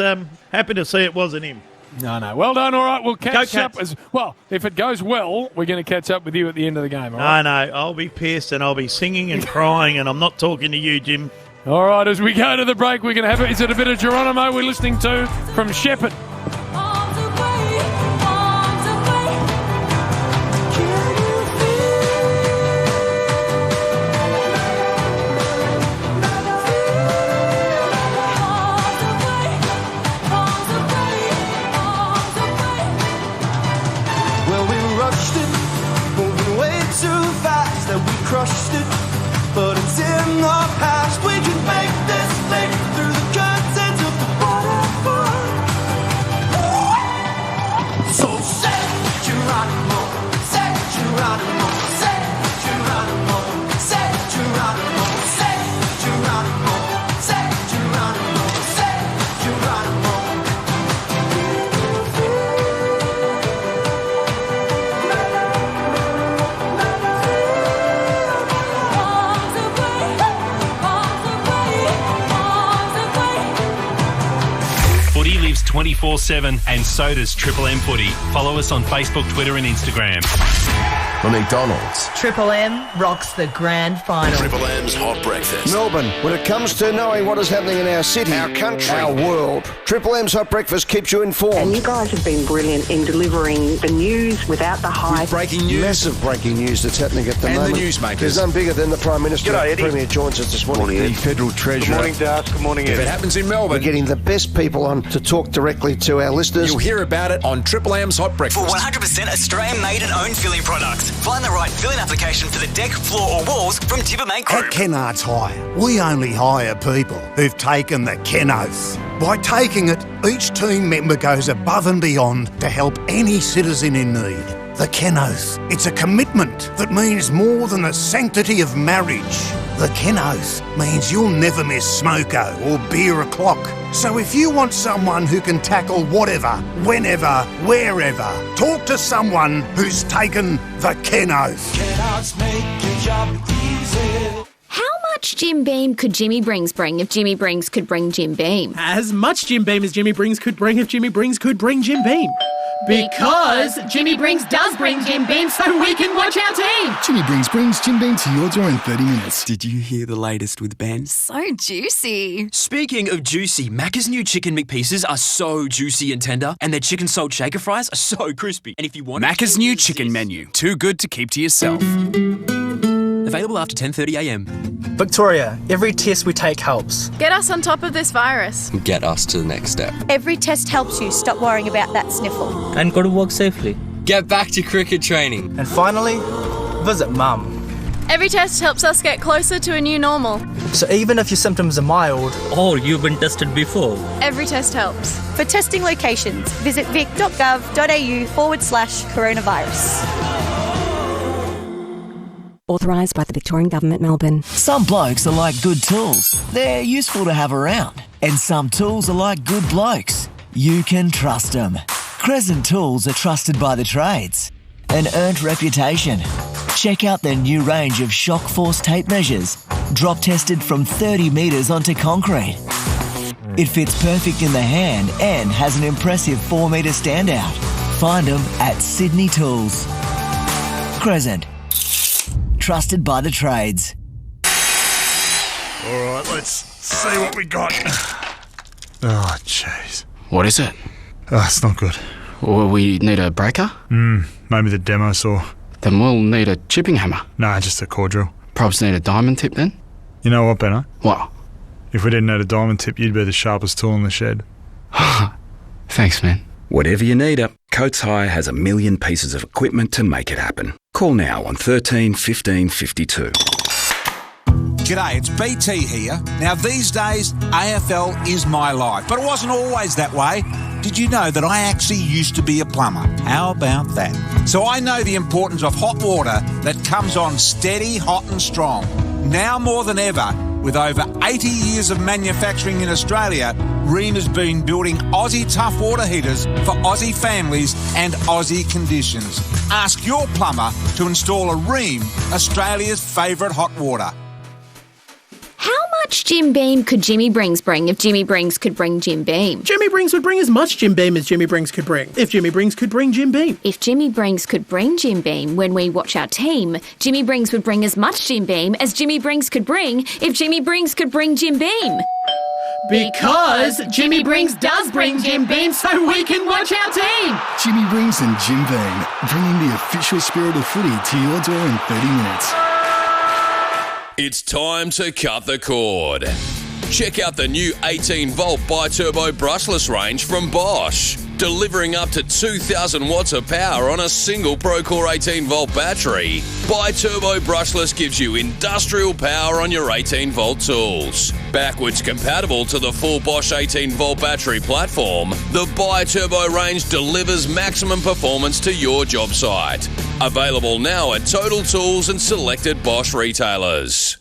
happy to see it wasn't him. No. Well done. All right, we'll catch up as well. If it goes well, we're going to catch up with you at the end of the game. All right? No, I'll be pissed and I'll be singing and crying, and I'm not talking to you, Jim. All right, as we go to the break, we're going to have is it a bit of Geronimo we're listening to from Shepherd? Well, we rushed it, moving way too fast, and we crushed it. But it's in the past. We can make this leap through the curtains of the waterfall. He lives 24/7 and so does Triple M Footy. Follow us on Facebook, Twitter and Instagram. For McDonald's. Triple M rocks the grand final. Triple M's Hot Breakfast. Melbourne, when it comes to knowing what is happening in our city, our country, our world, Triple M's Hot Breakfast keeps you informed. And you guys have been brilliant in delivering the news without the hype. With breaking news. Massive breaking news that's happening at the moment. And the newsmakers. There's none bigger than the Prime Minister. G'day, Eddie. The Premier joins us this morning. The Federal Treasurer. Good morning, Das. Good morning, Eddie. If it happens in Melbourne, we're getting the best people on to talk directly to our listeners. You'll hear about it on Triple M's Hot Breakfast. For 100% Australian-made and owned filling products. Find the right filling application for the deck, floor or walls from Timbermate Group. At Kennards Hire, we only hire people who've taken the Ken Oath. By taking it, each team member goes above and beyond to help any citizen in need. The Ken Oath. It's a commitment that means more than the sanctity of marriage. The Ken Oath means you'll never miss smoko or beer o'clock. So if you want someone who can tackle whatever, whenever, wherever, talk to someone who's taken the Ken Oath. Kennards make your job easy. How much Jim Beam could Jimmy Brings bring if Jimmy Brings could bring Jim Beam? As much Jim Beam as Jimmy Brings could bring if Jimmy Brings could bring Jim Beam. Because Jimmy Brings does bring Jim Beam so we can watch our team. Jimmy brings Jim Beam to your door in 30 minutes. Did you hear the latest with Ben? So juicy. Speaking of juicy, Macca's new chicken McPieces are so juicy and tender, and their chicken salt shaker fries are so crispy. And if you want Macca's new chicken menu. Too good to keep to yourself. Available after 10:30 a.m. Victoria, every test we take helps. Get us on top of this virus. Get us to the next step. Every test helps you stop worrying about that sniffle. And go to work safely. Get back to cricket training. And finally, visit Mum. Every test helps us get closer to a new normal. So even if your symptoms are mild, or you've been tested before, every test helps. For testing locations, visit vic.gov.au/coronavirus. Authorised by the Victorian Government, Melbourne. Some blokes are like good tools. They're useful to have around. And some tools are like good blokes. You can trust them. Crescent Tools are trusted by the trades. An earned reputation. Check out their new range of shock force tape measures. Drop tested from 30 metres onto concrete. It fits perfect in the hand and has an impressive 4 metre standout. Find them at Sydney Tools. Crescent. Trusted by the trades. All right, let's see what we got. Oh, jeez. What is it? Oh, it's not good. Well, we need a breaker? Maybe the demo saw. Then we'll need a chipping hammer. Nah, just a core drill. Probs need a diamond tip then? You know what, Benno? What? If we didn't need a diamond tip, you'd be the sharpest tool in the shed. Thanks, man. Whatever you need, Coates Hire has a million pieces of equipment to make it happen. Call now on 13 15 52. G'day, it's BT here. Now these days, AFL is my life, but it wasn't always that way. Did you know that I actually used to be a plumber? How about that? So I know the importance of hot water that comes on steady, hot and strong. Now more than ever, with over 80 years of manufacturing in Australia, Rheem has been building Aussie tough water heaters for Aussie families and Aussie conditions. Ask your plumber to install a Rheem, Australia's favourite hot water. How much Jim Beam could Jimmy Brings bring if Jimmy Brings could bring Jim Beam? Jimmy Brings would bring as much Jim Beam as Jimmy Brings could bring if Jimmy Brings could bring Jim Beam. If Jimmy Brings could bring Jim Beam when we watch our team, Jimmy Brings would bring as much Jim Beam as Jimmy Brings could bring if Jimmy Brings could bring Jim Beam. Because Jimmy Brings does bring Jim Beam so we can watch our team. Jimmy Brings and Jim Beam, bringing the official spirit of footy to your door in 30 minutes. It's time to cut the cord. Check out the new 18-volt bi-turbo brushless range from Bosch, delivering up to 2,000 watts of power on a single Procore 18-volt battery. Bi-turbo brushless gives you industrial power on your 18-volt tools. Backwards compatible to the full Bosch 18-volt battery platform, the bi-turbo range delivers maximum performance to your job site. Available now at Total Tools and selected Bosch retailers.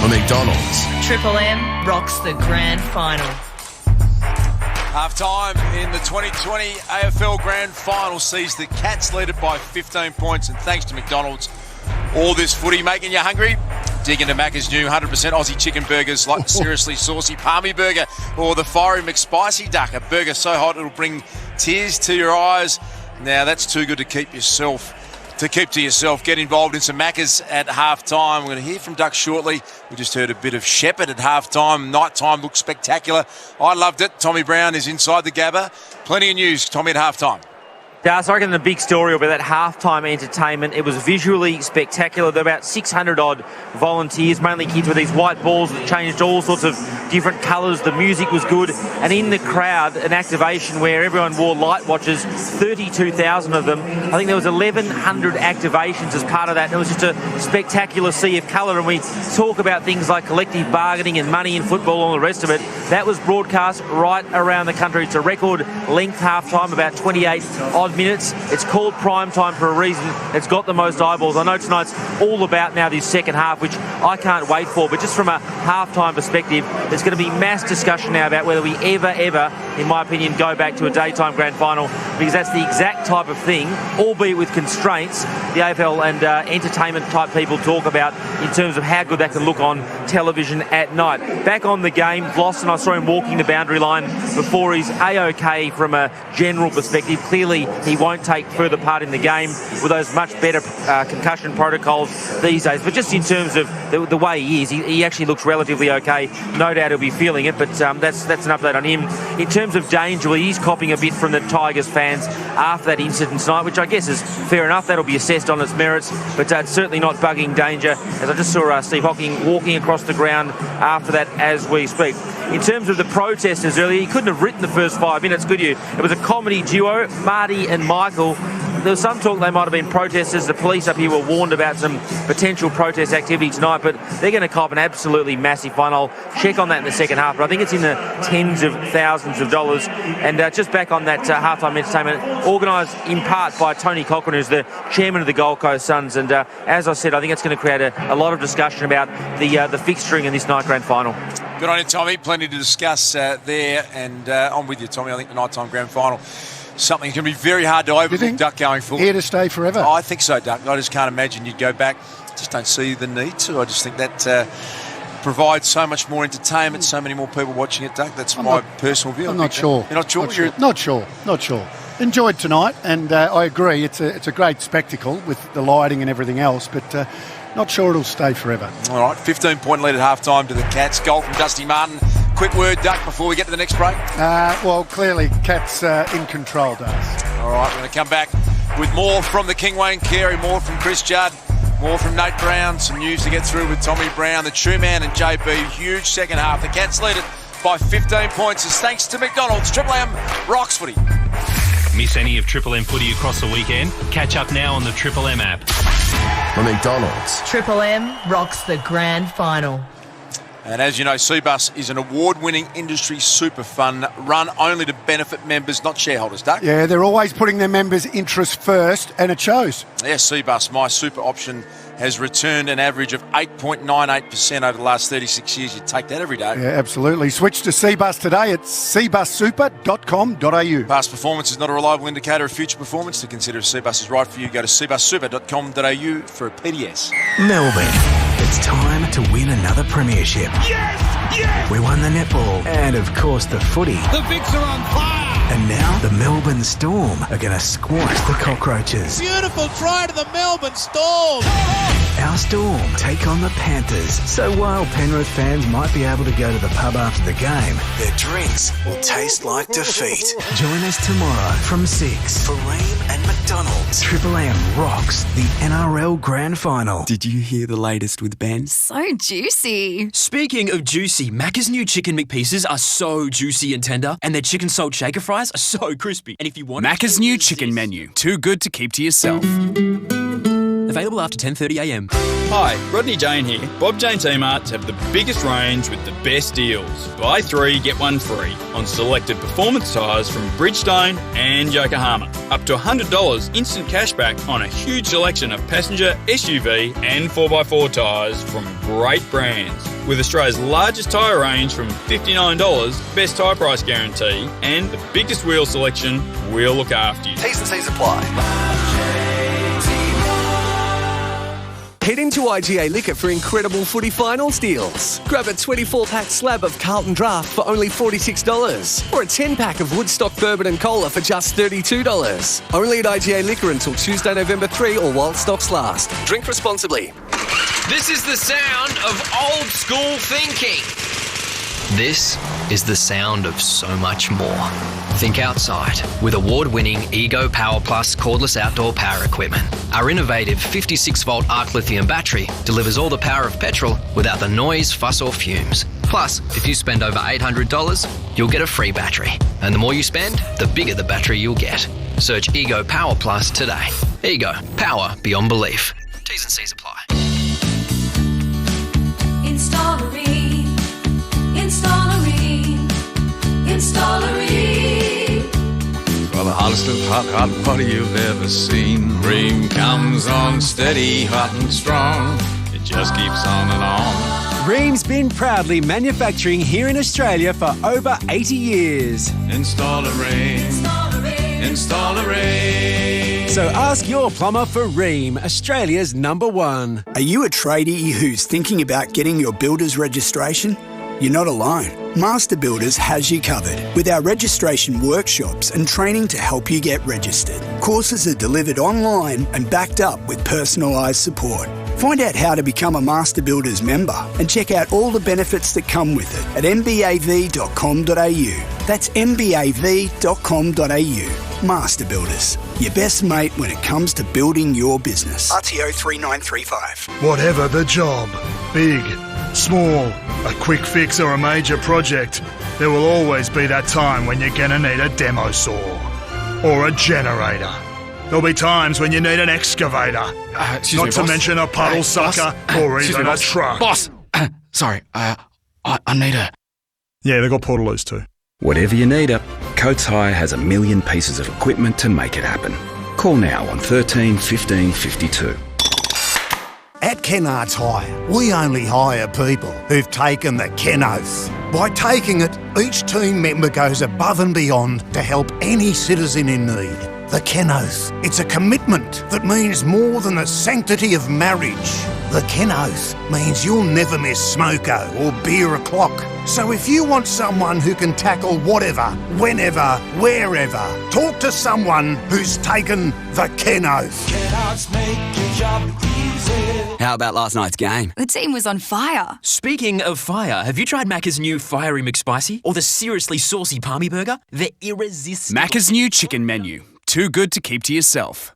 For McDonald's. Triple M rocks the grand final. Half time in the 2020 AFL Grand Final sees the Cats lead it by 15 points, and thanks to McDonald's, all this footy making you hungry. Dig into Macca's new 100% Aussie chicken burgers like the seriously saucy palmy burger or the fiery McSpicy duck. A burger so hot it'll bring tears to your eyes. Now that's too good to keep to yourself. Get involved in some Macca's at half-time. We're going to hear from Duck shortly. We just heard a bit of Shepherd at half-time. Night-time looked spectacular. I loved it. Tommy Brown is inside the Gabba. Plenty of news, Tommy, at half-time. Yeah, so I reckon the big story about that halftime entertainment, it was visually spectacular. There were about 600-odd volunteers, mainly kids with these white balls that changed all sorts of different colours. The music was good. And in the crowd, an activation where everyone wore light watches, 32,000 of them. I think there was 1,100 activations as part of that. And it was just a spectacular sea of colour. And we talk about things like collective bargaining and money in football and all the rest of it. That was broadcast right around the country. It's a record length halftime, about 28 odd minutes. It's called prime time for a reason. It's got the most eyeballs. I know tonight's all about now this second half, which I can't wait for, but just from a halftime perspective, there's going to be mass discussion now about whether we ever, in my opinion, go back to a daytime grand final, because that's the exact type of thing, albeit with constraints, the AFL and entertainment type people talk about in terms of how good that can look on television at night. Back on the game, Vlossen, I saw him walking the boundary line before. He's A-OK from a general perspective. Clearly, he won't take further part in the game with those much better concussion protocols these days. But just in terms of the way he is, he actually looks relatively okay. No doubt he'll be feeling it, but that's an update on him. In terms of danger, well, he's copping a bit from the Tigers fans after that incident tonight, which I guess is fair enough. That'll be assessed on its merits, but it's certainly not bugging danger, as I just saw Steve Hocking walking across the ground after that as we speak. In terms of the protesters earlier, he couldn't have written the first 5 minutes, could you? It was a comedy duo, Marty and Michael. There was some talk they might have been protesters. The police up here were warned about some potential protest activity tonight, but they're going to cop an absolutely massive fine. I'll check on that in the second half, but I think it's in the tens of thousands of dollars. And just back on that halftime entertainment, organised in part by Tony Cochran, who's the chairman of the Gold Coast Suns. And as I said, I think it's going to create a lot of discussion about the fixturing in this night grand final. Good on you, Tommy. Plenty to discuss there. And I'm with you, Tommy. I think the nighttime grand final, something that can be very hard to overlook, Duck, going forward. Here to stay forever? I think so, Duck. I just can't imagine you'd go back. Just don't see the need to. I just think that provides so much more entertainment, so many more people watching it, Duck. That's my personal view. I'm not sure. You're not sure? Not sure. Enjoyed tonight, and I agree. It's a great spectacle with the lighting and everything else, but not sure it'll stay forever. All right, 15-point lead at half-time to the Cats. Goal from Dusty Martin. Quick word, Duck, before we get to the next break. Well, clearly, Cats in control, does. All right, we're going to come back with more from the King Wayne Carey, more from Chris Judd, more from Nate Brown, some news to get through with Tommy Brown, the True Man and JB. Huge second half. The Cats lead it by 15 points. It's thanks to McDonald's. Triple M rocks footy. Miss any of Triple M footy across the weekend? Catch up now on the Triple M app. The McDonald's. Triple M rocks the grand final. And as you know, Cbus is an award-winning industry super fund run only to benefit members, not shareholders, Doug. Yeah, they're always putting their members' interests first, and it shows. Yes, Cbus, my super option, has returned an average of 8.98% over the last 36 years. You'd take that every day. Yeah, absolutely. Switch to Cbus today at cbussuper.com.au. Past performance is not a reliable indicator of future performance. To consider if Cbus is right for you, go to cbussuper.com.au for a PDS. Melbourne, it's time to win another premiership. Yes! Yes! We won the netball and, of course, the footy. The Vicks are on fire! And now the Melbourne Storm are going to squash the Cockroaches. Beautiful try to the Melbourne Storm! Our Storm take on the Panthers. So while Penrith fans might be able to go to the pub after the game, their drinks will taste like defeat. Join us tomorrow from 6 for Ream and McDonald's. Triple M rocks the NRL Grand Final. Did you hear the latest with Ben? So juicy. Speaking of juicy, Macca's new chicken McPieces are so juicy and tender, and their chicken salt shaker fries are so crispy. And if you want Macca's new chicken menu. Too good to keep to yourself. Available after 10:30am. Hi, Rodney Jane here. Bob Jane T-Marts have the biggest range with the best deals. Buy 3, get 1 free on selected performance tyres from Bridgestone and Yokohama. Up to $100 instant cashback on a huge selection of passenger, SUV and 4x4 tyres from great brands. With Australia's largest tyre range from $59, best tyre price guarantee, and the biggest wheel selection, we'll look after you. T's and C's apply. Head into IGA Liquor for incredible footy finals deals. Grab a 24-pack slab of Carlton Draft for only $46 or a 10-pack of Woodstock Bourbon and Cola for just $32. Only at IGA Liquor until Tuesday, November 3 or while stocks last. Drink responsibly. This is the sound of old school thinking. This is the sound of so much more. Think outside with award-winning Ego Power Plus cordless outdoor power equipment. Our innovative 56-volt arc lithium battery delivers all the power of petrol without the noise, fuss or fumes. Plus, if you spend over $800, you'll get a free battery. And the more you spend, the bigger the battery you'll get. Search Ego Power Plus today. Ego. Power beyond belief. T's and C's apply. Installery. For the hottest of hot water you've ever seen, Ream comes on steady, hot and strong. It just keeps on and on. Ream's been proudly manufacturing here in Australia for over 80 years. Install a Ream. Install a Ream. So ask your plumber for Ream, Australia's #1. Are you a tradie who's thinking about getting your builder's registration? You're not alone. Master Builders has you covered with our registration workshops and training to help you get registered. Courses are delivered online and backed up with personalised support. Find out how to become a Master Builders member and check out all the benefits that come with it at mbav.com.au. That's mbav.com.au. Master Builders, your best mate when it comes to building your business. RTO 3935. Whatever the job, big, small, a quick fix or a major project, there will always be that time when you're gonna need a demo saw or a generator. There'll be times when you need an excavator, not to mention a puddle sucker or even a truck. Boss! Sorry, I need a... Yeah, they've got portaloos too. Whatever you need, Coates Hire has a million pieces of equipment to make it happen. Call now on 13 15 52. At Kennards Hire, we only hire people who've taken the Ken Oath. By taking it, each team member goes above and beyond to help any citizen in need. The Ken Oath, it's a commitment that means more than the sanctity of marriage. The Ken Oath means you'll never miss smoko or beer o'clock. So if you want someone who can tackle whatever, whenever, wherever, talk to someone who's taken the Ken Oath. Kennards make your job easy. How about last night's game? The team was on fire. Speaking of fire, have you tried Macca's new Fiery McSpicy or the seriously saucy Palmy Burger? They're irresistible. Macca's new chicken menu. Too good to keep to yourself.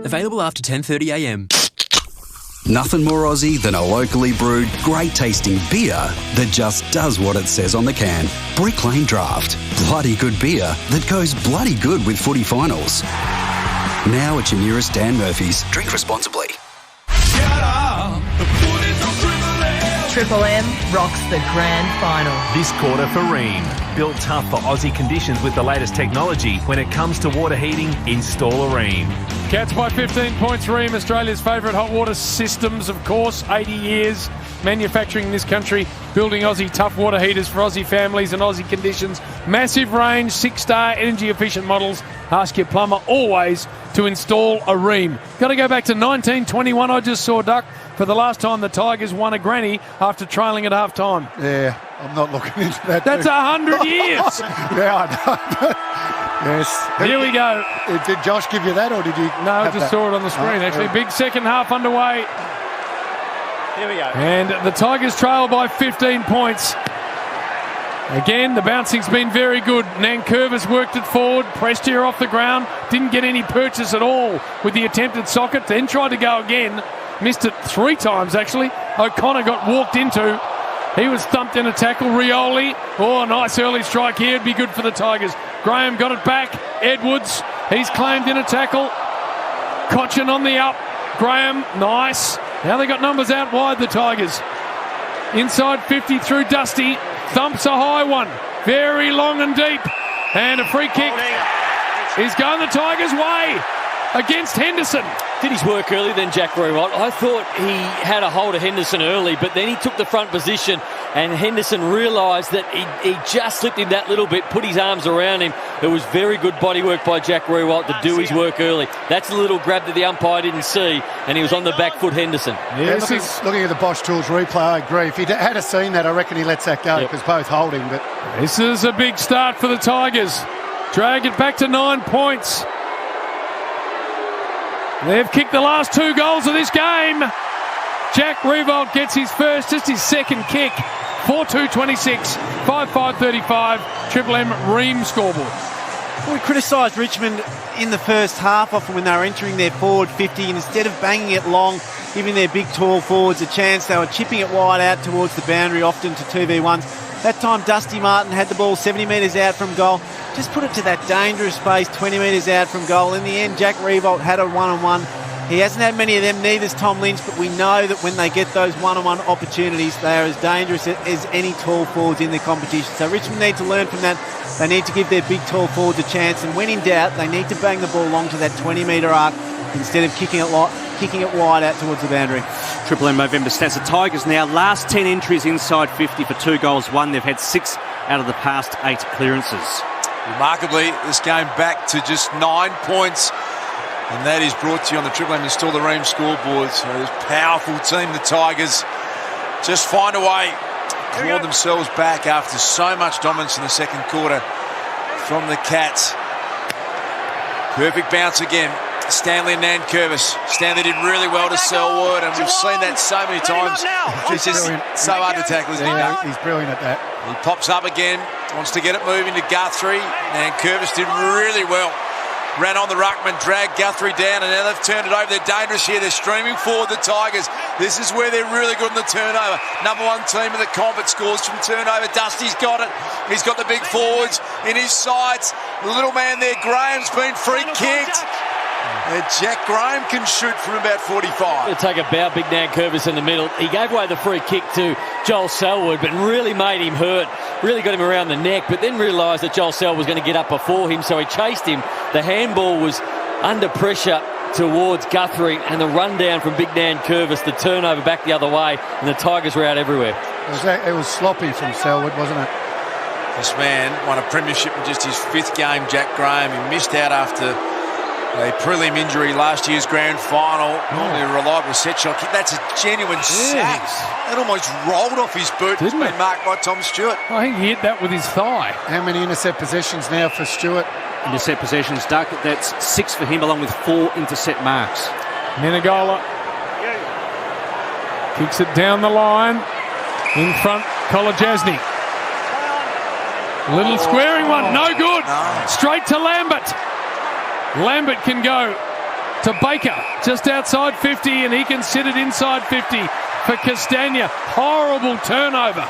Available after 10:30am. Nothing more Aussie than a locally brewed, great-tasting beer that just does what it says on the can. Brick Lane Draft. Bloody good beer that goes bloody good with footy finals. Now at your nearest Dan Murphy's. Drink responsibly. Triple M rocks the grand final. This quarter for Ream. Built tough for Aussie conditions with the latest technology. When it comes to water heating, install a Ream. Cats by 15 points. Ream, Australia's favourite hot water systems, of course. 80 years manufacturing in this country, building Aussie tough water heaters for Aussie families and Aussie conditions. Massive range, 6-star energy efficient models. Ask your plumber always to install a Ream. Got to go back to 1921. I just saw, Duck, for the last time the Tigers won a granny after trailing at half time. Yeah, I'm not looking into that. That's 100 years. Yeah, I know. Yes. Here we go. Did Josh give you that, or did you? No, I just saw it on the screen, actually. Big second half underway. Here we go. And the Tigers trail by 15 points. Again, the bouncing's been very good. Nankervis worked it forward, pressed here off the ground, didn't get any purchase at all with the attempted socket, then tried to go again. Missed it 3 times, actually. O'Connor got walked into. He was thumped in a tackle. Rioli. Oh, nice early strike here. It'd be good for the Tigers. Graham got it back. Edwards, he's claimed in a tackle. Cochin on the up. Graham, nice. Now they got numbers out wide, the Tigers. Inside 50 through Dusty. Thumps a high one. Very long and deep. And a free kick is going the Tigers' way against Henderson. Did his work early then, Jack Rewalt. I thought he had a hold of Henderson early, but then he took the front position and Henderson realised that he just slipped him that little bit, put his arms around him. It was very good body work by Jack Riewoldt to do his work early. That's a little grab that the umpire didn't see, and he was on the back foot, Henderson. Looking at the Bosch Tools replay, I agree. If he had seen that, I reckon he lets that go because both holding. But this is a big start for the Tigers. Drag it back to 9 points. They've kicked the last 2 goals of this game. Jack Riewoldt gets his first, just his second kick. 4-2-26, 5-5-35, Triple M Ream scoreboard. Well, we criticised Richmond in the first half, often when they were entering their forward 50, and instead of banging it long, giving their big tall forwards a chance, they were chipping it wide out towards the boundary, often to 2v1s. That time Dusty Martin had the ball 70 metres out from goal, just put it to that dangerous space 20 metres out from goal. In the end, Jack Riewoldt had a one-on-one. He hasn't had many of them, neither's Tom Lynch, but we know that when they get those one-on-one opportunities, they are as dangerous as any tall forwards in the competition. So Richmond need to learn from that. They need to give their big tall forwards a chance, and when in doubt, they need to bang the ball long to that 20-metre arc instead of kicking it wide out towards the boundary. Triple M Movember stats. The Tigers now last 10 entries inside 50 for 2 goals won. They've had 6 out of the past 8 clearances. Remarkably, this game back to just 9 points. And that is brought to you on the Triple M Install the Ream scoreboard. So this powerful team, the Tigers, just find a way to claw themselves back after so much dominance in the second quarter from the Cats. Perfect bounce again. Stanley and Nankervis. Stanley did really well to Selwood, and we've seen that so many times. He's just so hard to tackle, isn't he? He's brilliant at that. He pops up again, wants to get it moving to Guthrie. Nankervis did really well. Ran on the ruckman, dragged Guthrie down, and now they've turned it over. They're dangerous here. They're streaming forward, the Tigers. This is where they're really good in the turnover. Number 1 team in the comp, it scores from turnover. Dusty's got it. He's got the big forwards in his sights. The little man there, Graham's been free kicked. Jack Graham can shoot from about 45. He'll take a bow, big Nankervis in the middle. He gave away the free kick to Joel Selwood, but really made him hurt. Really got him around the neck, but then realised that Joel Selwood was going to get up before him, so he chased him. The handball was under pressure towards Guthrie, and the run down from big Nankervis, the turnover back the other way, and the Tigers were out everywhere. It was sloppy from Selwood, wasn't it? This man won a premiership in just his 5th game, Jack Graham. He missed out after a prelim injury last year's grand final. Normally a reliable set shot kick. That's a genuine sack. That almost rolled off his boot. It's been marked by Tom Stewart. I think he hit that with his thigh. How many intercept possessions now for Stewart? Intercept possessions, Duck. That's 6 for him, along with 4 intercept marks. Menegola kicks it down the line. In front, Kolajasny. Little squaring one, no good. Straight to Lambert. Lambert can go to Baker, just outside 50, and he can sit it inside 50 for Castagna. Horrible turnover.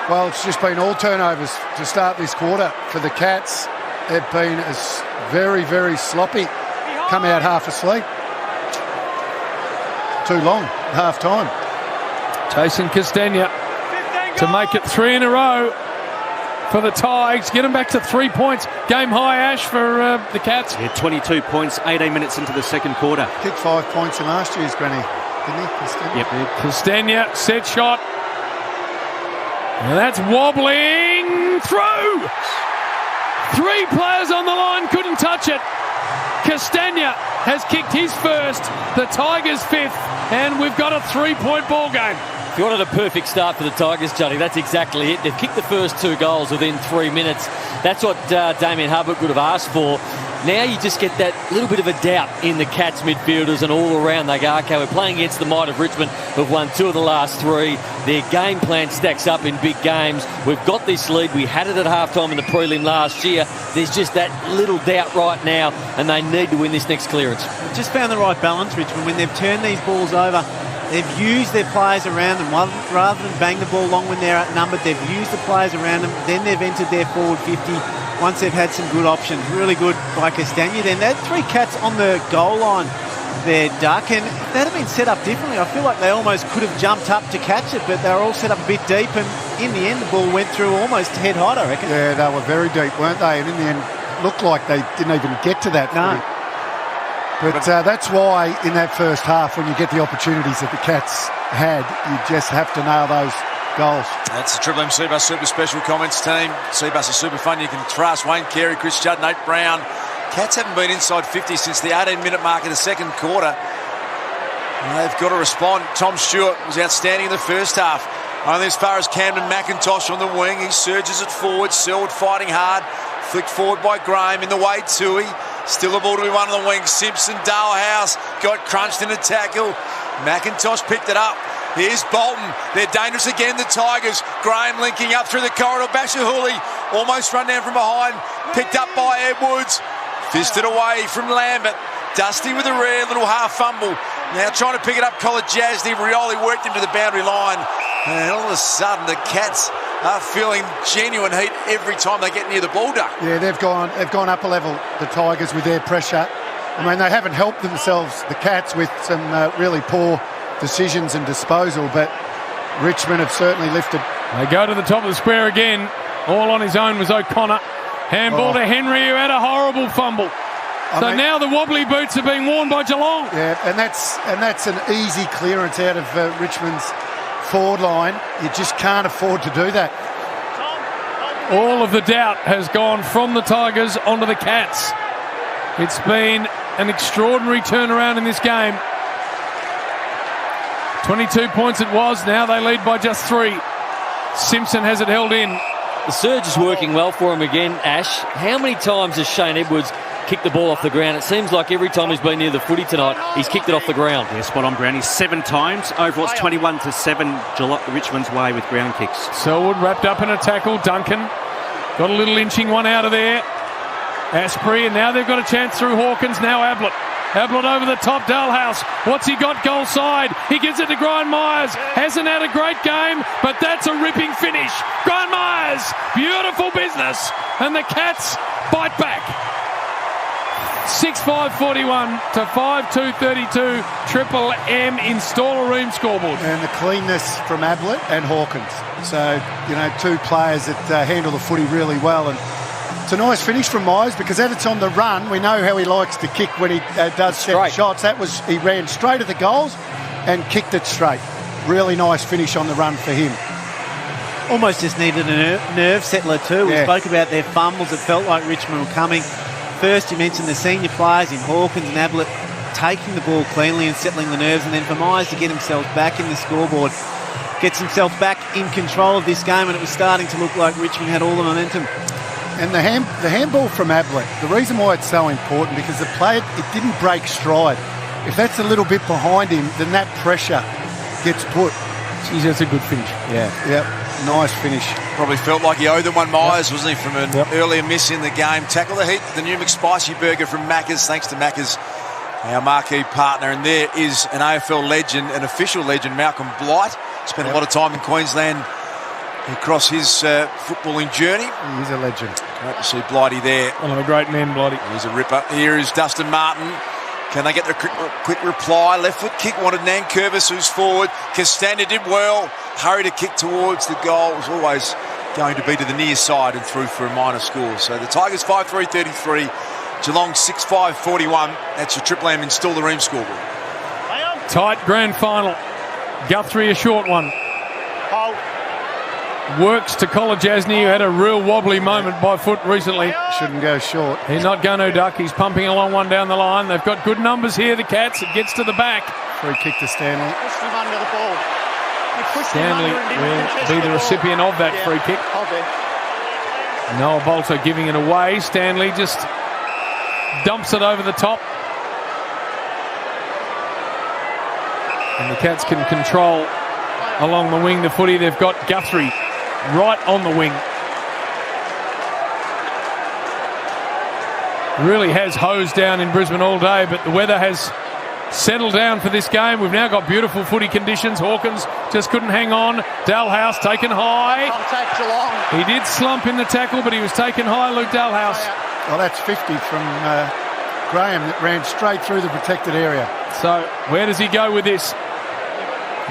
Well, it's just been all turnovers to start this quarter for the Cats. They've been very, very sloppy. Come out half asleep. Too long, half time. Jason Castagna to make it 3 in a row for the Tigers. Get them back to 3 points. Game high, Ash, for the Cats. Yeah, 22 points, 18 minutes into the second quarter. Kicked 5 points in last year's granny, didn't he? Castagna? Yep. Castagna, set shot. And that's wobbling through. 3 players on the line, couldn't touch it. Castagna has kicked his first, the Tigers' 5th, and we've got a 3-point ball game. If you wanted a perfect start for the Tigers, Johnny, that's exactly it. They've kicked the first 2 goals within 3 minutes. That's what Damien Hubbard would have asked for. Now you just get that little bit of a doubt in the Cats midfielders, and all around they go, okay, we're playing against the might of Richmond, who've won 2 of the last 3. Their game plan stacks up in big games. We've got this lead. We had it at halftime in the prelim last year. There's just that little doubt right now, and they need to win this next clearance. They've just found the right balance, Richmond. When they've turned these balls over, they've used their players around them. Rather than bang the ball long when they're outnumbered, they've used the players around them. Then they've entered their forward 50 once they've had some good options. Really good by Castagna. Then they had 3 Cats on the goal line there, Duck. And if that had been set up differently, I feel like they almost could have jumped up to catch it, but they were all set up a bit deep. And in the end, the ball went through almost head height, I reckon. Yeah, they were very deep, weren't they? And in the end, looked like they didn't even get to that. No. But that's why in that first half, when you get the opportunities that the Cats had, you just have to nail those goals. That's the Triple M Seabus Super Special Comments team. Seabus is super fun. You can trust Wayne Carey, Chris Judd, Nate Brown. Cats haven't been inside 50 since the 18-minute mark of the second quarter. They've got to respond. Tom Stewart was outstanding in the first half. Only as far as Camden McIntosh on the wing. He surges it forward. Selwood fighting hard. Flicked forward by Graham in the way Tui. Still a ball to be one on the wing. Simpson, Dalehouse got crunched in a tackle. McIntosh picked it up. Here's Bolton. They're dangerous again, the Tigers. Graham linking up through the corridor. Bashahuli almost run down from behind. Picked up by Edwards. Fisted away from Lambert. Dusty with a rare little half fumble. Now trying to pick it up, Kolajasny. Rioli worked him to the boundary line. And all of a sudden, the Cats are feeling genuine heat every time they get near the ball duck. Yeah, they've gone up a level, the Tigers, with their pressure. I mean, they haven't helped themselves, the Cats, with some really poor decisions and disposal, but Richmond have certainly lifted. They go to the top of the square again. All on his own was O'Connor. Handball to Henry, who had a horrible fumble. So now the wobbly boots are being worn by Geelong. Yeah, and that's an easy clearance out of Richmond's forward line. You just can't afford to do that. All of the doubt has gone from the Tigers onto the Cats. It's been an extraordinary turnaround in this game. 22 points it was. Now they lead by just 3. Simpson has it held in. The surge is working well for him again, Ash. How many times has Shane Edwards kicked the ball off the ground? It seems like every time he's been near the footy tonight, he's kicked it off the ground. Yeah, spot on, Brownie. 7 times. Overall, it's 21-7 Richmond's way with ground kicks. Selwood wrapped up in a tackle. Duncan got a little inching one out of there. Asprey, and now they've got a chance through Hawkins. Now Ablett. Ablett over the top. Dalhouse. What's he got? Goal side. He gives it to Brian Myers. Hasn't had a great game, but that's a ripping finish. Brian Myers. Beautiful business. And the Cats bite back. 6-5-41 to 5-2-32. Triple M installer room scoreboard. And the cleanness from Ablett and Hawkins. So, you know, 2 players that handle the footy really well. And it's a nice finish from Myers, because as it's on the run, we know how he likes to kick when he does set shots. He ran straight at the goals and kicked it straight. Really nice finish on the run for him. Almost just needed a nerve settler too. We spoke about their fumbles. It felt like Richmond were coming. First, you mentioned the senior players in Hawkins and Ablett taking the ball cleanly and settling the nerves, and then for Myers to get himself back in the scoreboard, gets himself back in control of this game, and it was starting to look like Richmond had all the momentum. And the handball from Ablett, the reason why it's so important, because the play, it didn't break stride. If that's a little bit behind him, then that pressure gets put. Geez, that's a good finish. Yeah. Nice finish. Probably felt like he owed them one, Myers, wasn't he, from an earlier miss in the game. Tackle the heat, the new McSpicy burger from Macca's, thanks to Macca's, our marquee partner. And there is an AFL legend, an official legend, Malcolm Blight. Spent a lot of time in Queensland across his footballing journey. He's a legend. Great to see Blighty there. One of the great men, Blighty. He's a ripper. Here is Dustin Martin. Can they get the quick reply? Left foot kick wanted Nankervis, who's forward. Castagna did well. Hurry to kick towards the goal. It was always going to be to the near side and through for a minor score. So the Tigers 5-3-33. Geelong 6-5-41. That's your Triple M install the room scoreboard. Tight grand final. Guthrie a short one. Works to Kolajasny, who had a real wobbly moment by foot recently. Shouldn't go short. He's not going to duck. He's pumping a long one down the line. They've got good numbers here, the Cats. It gets to the back. Free kick to Stanley. Stanley will be the recipient of that free kick. Noah Bolter giving it away. Stanley just dumps it over the top. And the Cats can control along the wing the footy. They've got Guthrie right on the wing. Really has hosed down in Brisbane all day, but the weather has settled down for this game. We've now got beautiful footy conditions. Hawkins just couldn't hang on. Dalhouse taken high. He did slump in the tackle, but he was taken high, Luke Dalhouse. Well, that's 50 from Graham that ran straight through the protected area. So where does he go with this?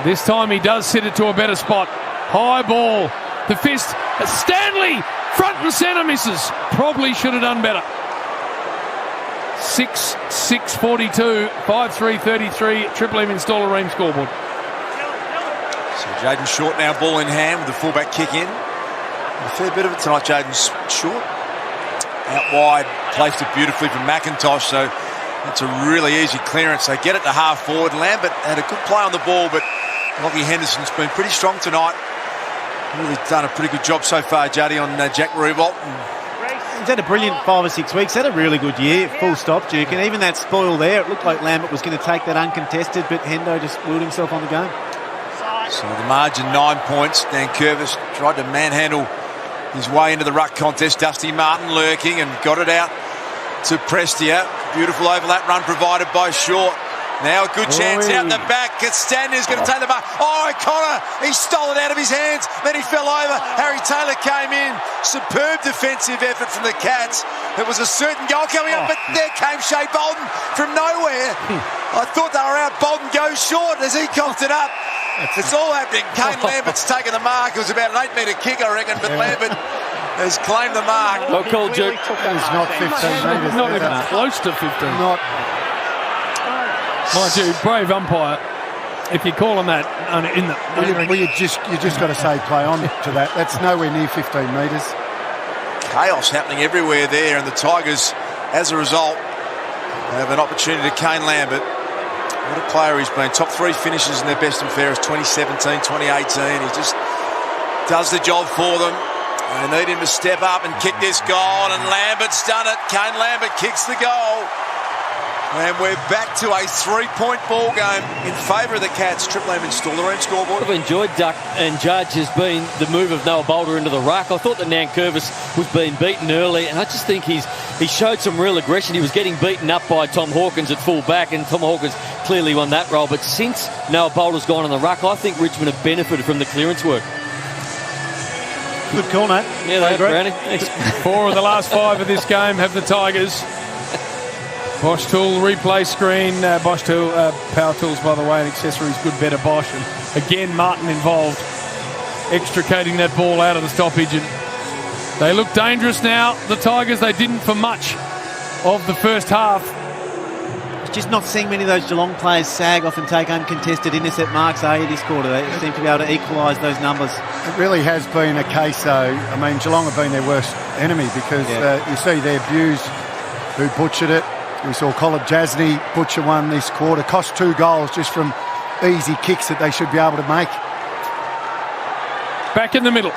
This time he does sit it to a better spot. High ball. The fist. Stanley front and centre misses. Probably should have done better. 6-6-42, 5-3-33, Triple M installer ream scoreboard. So Jaden Short now ball in hand with the fullback kick in. A fair bit of it tonight, Jaden Short. Out wide, placed it beautifully from McIntosh, so that's a really easy clearance. They get it to half forward. Lambert had a good play on the ball, but Lockie Henderson's been pretty strong tonight. Really done a pretty good job so far, Juddy, on Jack Rubolt. He's had a brilliant 5 or 6 weeks. Had a really good year, full stop, Duke. And even that spoil there, it looked like Lambert was going to take that uncontested, but Hendo just willed himself on the game. So the margin 9 points. Dan Curvis tried to manhandle his way into the ruck contest. Dusty Martin lurking and got it out to Prestia. Beautiful overlap run provided by Short. Now a good chance out the back. Castanier's going to take the mark. Oh, O'Connor, he stole it out of his hands. Then he fell over. Harry Taylor came in. Superb defensive effort from the Cats. There was a certain goal coming up, but there came Shea Bolton from nowhere. I thought they were out. Bolton goes short as he cocked it up. It's all happening. Kane Lambert's taken the mark. It was about an 8-metre kick, I reckon, but Lambert has claimed the mark. Well called, Duke. It's not 15 metres. Not even close to 15. Not. Mind you, brave umpire. If you call him that in the... Well, you just got to say play on to that. That's nowhere near 15 metres. Chaos happening everywhere there, and the Tigers, as a result, have an opportunity to cane Lambert. What a player he's been. Top 3 finishes in their best and fairest, 2017, 2018. He just does the job for them. They need him to step up and kick this goal, and Lambert's done it. Kane Lambert kicks the goal. And we're back to a 3-point ball game in favour of the Cats. Triple M install the room scoreboard. What I've enjoyed, Duck and Judge, has been the move of Noah Boulder into the ruck. I thought that Nankervis was being beaten early, and I just think he showed some real aggression. He was getting beaten up by Tom Hawkins at full back, and Tom Hawkins clearly won that role. But since Noah Boulder's gone on the ruck, I think Richmond have benefited from the clearance work. Good call, Nat. Yeah, they have, Brownie. Thanks. 4 of the last 5 of this game have the Tigers. Bosch Tool replay screen. Bosch Tool, power tools, by the way, and accessories, good, better Bosch. And again, Martin involved, extricating that ball out of the stoppage. And they look dangerous now. The Tigers, they didn't for much of the first half. Just not seeing many of those Geelong players sag off and take uncontested intercept marks, this quarter. They seem to be able to equalise those numbers. It really has been a case, though. I mean, Geelong have been their worst enemy because you see their Buse, who butchered it. We saw Colin Jasny butcher one this quarter. Cost 2 goals just from easy kicks that they should be able to make. Back in the middle.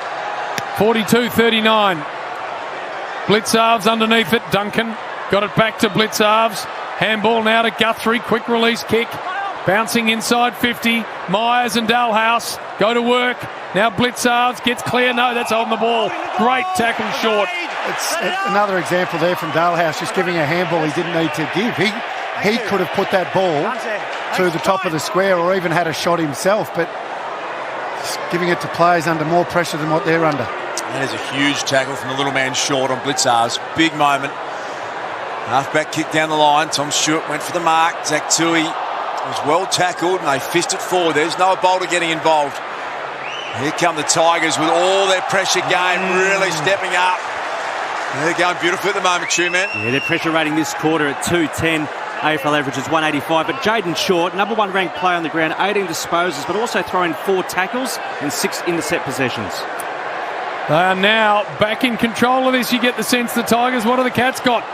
42-39. Blitzarves underneath it. Duncan got it back to Blitzarves. Handball now to Guthrie. Quick release kick. Bouncing inside 50. Myers and Dalhouse go to work. Now Blitzarves gets clear. No, that's on the ball. Great tackle short. It's another example there from Dalhouse, just giving a handball he didn't need to give. He could have put that ball to the top of the square or even had a shot himself, but just giving it to players under more pressure than what they're under. That is a huge tackle from the little man Short on Blitzarves. Big moment. Halfback kick down the line. Tom Stewart went for the mark. Zach Tui was well tackled and they fist it forward. There's Noah Boulder getting involved. Here come the Tigers with all their pressure game, really stepping up. They're going beautifully at the moment, Two-Man. Yeah, their pressure rating this quarter at 210. AFL average is 185. But Jaden Short, number 1 ranked player on the ground, 18 disposals, but also throwing 4 tackles and 6 intercept possessions. They are now back in control of this. You get the sense the Tigers, what have the Cats got?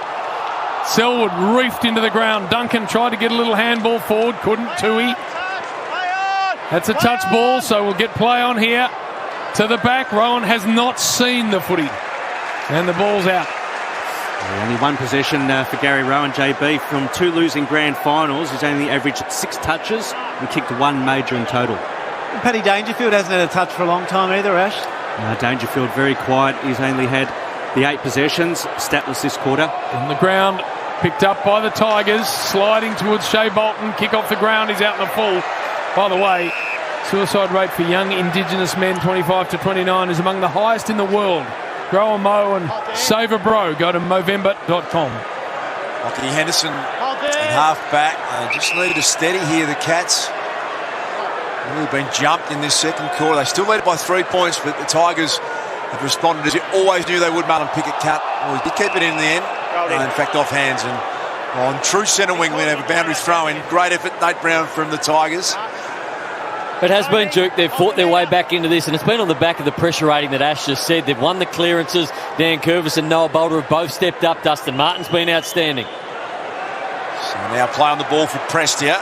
Selwood reefed into the ground. Duncan tried to get a little handball forward, couldn't. Tui. That's a touch ball, so we'll get play on here. To the back, Rowan has not seen the footy. And the ball's out. Only 1 possession for Gary Rowan, JB, from 2 losing grand finals. He's only averaged 6 touches and kicked 1 major in total. And Paddy Dangerfield hasn't had a touch for a long time either, Ash. Dangerfield very quiet. He's only had the 8 possessions, statless this quarter. On the ground, picked up by the Tigers, sliding towards Shea Bolton. Kick off the ground, he's out in the full. By the way, suicide rate for young Indigenous men 25 to 29 is among the highest in the world. Grow a Mo and save a bro. Go to Movember.com. Lockie Henderson at half back. Just needed to steady here, the Cats. Really been jumped in this second quarter. They still lead it by 3 points, but the Tigers have responded as you always knew they would. Marlon Pickett cut. Well, he did keep it in the end. In fact, off hands. And on true centre wing, we have a boundary throw in. Great effort, Nate Brown from the Tigers. It has been, Duke. They've fought their way back into this, and it's been on the back of the pressure rating that Ash just said. They've won the clearances. Dan Curvis and Noah Bolter have both stepped up. Dustin Martin's been outstanding. So now play on the ball for Prestia.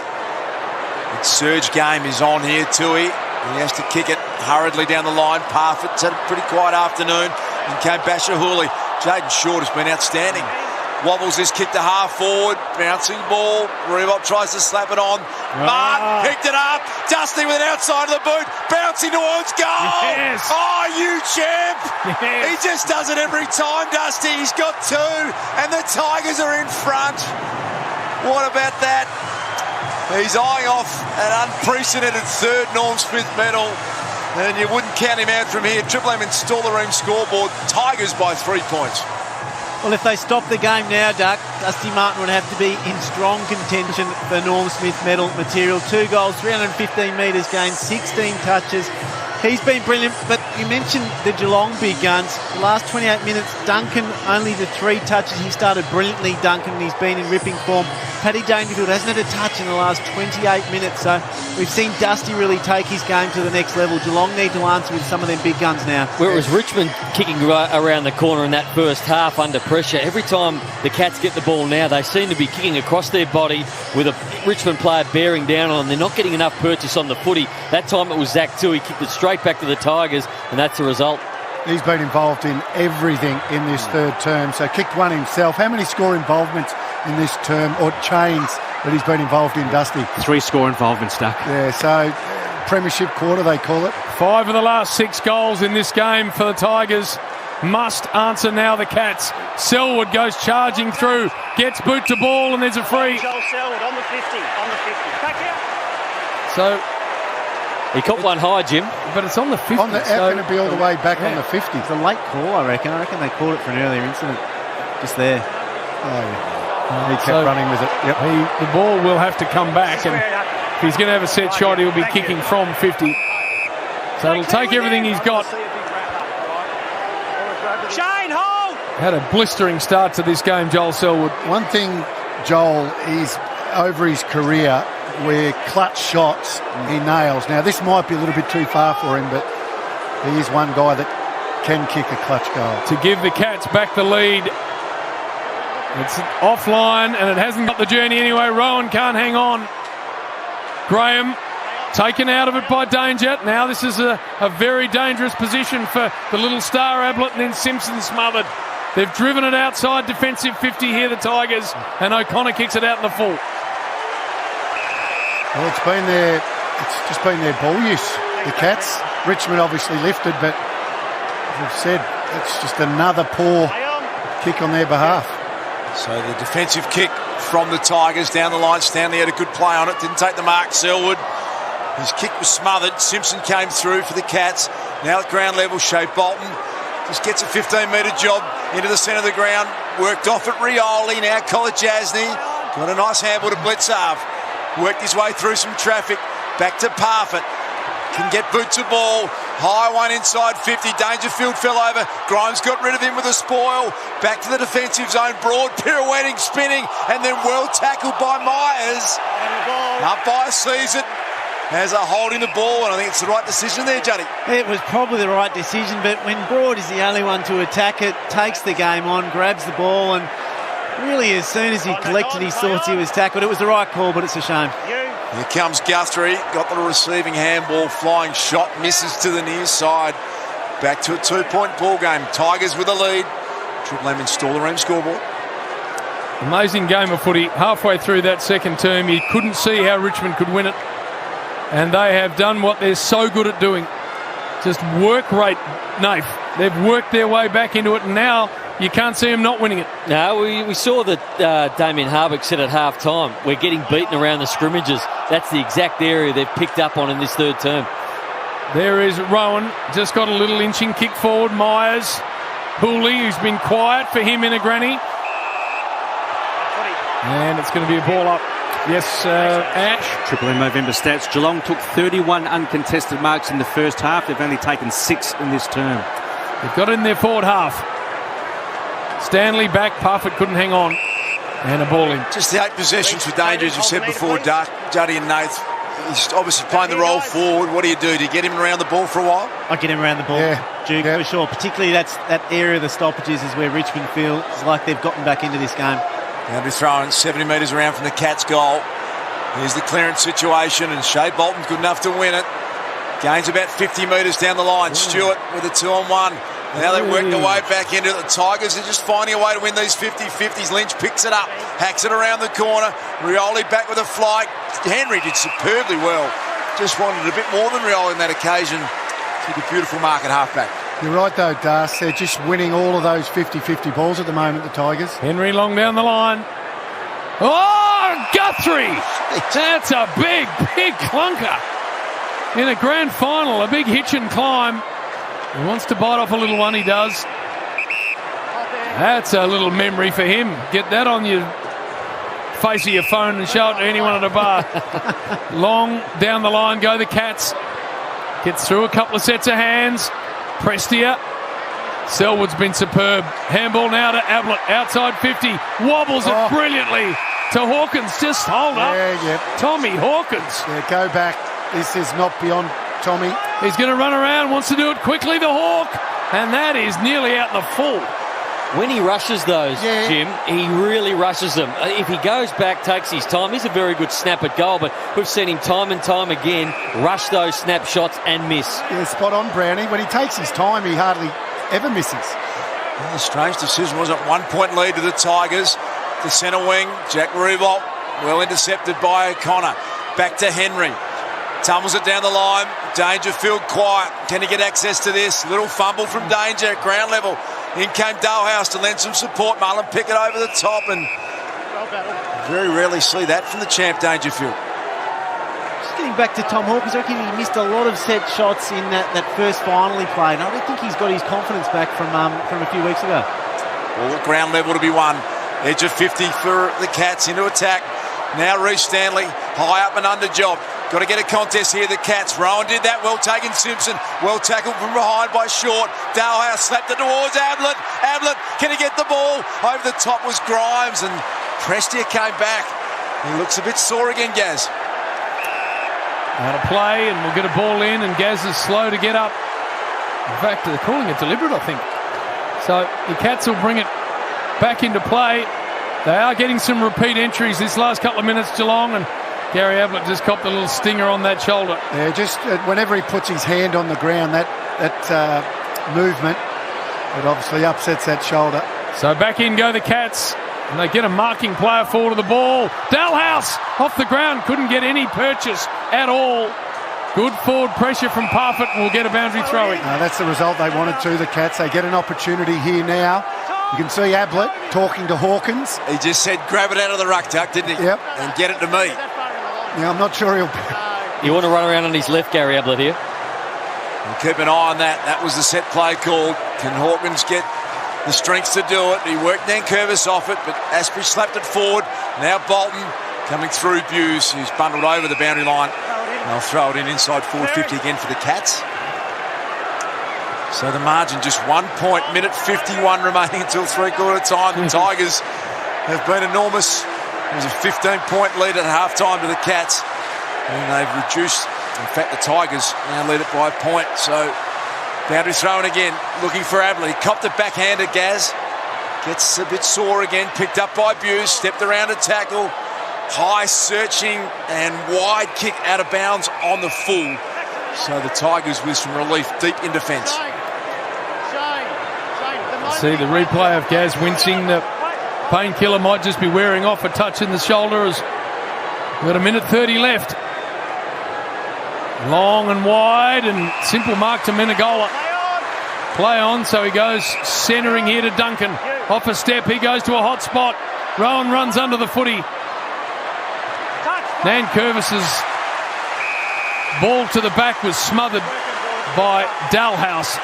The surge game is on here, Tui. He has to kick it hurriedly down the line. Parfitt's had a pretty quiet afternoon. And came Basher Hooley. Jaden Short has been outstanding. Wobbles this kick to half forward. Bouncing ball. Reebok tries to slap it on. Martin picked it up. Dusty with it outside of the boot. Bouncing towards goal. Yes. Oh, you champ. Yes. He just does it every time, Dusty. He's got two. And the Tigers are in front. What about that? He's eyeing off an unprecedented third Norm Smith medal. And you wouldn't count him out from here. Triple M install the room scoreboard. Tigers by 3 points. Well, if they stop the game now, Duck, Dusty Martin would have to be in strong contention for Norm Smith medal material. 2 goals, 315 metres gained, 16 touches. He's been brilliant, but you mentioned the Geelong big guns. The last 28 minutes, Duncan, only the 3 touches. He started brilliantly, Duncan, and he's been in ripping form. Paddy Dangerfield hasn't had a touch in the last 28 minutes, so we've seen Dusty really take his game to the next level. Geelong need to answer with some of them big guns now. Whereas Richmond kicking around the corner in that first half under pressure, every time the Cats get the ball now, they seem to be kicking across their body with a Richmond player bearing down on them. They're not getting enough purchase on the footy. That time it was Zach too. He kicked it straight back to the Tigers, and that's the result. He's been involved in everything in this third term, so kicked one himself. How many score involvements in this term, or chains, that he's been involved in, Dusty? 3 score involvements, Duck. Yeah, so premiership quarter, they call it. 5 of the last 6 goals in this game for the Tigers. Must answer now, the Cats. Selwood goes charging through, gets boot to ball, and there's a free. Joel Selwood on the 50, Back here. So he caught one high, Jim. But it's on the 50. How can it be all the way back on the 50? It's a late call, I reckon. I reckon they called it for an earlier incident. Just there. Oh, yeah. He kept running with it. Yep. The ball will have to come back, and if he's going to have a set shot, he'll be kicking from 50. So it'll take everything he's got. Shane, hold! Had a blistering start to this game, Joel Selwood. One thing, Joel, is over his career where clutch shots he nails. Now, this might be a little bit too far for him, but he is one guy that can kick a clutch goal. To give the Cats back the lead. It's offline, and it hasn't got the journey anyway. Rowan can't hang on. Graham taken out of it by Danger. Now this is a very dangerous position for the little star Ablett, and then Simpson smothered. They've driven it outside defensive 50 here, the Tigers, and O'Connor kicks it out in the full. Well, it's just been their ball use, the Cats. Richmond obviously lifted, but as I've said, it's just another poor kick on their behalf. So the defensive kick from the Tigers down the line. Stanley had a good play on it, didn't take the mark. Selwood, his kick was smothered. Simpson came through for the Cats. Now at ground level, Shea Bolton just gets a 15-metre job into the centre of the ground. Worked off at Rioli, now Kolajasny. Got a nice handball to Bledsoe. Worked his way through some traffic. Back to Parfitt. Can get boot to ball. High one inside 50. Dangerfield fell over. Grimes got rid of him with a spoil. Back to the defensive zone. Broad pirouetting, spinning, and then well tackled by Myers. Umpire sees it. Has a holding the ball, and I think it's the right decision there, Johnny. It was probably the right decision, but when Broad is the only one to attack it, takes the game on, grabs the ball, and really as soon as he collected his thoughts he was tackled. It was the right call, but it's a shame. Here comes Guthrie, got the receiving handball, flying shot, misses to the near side. Back to a 2-point ball game. Tigers with the lead. Triple M install the room scoreboard. Amazing game of footy. Halfway through that second term, you couldn't see how Richmond could win it. And they have done what they're so good at doing. Just work rate, Nath. They've worked their way back into it, and now you can't see them not winning it. No, we saw that Damien Harbuck said at half-time, we're getting beaten around the scrimmages. That's the exact area they've picked up on in this third term. There is Rowan, just got a little inching kick forward. Myers, Hooley, who's been quiet for him in a granny. And it's going to be a ball up. Yes, Ash. Triple M November stats. Geelong took 31 uncontested marks in the first half. They've only taken 6 in this term. They've got it in their forward half. Stanley back, Parfitt couldn't hang on. And a ball in. Just the 8 possessions for danger, as you said before, Juddy and Nath. He's obviously playing the role forward. What do you do? Do you get him around the ball for a while? I get him around the ball, Duke, for sure. Particularly that area of the stoppages is where Richmond feels like they've gotten back into this game. Boundary throwing 70 metres around from the Cats' goal. Here's the clearance situation, and Shea Bolton's good enough to win it. Gains about 50 metres down the line. Stewart with a 2-on-1. Now they work their way back into it. The Tigers are just finding a way to win these 50-50s. Lynch picks it up, hacks it around the corner. Rioli back with a flight. Henry did superbly well. Just wanted a bit more than Rioli on that occasion. Took a beautiful mark at halfback. You're right though, Das. They're just winning all of those 50-50 balls at the moment, the Tigers. Henry long down the line. Oh, Guthrie! That's a big clunker. In a grand final, a big hitch and climb. He wants to bite off a little one, he does. That's a little memory for him. Get that on your face of your phone and show it to anyone at a bar. Long down the line go the Cats. Gets through a couple of sets of hands. Prestia. Selwood's been superb. Handball now to Ablett. Outside 50. Wobbles it brilliantly to Hawkins. Just hold up. Tommy Hawkins. Yeah, go back. This is not beyond Tommy. He's going to run around, wants to do it quickly, the Hawk. And that is nearly out the full. When he rushes those, Jim, he really rushes them. If he goes back, takes his time, he's a very good snap at goal, but we've seen him time and time again rush those snap shots and miss. Yeah, spot on, Brownie. When he takes his time, he hardly ever misses. Well, a strange decision, wasn't it? 1 point lead to the Tigers. The centre wing, Jack Rewalt, well intercepted by O'Connor. Back to Henry. Tumbles it down the line. Dangerfield quiet. Can he get access to this? Little fumble from Danger at ground level. In came Dalehouse to lend some support. Mullen pick it over the top, and very rarely see that from the champ Dangerfield. Just getting back to Tom Hawkins, I reckon he missed a lot of set shots in that first final he played. I don't think he's got his confidence back from a few weeks ago. All ground level to be won. Edge of 50 for the Cats into attack. Now Reece Stanley high up and under job. Got to get a contest here, the Cats. Rowan did that, well taken Simpson. Well tackled from behind by Short. Dalehouse slapped it towards Ablett. Ablett, can he get the ball? Over the top was Grimes, and Prestia came back. He looks a bit sore again, Gaz. Out of play, and we'll get a ball in, and Gaz is slow to get up. In fact, they're calling it deliberate, I think. So the Cats will bring it back into play. They are getting some repeat entries this last couple of minutes, Geelong, and Gary Ablett just copped a little stinger on that shoulder. Yeah, just whenever he puts his hand on the ground, that movement, it obviously upsets that shoulder. So back in go the Cats, and they get a marking player forward of the ball. Dalhouse off the ground, couldn't get any purchase at all. Good forward pressure from Parfitt, and we'll get a boundary throw-in. That's the result they wanted to, the Cats. They get an opportunity here now. You can see Ablett talking to Hawkins. He just said, grab it out of the ruck tuck, didn't he? Yep. And get it to me. Yeah, I'm not sure he'll... You want to run around on his left, Gary Ablett, here? We'll keep an eye on that. That was the set play called. Can Hawkins get the strength to do it? He worked Nankervis off it, but Asprey slapped it forward. Now Bolton coming through Buse, who's bundled over the boundary line. They'll throw it in inside 450 again for the Cats. So the margin just 1 point, minute 51 remaining until three-quarter time. The Tigers have been enormous. It was a 15-point lead at half-time to the Cats, and they've reduced. In fact, the Tigers now lead it by a point. So boundary thrown again, looking for Ablett. He copped it backhanded, Gaz. Gets a bit sore again, picked up by Buse, stepped around to tackle. High searching and wide kick out of bounds on the full. So the Tigers with some relief deep in defence. See the replay of Gaz wincing. The painkiller might just be wearing off, a touch in the shoulder. As we've got a minute 30 left. Long and wide, and simple mark to Menegola. Play on, so he goes centering here to Duncan. Off a step, he goes to a hot spot. Rowan runs under the footy. Nankervis's ball to the back was smothered by Dalhouse.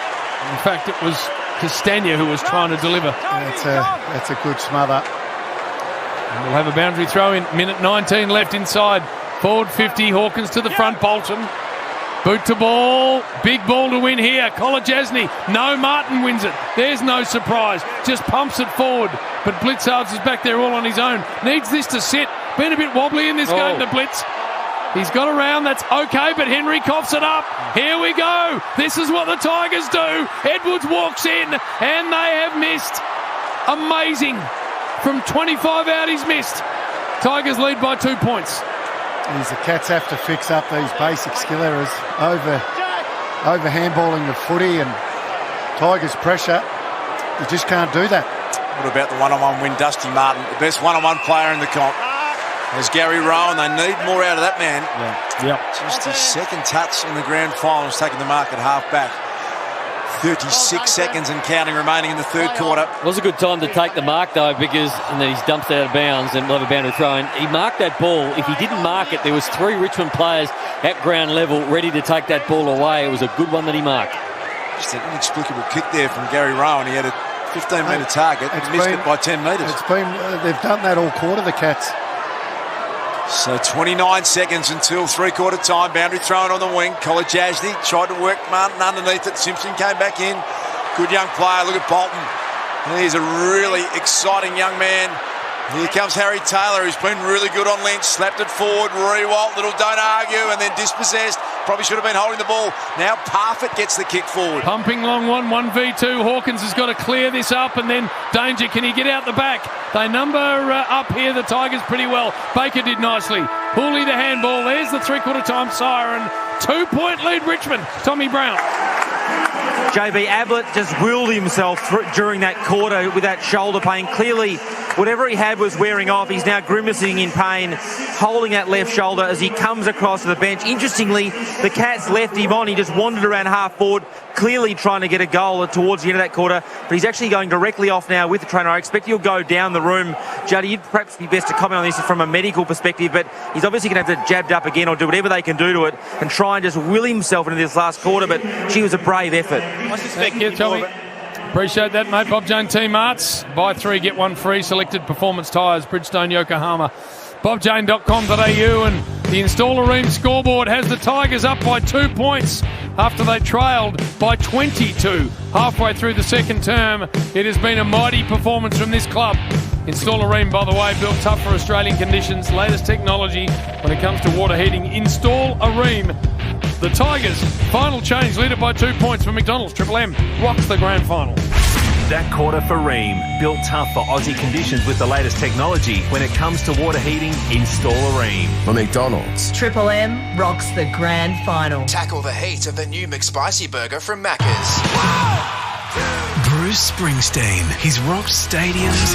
In fact, it was Castagna who was trying to deliver. That's a good smother. And we'll have a boundary throw in. Minute 19 left inside. Forward 50, Hawkins to the front, Bolton. Boot to ball. Big ball to win here. Kolajasny. No, Martin wins it. There's no surprise. Just pumps it forward. But Blitzards is back there all on his own. Needs this to sit. Been a bit wobbly in this game, the Blitz. He's got around, that's okay, but Henry coughs it up. Here we go. This is what the Tigers do. Edwards walks in, and they have missed. Amazing. From 25 out, he's missed. Tigers lead by 2 points. The Cats have to fix up these basic skill errors over handballing the footy and Tigers pressure. You just can't do that. What about the one-on-one win? Dusty Martin, the best one-on-one player in the comp. There's Gary Rowan. They need more out of that man. Yeah. Just his second touch in the grand final. He's taking the mark at half-back. 36 seconds and counting remaining in the third quarter. It was a good time to take the mark, though, because and then he's dumped out of bounds and we'll have a boundary throw in. He marked that ball. If he didn't mark it, there was 3 Richmond players at ground level ready to take that ball away. It was a good one that he marked. Just an inexplicable kick there from Gary Rowan. He had a 15-metre target and missed it by 10 metres. They've done that all quarter, the Cats. So 29 seconds until three-quarter time. Boundary thrown on the wing. Kolajasny tried to work Martin underneath it. Simpson came back in. Good young player. Look at Bolton. He's a really exciting young man. Here comes Harry Taylor, who's been really good on Lynch. Slapped it forward. Rewalt, little don't argue, and then dispossessed. Probably should have been holding the ball. Now Parfitt gets the kick forward. Pumping long one, 1v2. Hawkins has got to clear this up, and then danger. Can he get out the back? They number up here, the Tigers, pretty well. Baker did nicely. Hooley the handball. There's the three-quarter time siren. 2-point lead Richmond. Tommy Brown. JB Ablett just willed himself during that quarter with that shoulder pain. Clearly, whatever he had was wearing off. He's now grimacing in pain, holding that left shoulder as he comes across to the bench. Interestingly, the Cats left him on. He just wandered around half forward, clearly trying to get a goal towards the end of that quarter. But he's actually going directly off now with the trainer. I expect he'll go down the room. Juddy, you'd perhaps be best to comment on this from a medical perspective, but he's obviously going to have to jabbed up again or do whatever they can do to it and try and just will himself into this last quarter. But she was a brave effort. I suspect you, Tommy. Appreciate that, mate. Bob Jane Team Arts. Buy 3, get 1 free. Selected performance tyres, Bridgestone, Yokohama. BobJane.com.au, and the Installer Ream scoreboard has the Tigers up by 2 points after they trailed by 22 halfway through the second term. It has been a mighty performance from this club. Installer Ream, by the way, built tough for Australian conditions. Latest technology when it comes to water heating. Install a Ream. The Tigers, final change, lead it by 2 points for McDonald's. Triple M rocks the grand final. That quarter for Ream. Built tough for Aussie conditions with the latest technology. When it comes to water heating, install a Ream. For McDonald's. Triple M rocks the grand final. Tackle the heat of the new McSpicy burger from Macca's. Bruce Springsteen. He's rocked stadiums.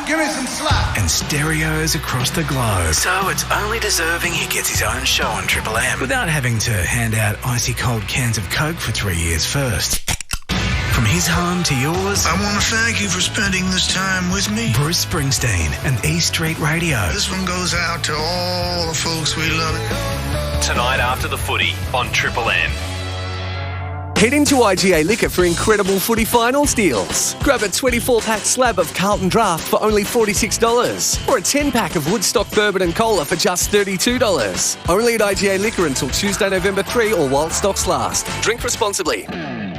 Give me some slack. And stereos across the globe. So it's only deserving he gets his own show on Triple M. Without having to hand out icy cold cans of Coke for 3 years first. From his home to yours. I want to thank you for spending this time with me. Bruce Springsteen and E Street Radio. This one goes out to all the folks we love. Tonight after the footy on Triple M. Head into IGA Liquor for incredible footy finals deals. Grab a 24-pack slab of Carlton Draft for only $46. Or a 10-pack of Woodstock Bourbon and Cola for just $32. Only at IGA Liquor until Tuesday, November 3 or while stocks last. Drink responsibly.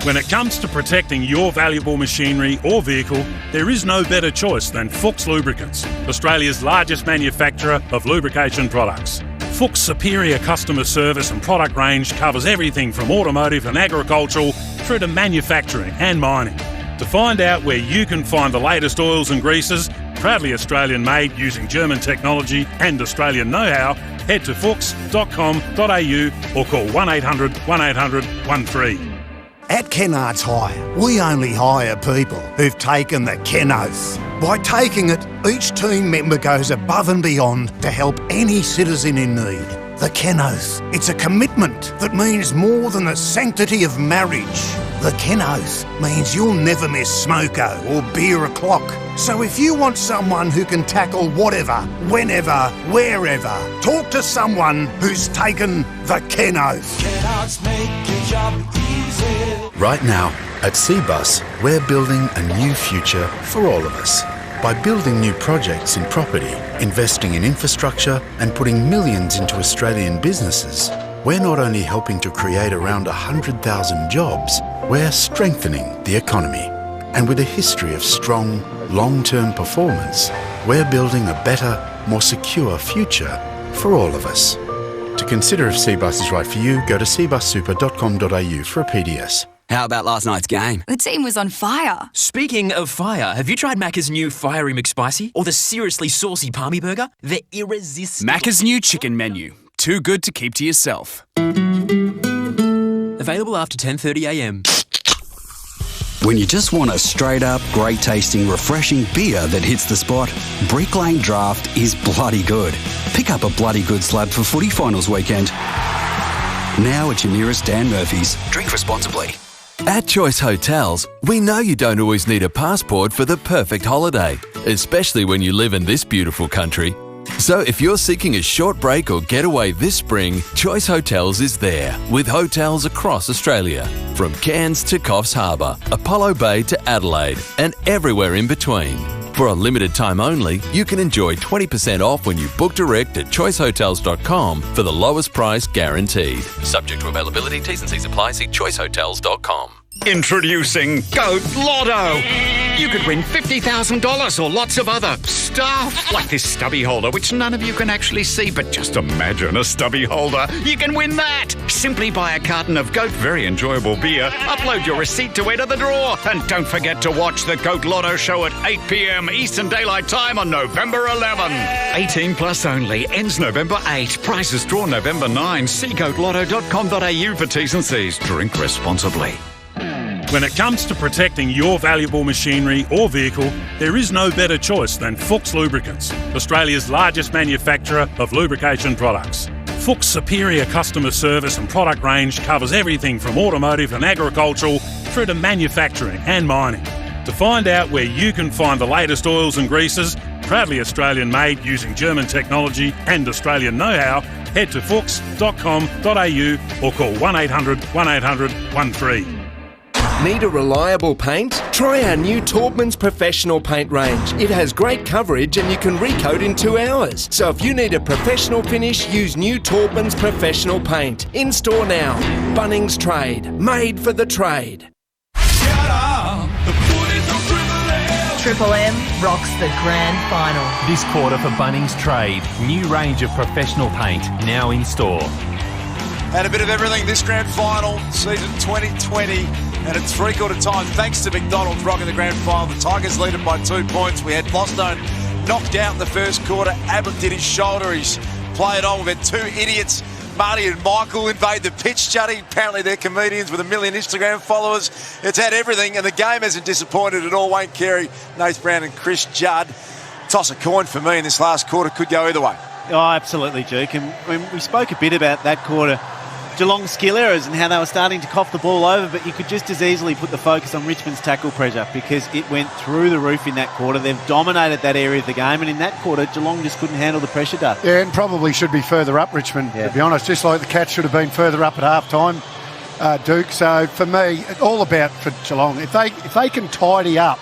When it comes to protecting your valuable machinery or vehicle, there is no better choice than Fuchs Lubricants, Australia's largest manufacturer of lubrication products. Fuchs' superior customer service and product range covers everything from automotive and agricultural through to manufacturing and mining. To find out where you can find the latest oils and greases, proudly Australian made using German technology and Australian know-how, head to fuchs.com.au or call 1800 1800 13. At Kennards Hire, we only hire people who've taken the Ken Oath. By taking it, each team member goes above and beyond to help any citizen in need. The Ken Oath, it's a commitment that means more than the sanctity of marriage. The Ken Oath means you'll never miss smoko or beer o'clock. So if you want someone who can tackle whatever, whenever, wherever, talk to someone who's taken the Ken Oath. Kennards make your job easy. Right now, at Cbus, we're building a new future for all of us. By building new projects in property, investing in infrastructure and putting millions into Australian businesses, we're not only helping to create around 100,000 jobs, we're strengthening the economy. And with a history of strong, long-term performance, we're building a better, more secure future for all of us. To consider if CBus is right for you, go to cbussuper.com.au for a PDS. How about last night's game? The team was on fire. Speaking of fire, have you tried Macca's new Fiery McSpicy or the seriously saucy Palmy Burger? They're irresistible. Macca's new chicken menu. Too good to keep to yourself. Available after 10:30am. When you just want a straight-up, great-tasting, refreshing beer that hits the spot, Brick Lane Draft is bloody good. Pick up a bloody good slab for footy finals weekend. Now at your nearest Dan Murphy's. Drink responsibly. At Choice Hotels, we know you don't always need a passport for the perfect holiday, especially when you live in this beautiful country. So if you're seeking a short break or getaway this spring, Choice Hotels is there, with hotels across Australia. From Cairns to Coffs Harbour, Apollo Bay to Adelaide, and everywhere in between. For a limited time only, you can enjoy 20% off when you book direct at choicehotels.com for the lowest price guaranteed. Subject to availability, T's and C's apply. See choicehotels.com. Introducing Goat Lotto. You could win $50,000 or lots of other stuff, like this stubby holder, which none of you can actually see, but just imagine a stubby holder. You can win that. Simply buy a carton of Goat Very Enjoyable Beer, upload your receipt to enter the draw, and don't forget to watch the Goat Lotto show at 8 p.m. Eastern Daylight Time on November 11. 18 plus only. Ends November 8. Prizes drawn November 9. See goatlotto.com.au for T's and C's. Drink responsibly. When it comes to protecting your valuable machinery or vehicle, there is no better choice than Fuchs Lubricants, Australia's largest manufacturer of lubrication products. Fuchs' superior customer service and product range covers everything from automotive and agricultural through to manufacturing and mining. To find out where you can find the latest oils and greases, proudly Australian-made using German technology and Australian know-how, head to fuchs.com.au or call 1800 1800 13. Need a reliable paint? Try our new Taubman's Professional Paint range. It has great coverage and you can recoat in 2 hours. So if you need a professional finish, use new Taubman's Professional Paint. In store now. Bunnings Trade. Made for the trade. Triple M rocks the grand final. This quarter for Bunnings Trade. New range of professional paint now in store. Had a bit of everything this grand final, season 2020, and at three-quarter time, thanks to McDonald's rocking the grand final. The Tigers lead it by 2 points. We had Boston knocked out in the first quarter. Ablett did his shoulder. He's played on. We've had two idiots, Marty and Michael, invade the pitch, Juddy. Apparently they're comedians with 1 million Instagram followers. It's had everything, and the game hasn't disappointed at all. Wayne Carey, Nath Brown and Chris Judd. Toss a coin for me in this last quarter. Could go either way. Oh, absolutely, Duke. And we spoke a bit about that quarter. Geelong skill errors and how they were starting to cough the ball over, but you could just as easily put the focus on Richmond's tackle pressure because it went through the roof in that quarter. They've dominated that area of the game, and in that quarter, Geelong just couldn't handle the pressure, Doug. Yeah, and probably should be further up, Richmond, to be honest, just like the Cats should have been further up at half-time, Duke. So, for me, it's all about for Geelong. If they can tidy up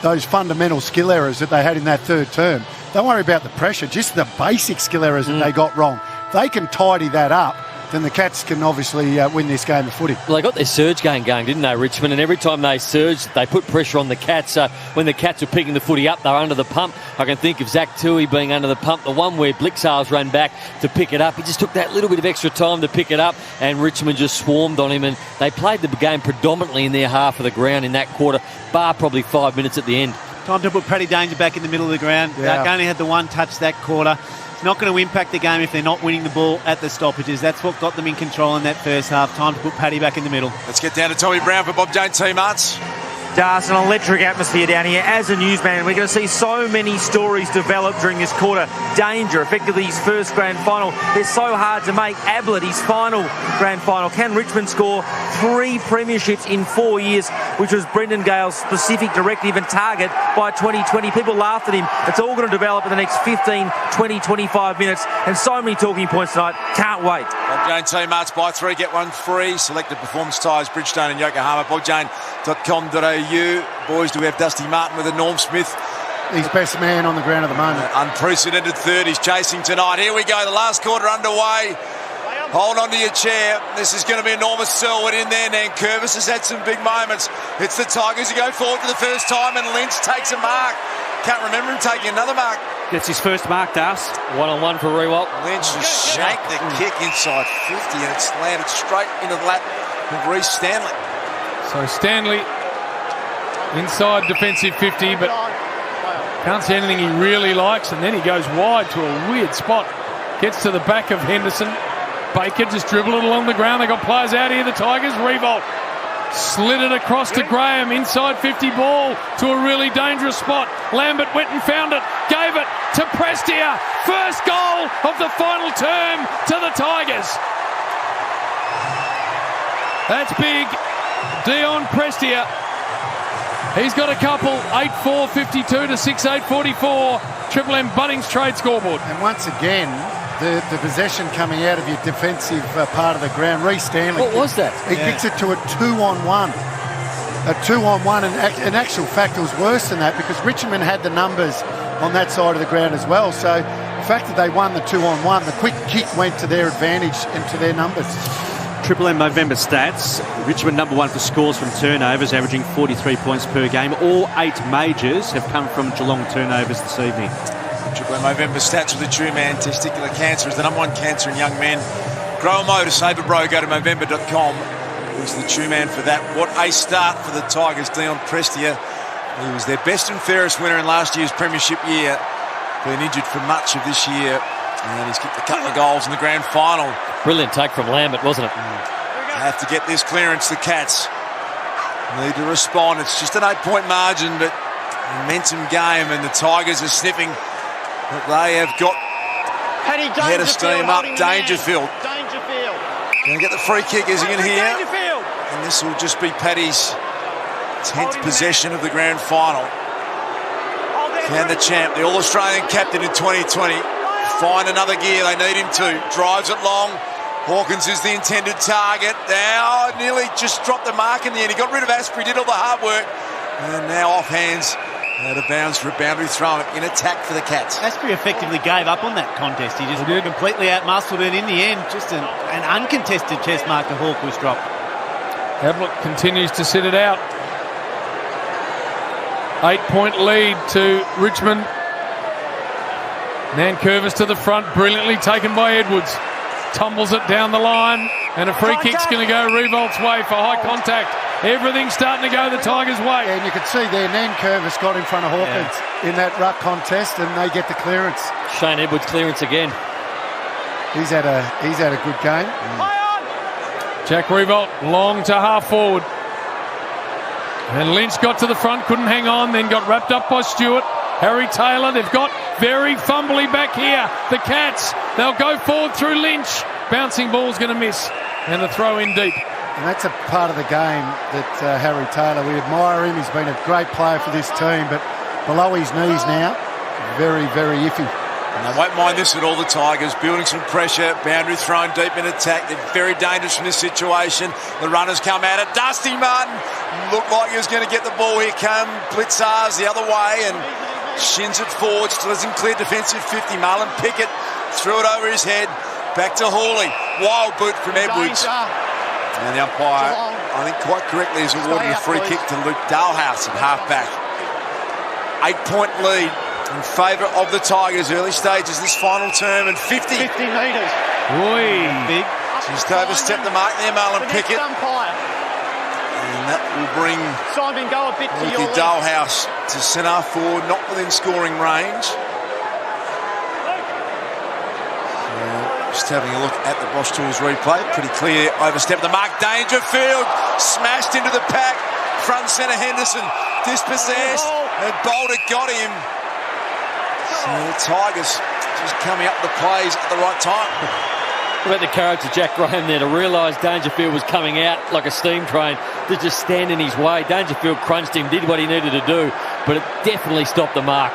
those fundamental skill errors that they had in that third term, don't worry about the pressure, just the basic skill errors that they got wrong. If they can tidy that up, then the Cats can obviously win this game of footy. Well, they got their surge game going, didn't they, Richmond? And every time they surged, they put pressure on the Cats. So when the Cats were picking the footy up, they were under the pump. I can think of Zach Tui being under the pump. The one where Blixars ran back to pick it up, he just took that little bit of extra time to pick it up, and Richmond just swarmed on him. And they played the game predominantly in their half of the ground in that quarter, bar probably 5 minutes at the end. Time to put Paddy Danger back in the middle of the ground. Yeah. They only had the one touch that quarter. It's not going to impact the game if they're not winning the ball at the stoppages. That's what got them in control in that first half. Time to put Paddy back in the middle. Let's get down to Tommy Brown for Bob Jane Team Arts. Just an electric atmosphere down here. As a newsman, we're going to see so many stories develop during this quarter. Danger, effectively his first grand final. They're so hard to make. Ablett, his final grand final. Can Richmond score 3 premierships in 4 years, which was Brendan Gale's specific directive and target by 2020? People laughed at him. It's all going to develop in the next 15, 20, 25 minutes. And so many talking points tonight. Can't wait. Bob Jane Team Arts, buy 3, get 1 free. Selected performance tyres, Bridgestone and Yokohama. BobJane.com.au. Boys, do we have Dusty Martin with a Norm Smith? He's best man on the ground at the moment. Unprecedented third. He's chasing tonight. Here we go. The last quarter underway. Hold on to your chair. This is going to be enormous. Selwood in there. Nankervis has had some big moments. It's the Tigers who go forward for the first time, and Lynch takes a mark. Can't remember him taking another mark. Gets his first mark, Das. 1-on-1 for Rewalt. Lynch just shanked the kick inside 50 and it's landed straight into the lap of Reece Stanley. So Stanley inside defensive 50, but can't see anything he really likes, and then he goes wide to a weird spot. Gets to the back of Henderson. Baker just dribbled it along the ground. They got players out here, the Tigers. Revolt slid it across to Graham. Inside 50 ball to a really dangerous spot. Lambert went and found it. Gave it to Prestia. First goal of the final term to the Tigers. That's big. Dion Prestia. He's got a couple. 8-4, 52 to 6-8, 44. Triple M Bunnings trade scoreboard. And once again, the possession coming out of your defensive part of the ground. Reece Stanley. What was that? He kicks it to a 2-on-1. A 2-on-1, and in actual fact it was worse than that because Richmond had the numbers on that side of the ground as well. So the fact that they won the 2-on-1, the quick kick went to their advantage and to their numbers. Triple M November stats. Richmond number 1 for scores from turnovers, averaging 43 points per game. All 8 majors have come from Geelong turnovers this evening. Triple M November stats with the true man. Testicular cancer is the number 1 cancer in young men. Grow a mo to save a bro. Go to Movember.com. He's the true man for that. What a start for the Tigers. Dion Prestia. He was their best and fairest winner in last year's premiership year. Been injured for much of this year. And he's kicked a couple of goals in the grand final. Brilliant take from Lambert, wasn't it? They have to get this clearance, the Cats. Need to respond. It's just an 8-point margin, but momentum game, and the Tigers are sniffing. But they have got head of steam up. Dangerfield. Going to get the free kick, as you can hear. And this will just be Paddy's 10th possession of the grand final. Can the champ, the All-Australian captain in 2020, find another gear? They need him to. Drives it long. Hawkins is the intended target. Now nearly just dropped the mark in the end. He got rid of Asprey, did all the hard work. And now off hands. Out of bounds for a boundary throw in attack for the Cats. Asprey effectively gave up on that contest. He just completely outmuscled it in the end. Just an uncontested chest mark to Hawk was dropped. Ablett continues to sit it out. 8-point lead to Richmond. Nankervis to the front, brilliantly taken by Edwards. Tumbles it down the line, and a free kick's going to go Revolt's way for high contact. Everything's starting to go the Tigers' way. And you can see there, Nankervis got in front of Hawkins in that ruck contest, and they get the clearance. Shane Edwards clearance again. He's had a good game. Jack Revolt long to half forward. And Lynch got to the front, couldn't hang on, then got wrapped up by Stewart. Harry Taylor, they've got very fumbly back here. The Cats, they'll go forward through Lynch. Bouncing ball's going to miss. And the throw in deep. And that's a part of the game that Harry Taylor, we admire him. He's been a great player for this team, but below his knees now, very, very iffy. And they won't mind this at all, the Tigers, building some pressure, boundary thrown deep in attack. They're very dangerous from this situation. The runners come at it. Dusty Martin looked like he was going to get the ball. Here come Blitzars the other way and shins it forward. Still isn't clear defensive 50. Marlon Pickett threw it over his head. Back to Hawley. Wild boot from Edwards. And the umpire, I think quite correctly, has awarded a free kick to Luke Dalhouse at half-back. 8-point lead in favour of the Tigers. Early stages this final term, and 50 metres. Big. Just overstepped the mark there, Marlon Pickett. And that will bring Luke Dalhouse to centre forward, not within scoring range. Just having a look at the Bosch Tools replay. Pretty clear, overstepped the mark. Dangerfield smashed into the pack. Front centre Henderson dispossessed. And Boulder got him. So the Tigers just coming up the plays at the right time. What about the courage of Jack Graham there to realise Dangerfield was coming out like a steam train to just stand in his way. Dangerfield crunched him, did what he needed to do, but it definitely stopped the mark.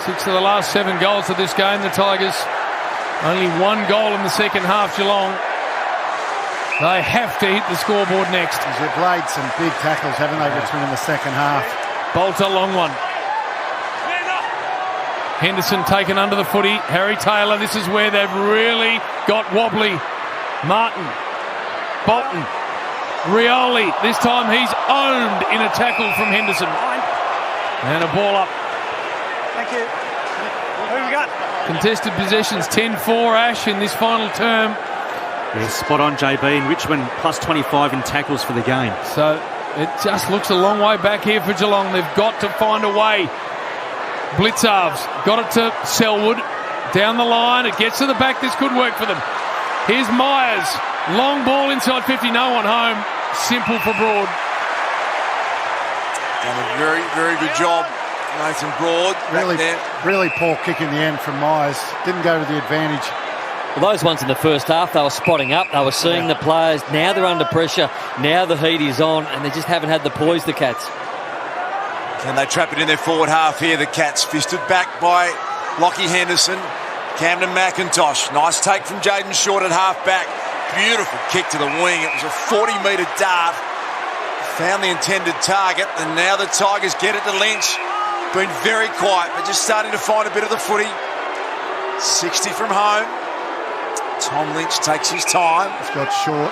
6 of the last 7 goals of this game, the Tigers. Only 1 goal in the second half, Geelong. They have to hit the scoreboard next. They've played some big tackles, haven't they, Richmond, in the second half. Bolter, long one. Henderson taken under the footy. Harry Taylor, this is where they've really got wobbly. Martin, Bolton, Rioli. This time he's owned in a tackle from Henderson. And a ball up. Thank you. Contested possessions 10-4, Ash, in this final term. Yeah, spot on, JB. And Richmond plus 25 in tackles for the game. So it just looks a long way back here for Geelong. They've got to find a way. Blitzarves got it to Selwood. Down the line, it gets to the back. This could work for them. Here's Myers. Long ball inside 50, no one home. Simple for Broad. Done a very, very good job, Nathan Broad. Really poor kick in the end from Myers. Didn't go to the advantage. Well, those ones in the first half, they were spotting up. They were seeing the players. Now they're under pressure. Now the heat is on, and they just haven't had the poise, the Cats. Can they trap it in their forward half here? The Cats fisted back by Lockie Henderson. Camden McIntosh. Nice take from Jaden Short at half back. Beautiful kick to the wing. It was a 40-metre dart. Found the intended target, and now the Tigers get it to Lynch. Been very quiet, but just starting to find a bit of the footy. 60 from home. Tom Lynch takes his time. He's got Short.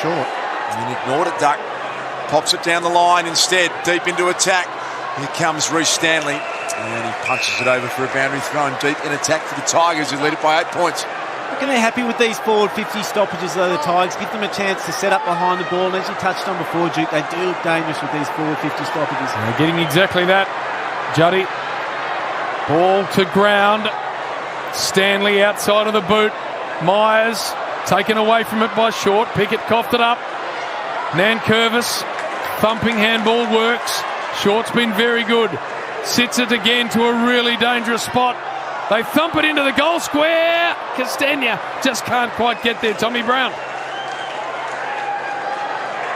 And then ignored it, Duck. Pops it down the line instead, deep into attack. Here comes Reece Stanley, and he punches it over for a boundary throw and deep in attack for the Tigers, who lead it by 8 points. Reckon they're happy with these forward 50 stoppages, though, the Tigers. Give them a chance to set up behind the ball. And as you touched on before, Duke, they do look dangerous with these forward 50 stoppages. They're getting exactly that. Juddy. Ball to ground. Stanley outside of the boot. Myers taken away from it by Short. Pickett coughed it up. Nankervis. Thumping handball works. Short's been very good. Sits it again to a really dangerous spot. They thump it into the goal square. Castagna just can't quite get there. Tommy Brown.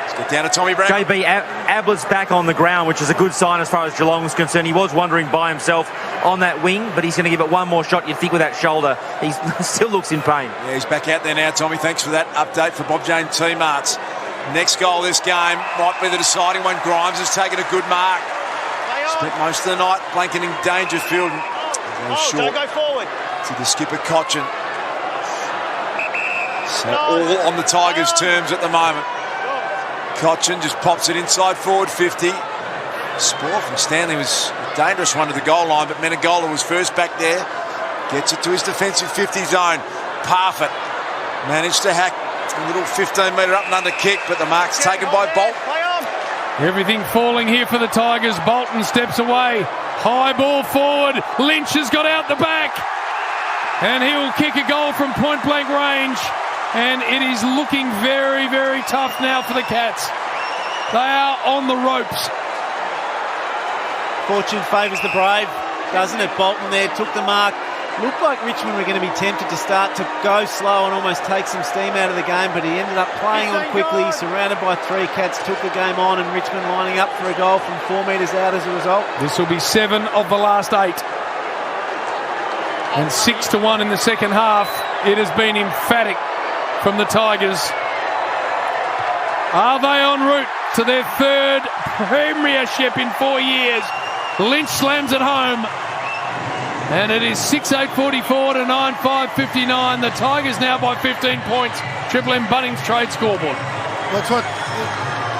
Let's get down to Tommy Brown. JB, Ablett's back on the ground, which is a good sign as far as Geelong's concerned. He was wandering by himself on that wing, but he's going to give it one more shot. You'd think with that shoulder, he still looks in pain. Yeah, he's back out there now, Tommy. Thanks for that update for Bob Jane T-Marts. Next goal this game might be the deciding one. Grimes has taken a good mark. Spent most of the night blanketing Dangerfield. Short. Don't go forward. To the skipper, Cochin. So all on the Tigers' terms at the moment. Cochin just pops it inside forward 50. Spore from Stanley was a dangerous one to the goal line, but Menegola was first back there. Gets it to his defensive 50 zone. Parfitt managed to hack a little 15-metre up and under kick, but the mark's taken by Bolt. Everything falling here for the Tigers. Bolton steps away. High ball forward. Lynch has got out the back. And he'll kick a goal from point-blank range. And it is looking very, very tough now for the Cats. They are on the ropes. Fortune favours the brave, doesn't it? Bolton there took the mark. Looked like Richmond were going to be tempted to start to go slow and almost take some steam out of the game, but he ended up playing on quickly, surrounded by three. Cats took the game on, and Richmond lining up for a goal from 4 metres out as a result. This will be 7 of the last 8. And 6-1 in the second half. It has been emphatic from the Tigers. Are they en route to their 3rd premiership in 4 years? Lynch slams it home. And it is 6-8-44 to 9-5-59. The Tigers now by 15 points. Triple M Bunnings trade scoreboard. That's what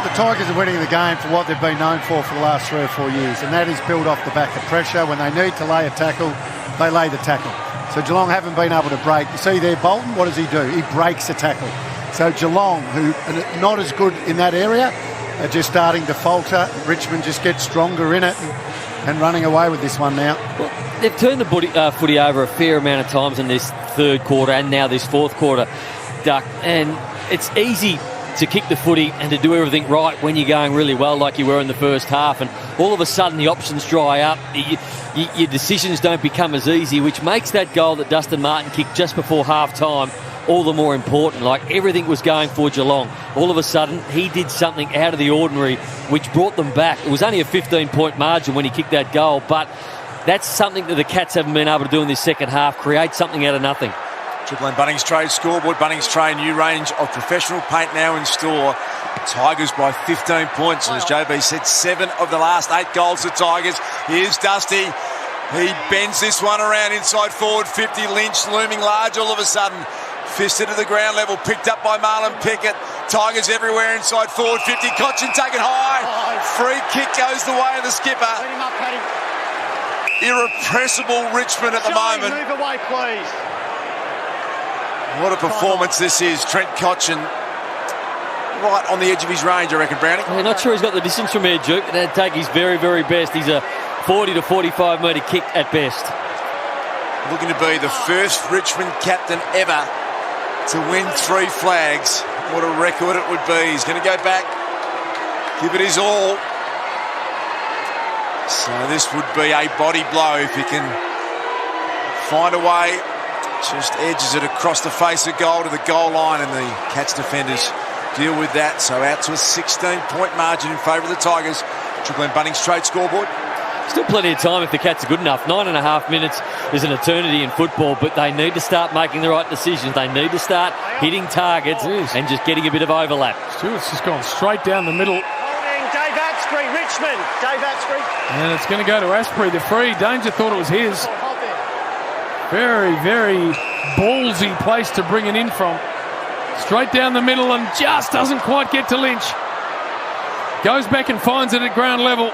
the Tigers are winning the game for what they've been known for the last 3 or 4 years, and that is build off the back of pressure. When they need to lay a tackle, they lay the tackle. So Geelong haven't been able to break. You see there, Bolton, what does he do? He breaks a tackle. So Geelong, who are not as good in that area, are just starting to falter. Richmond just gets stronger in it and running away with this one now. Well, they've turned the footy over a fair amount of times in this 3rd quarter and now this 4th quarter, Duck. And it's easy to kick the footy and to do everything right when you're going really well like you were in the first half, and all of a sudden the options dry up. Your decisions don't become as easy, which makes that goal that Dustin Martin kicked just before half-time all the more important. Like, everything was going for Geelong. All of a sudden, he did something out of the ordinary, which brought them back. It was only a 15-point margin when he kicked that goal, but that's something that the Cats haven't been able to do in this second half, create something out of nothing. Triple M Bunnings trade scoreboard. Bunnings Trade, new range of professional paint now in store. Tigers by 15 points. And as JB said, 7 of the last 8 goals for Tigers. Here's Dusty. He bends this one around inside forward 50. Lynch looming large all of a sudden. Fisted to the ground level, picked up by Marlon Pickett. Tigers everywhere inside forward 50. Cochin taken high. Free kick goes the way of the skipper. irrepressible Richmond at the moment. Move away, please. What a performance this is. Trent Cotchin right on the edge of his range, I reckon, Brownie. I'm not sure he's got the distance from here, Duke. That'd take his very, very best. He's a 40 to 45 metre kick at best. Looking to be the first Richmond captain ever to win 3 flags. What a record it would be. He's going to go back, give it his all. So this would be a body blow if he can find a way. Just edges it across the face of goal to the goal line, and the Cats defenders deal with that. So out to a 16-point margin in favour of the Tigers. Triple M Bunnings trade scoreboard. Still plenty of time if the Cats are good enough. 9.5 minutes is an eternity in football, but they need to start making the right decisions. They need to start hitting targets and just getting a bit of overlap. Stewart's just gone straight down the middle. Holding Dave Asprey, Richmond. Dave Asprey. And it's going to go to Asprey, the free. Danger thought it was his. Very, very ballsy place to bring it in from. Straight down the middle and just doesn't quite get to Lynch. Goes back and finds it at ground level.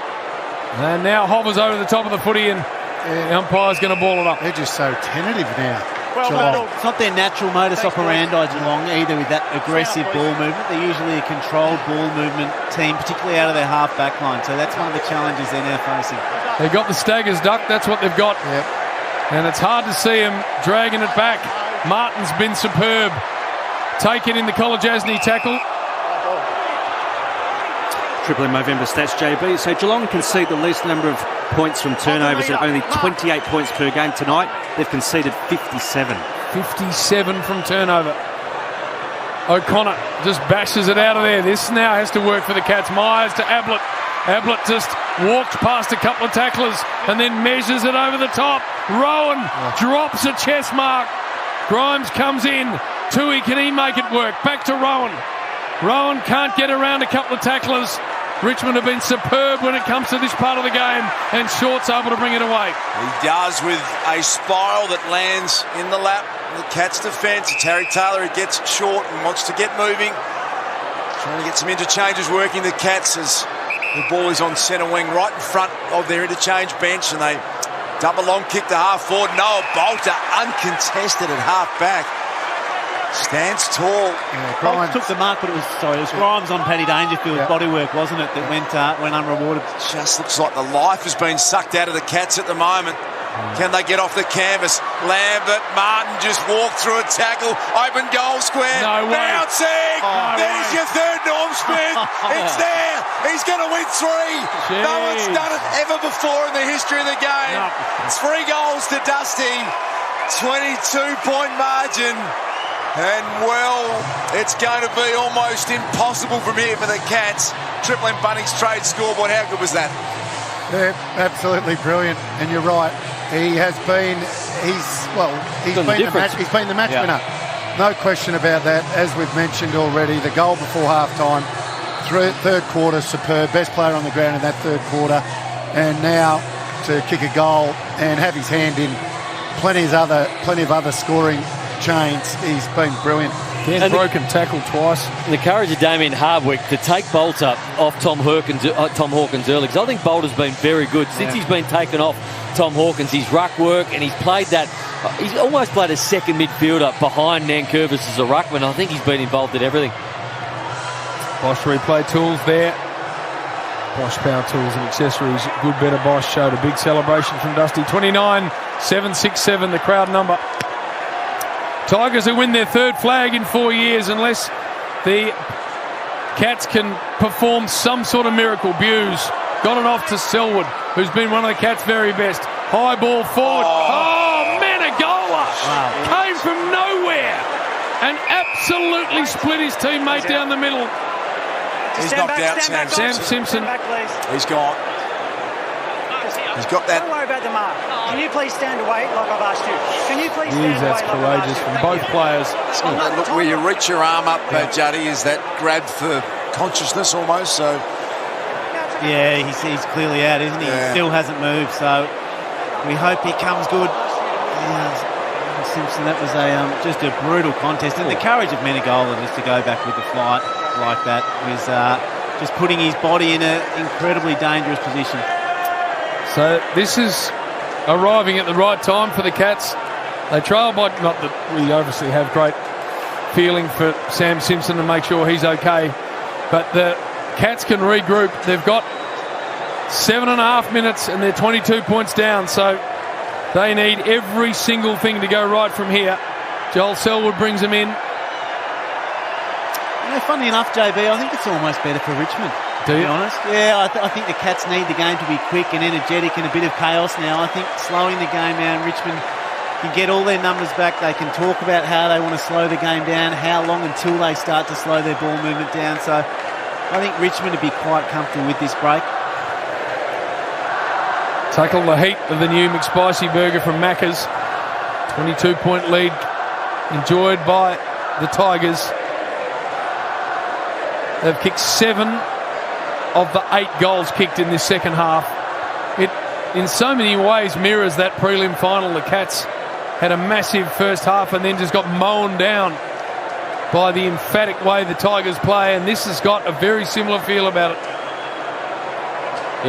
And now hovers over the top of the footy, and the umpire's going to ball it up. They're just so tentative now. Well, it's not their natural modus operandi, Geelong, either, with that aggressive ball movement. They're usually a controlled ball movement team, particularly out of their half-back line. So that's one of the challenges they're now facing. They've got the staggers duck. That's what they've got. Yep. And it's hard to see him dragging it back. Martin's been superb. Taken in the College Asney tackle. Triple M Movember stats, JB. So Geelong concede the least number of points from turnovers at only 28 points per game tonight. They've conceded 57. 57 from turnover. O'Connor just bashes it out of there. This now has to work for the Cats. Myers to Ablett. Ablett just walks past a couple of tacklers and then measures it over the top. Rowan drops a chest mark. Grimes comes in. Tui, can he make it work? Back to Rowan. Rowan can't get around a couple of tacklers. Richmond have been superb when it comes to this part of the game, and Short's able to bring it away. He does, with a spiral that lands in the lap of the Cats' defence. It's Harry Taylor who gets it short and wants to get moving. Trying to get some interchanges working. The Cats, as the ball is on centre wing right in front of their interchange bench, and they dump a long kick to half forward. Noah Bolter uncontested at half back. Stands tall. Grimes took the mark, but it was Grimes on Paddy Dangerfield's bodywork, wasn't it, that went unrewarded. Just looks like the life has been sucked out of the Cats at the moment. Can they get off the canvas? Lambert, Martin just walked through a tackle. Open goal square. No way. Bouncing. There's your third, Norm Smith. It's there. He's going to win 3. No one's done it ever before in the history of the game. 3 goals to Dusty. 22-point margin. And, well, it's going to be almost impossible from here for the Cats. Triple M Bunnings trade scoreboard. How good was that? Yeah, absolutely brilliant. And you're right. He has been, he's been the match winner. No question about that. As we've mentioned already, the goal before half-time, third quarter, superb. Best player on the ground in that third quarter. And now to kick a goal and have his hand in plenty of other scoring chains. He's been brilliant. Again, broken tackle twice. And the courage of Damien Hardwick to take Bolter off Tom Hawkins early, because I think Bolter's been very good since he's been taken off Tom Hawkins. His ruck work, and he's played that. He's almost played a second midfielder behind Nankervis as a ruckman. I think he's been involved in everything. Bosch replay tools there. Bosch power tools and accessories. Good, better Bosch showed a big celebration from Dusty. 29-767 the crowd number. Tigers who win their third flag in 4 years, unless the Cats can perform some sort of miracle. Buse got it off to Selwood, who's been one of the Cats' very best. High ball forward. Oh, Menegola came from nowhere and absolutely split his teammate down the middle. He's knocked out Sam Simpson. He's gone. He's got that. Don't worry about the mark. Can you please stand away like I've asked you? Can you please stand away that's like courageous I've asked from both players. Look, where you reach your arm up, Juddy, is that grab for consciousness almost. So yeah, he's clearly out, isn't he? He still hasn't moved, so we hope he comes good. Simpson, that was just a brutal contest, and the courage of Menegola just to go back with the flight like that was just putting his body in an incredibly dangerous position. So this is arriving at the right time for the Cats. They trail by, not that we obviously have great feeling for Sam Simpson and make sure he's okay, but the Cats can regroup. They've got 7.5 minutes and they're 22 points down, so they need every single thing to go right from here. Joel Selwood brings them in. You know, funny enough, JB, I think it's almost better for Richmond, to be honest. Yeah, I think the Cats need the game to be quick and energetic and a bit of chaos now. I think slowing the game down, Richmond can get all their numbers back. They can talk about how they want to slow the game down, how long until they start to slow their ball movement down. So I think Richmond would be quite comfortable with this break. Tackle the heat of the new McSpicy burger from Macca's. 22-point lead enjoyed by the Tigers. They've kicked 7 of the 8 goals kicked in this second half. It, in so many ways, mirrors that prelim final. The Cats had a massive first half and then just got mown down by the emphatic way the Tigers play, and this has got a very similar feel about it.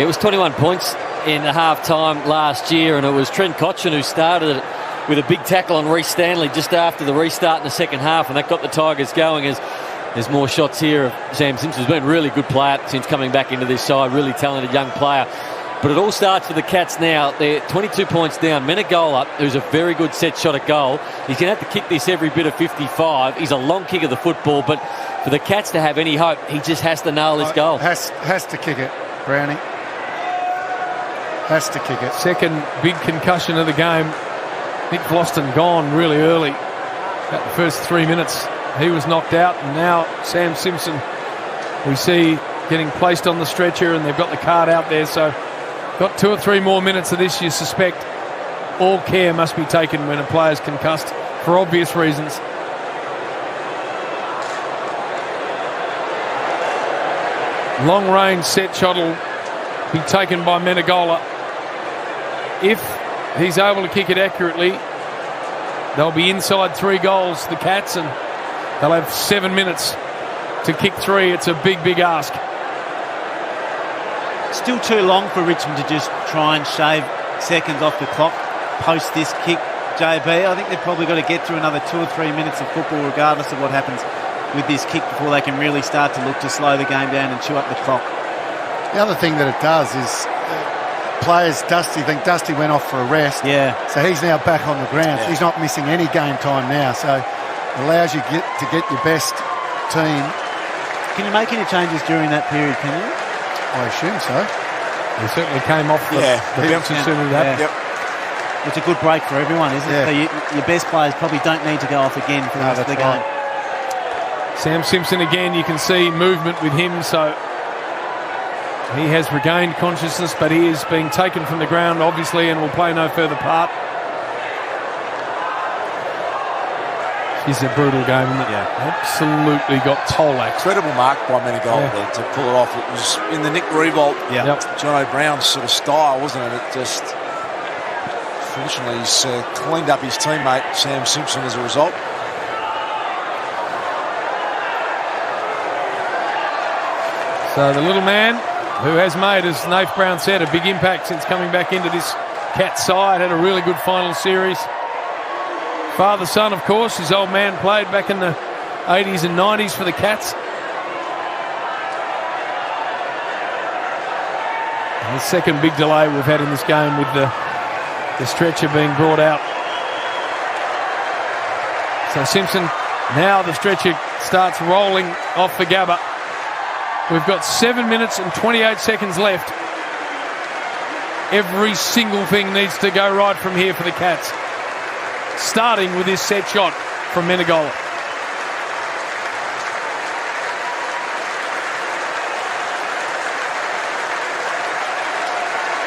It was 21 points in the half-time last year, and it was Trent Cotchin who started it with a big tackle on Reece Stanley just after the restart in the second half, and that got the Tigers going. As there's more shots here of Sam Simpson, who's been a really good player since coming back into this side, really talented young player. But it all starts for the Cats now. They're 22 points down. Menegola, who's a very good set shot at goal, he's going to have to kick this every bit of 55. He's a long kick of the football, but for the Cats to have any hope, he just has to nail this goal. Has to kick it, Brownie. Has to kick it. Second big concussion of the game. Nick Vlosten gone really early. About the first 3 minutes, he was knocked out, and now Sam Simpson, we see getting placed on the stretcher, and they've got the card out there, so got 2 or 3 more minutes of this. You suspect all care must be taken when a player's concussed for obvious reasons. Long range set shot will be taken by Menegola. If he's able to kick it accurately, they'll be inside 3 goals, the Cats, and they'll have 7 minutes to kick 3. It's a big, big ask. Still too long for Richmond to just try and shave seconds off the clock post this kick, JB. I think they've probably got to get through another 2 or 3 minutes of football regardless of what happens with this kick before they can really start to look to slow the game down and chew up the clock. The other thing that it does is players, Dusty went off for a rest. Yeah. So he's now back on the ground. Yeah. He's not missing any game time now. So it allows you to get your best team. Can you make any changes during that period, can you? I assume so. He certainly came off the bench as soon as that. Yep. It's a good break for everyone, isn't it? So your best players probably don't need to go off again for the rest of the game. Sam Simpson again, you can see movement with him, so he has regained consciousness, but he is being taken from the ground, obviously, and will play no further part. It's a brutal game, isn't it? Yeah. Absolutely got Tolac. Incredible mark by Menegola to pull it off. It was in the Nick Revolt, John O'Brown sort of style, wasn't it? It just, fortunately, he's cleaned up his teammate, Sam Simpson, as a result. So the little man, who has made, as Nath Brown said, a big impact since coming back into this Cat side, had a really good final series. Father-son, of course. His old man played back in the 80s and 90s for the Cats. And the second big delay we've had in this game with the stretcher being brought out. So Simpson, now the stretcher starts rolling off the Gabba. We've got 7 minutes and 28 seconds left. Every single thing needs to go right from here for the Cats. Starting with this set shot from Menegola.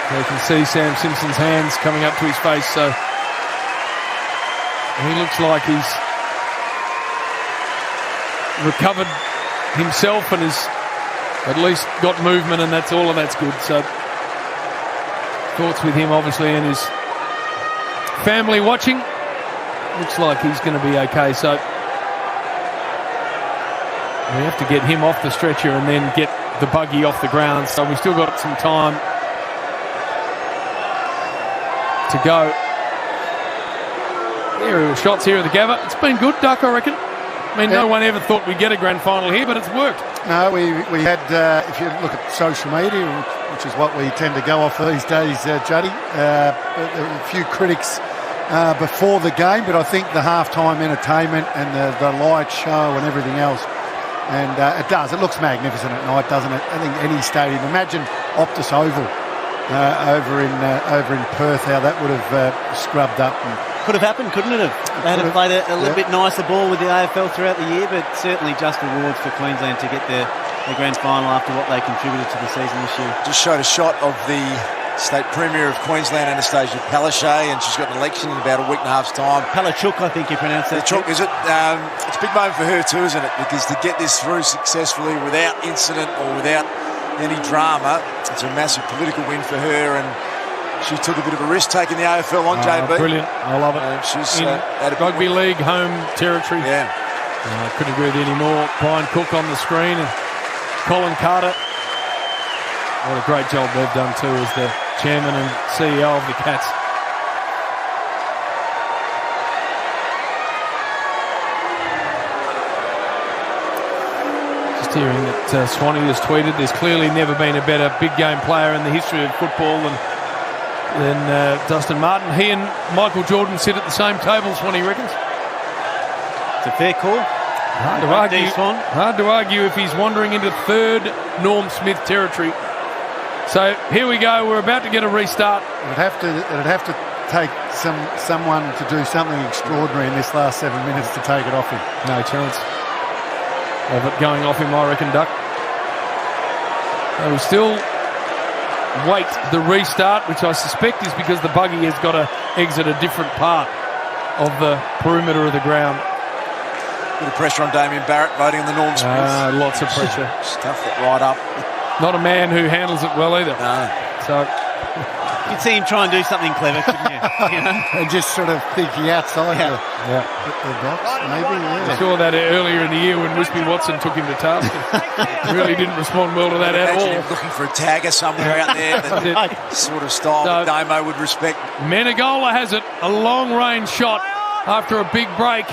So you can see Sam Simpson's hands coming up to his face, so he looks like he's recovered himself and has at least got movement, and that's all of that's good. So thoughts with him, obviously, and his family watching. Looks like he's going to be okay, so we have to get him off the stretcher and then get the buggy off the ground, so we've still got some time. to go. Aerial shots here at the Gabba. It's been good, Duck, I reckon. I mean, no one ever thought we'd get a grand final here, but it's worked. No, we had, if you look at social media, which is what we tend to go off these days, Juddy, there were a few critics before the game, but I think the halftime entertainment and the light show and everything else, and it does. It looks magnificent at night, doesn't it? I think any stadium. Imagine Optus Oval over in Perth, how that would have scrubbed up. And could have happened, couldn't it have? They had played a little bit nicer ball with the AFL throughout the year, but certainly just rewards for Queensland to get the grand final after what they contributed to the season this year. Just showed a shot of the State Premier of Queensland, Anastasia Palaszczuk, and she's got an election in about a week and a half's time. Palaszczuk, I think you pronounce that. Palaszczuk, is it? It's a big moment for her too, isn't it? Because to get this through successfully without incident or without any drama, it's a massive political win for her, and she took a bit of a risk taking the AFL on, JB. Brilliant. I love it. She's in rugby league home territory. Yeah. I couldn't agree with you anymore. Brian Cook on the screen and Colin Carter. What a great job they've done too as the chairman and CEO of the Cats. Just hearing that Swanee has tweeted, there's clearly never been a better big game player in the history of football than Dustin Martin. He and Michael Jordan sit at the same table, Swanee reckons. It's a fair call. Hard to argue if he's wandering into third Norm Smith territory. So here we go. We're about to get a restart. It'd have to take someone to do something extraordinary in this last 7 minutes to take it off him. No chance of it going off him, I reckon, Duck. So we still wait the restart, which I suspect is because the buggy has got to exit a different part of the perimeter of the ground. Bit of pressure on Damien Barrett voting on the Norm Smith. Lots of pressure. Stuff it right up. Not a man who handles it well either. No. So you'd see him try and do something clever, couldn't you? And just sort of thinking outside the box, maybe. Yeah. I saw that earlier in the year when Wispy Watson took him to task. Really didn't respond well to that at all. Him looking for a tagger somewhere out there. That sort of style that Damo would respect. Menegola has it. A long-range shot after a big break.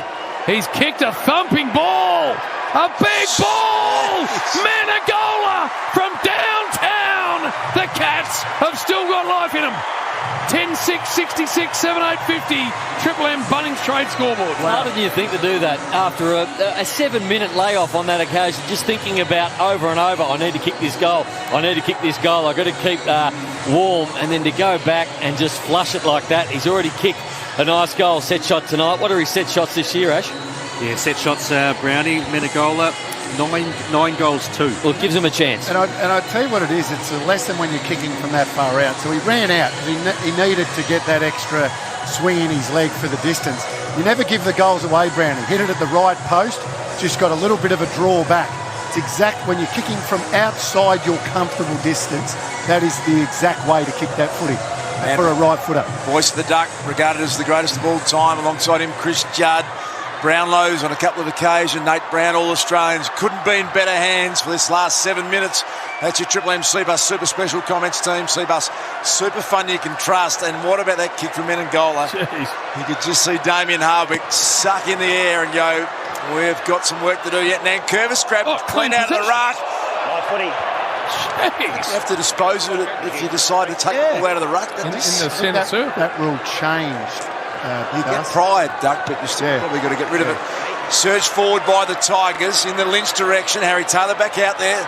He's kicked a thumping ball. A big ball! Menegola from downtown. The Cats have still got life in them. 10-6, 66, 7-8, 50. Triple M Bunnings trade scoreboard. How did you think to do that after a 7-minute layoff on that occasion? Just thinking about over and over, I need to kick this goal. I need to kick this goal. I've got to keep warm. And then to go back and just flush it like that. He's already kicked a nice goal set shot tonight. What are his set shots this year, Ash? Yeah, set shots, Brownie, Menegola, 9 goals, 2. Well, it gives him a chance. And I tell you what it is, it's a lesson when you're kicking from that far out. So he ran out because he needed to get that extra swing in his leg for the distance. You never give the goals away, Brownie. Hit it at the right post, just got a little bit of a draw back. It's exact when you're kicking from outside your comfortable distance, that is the exact way to kick that footy. For a right footer. Voice of the Duck, regarded as the greatest of all time. Alongside him, Chris Judd. Brownlow's on a couple of occasions. Nate Brown, all Australians. Couldn't be in better hands for this last 7 minutes. That's your Triple M Cbus Super Special Comments team. Cbus, super fun you can trust. And what about that kick from Menegola? You could just see Damien Hardwick suck in the air and go, we've got some work to do yet. Nankervis grabbed clean out of the ruck. Footy. You have to dispose of it if you decide to take the ball out of the ruck. In the centre circle. That rule changed. You get pride, Duck, but you still probably got to get rid of it. Surged forward by the Tigers in the Lynch direction. Harry Taylor back out there.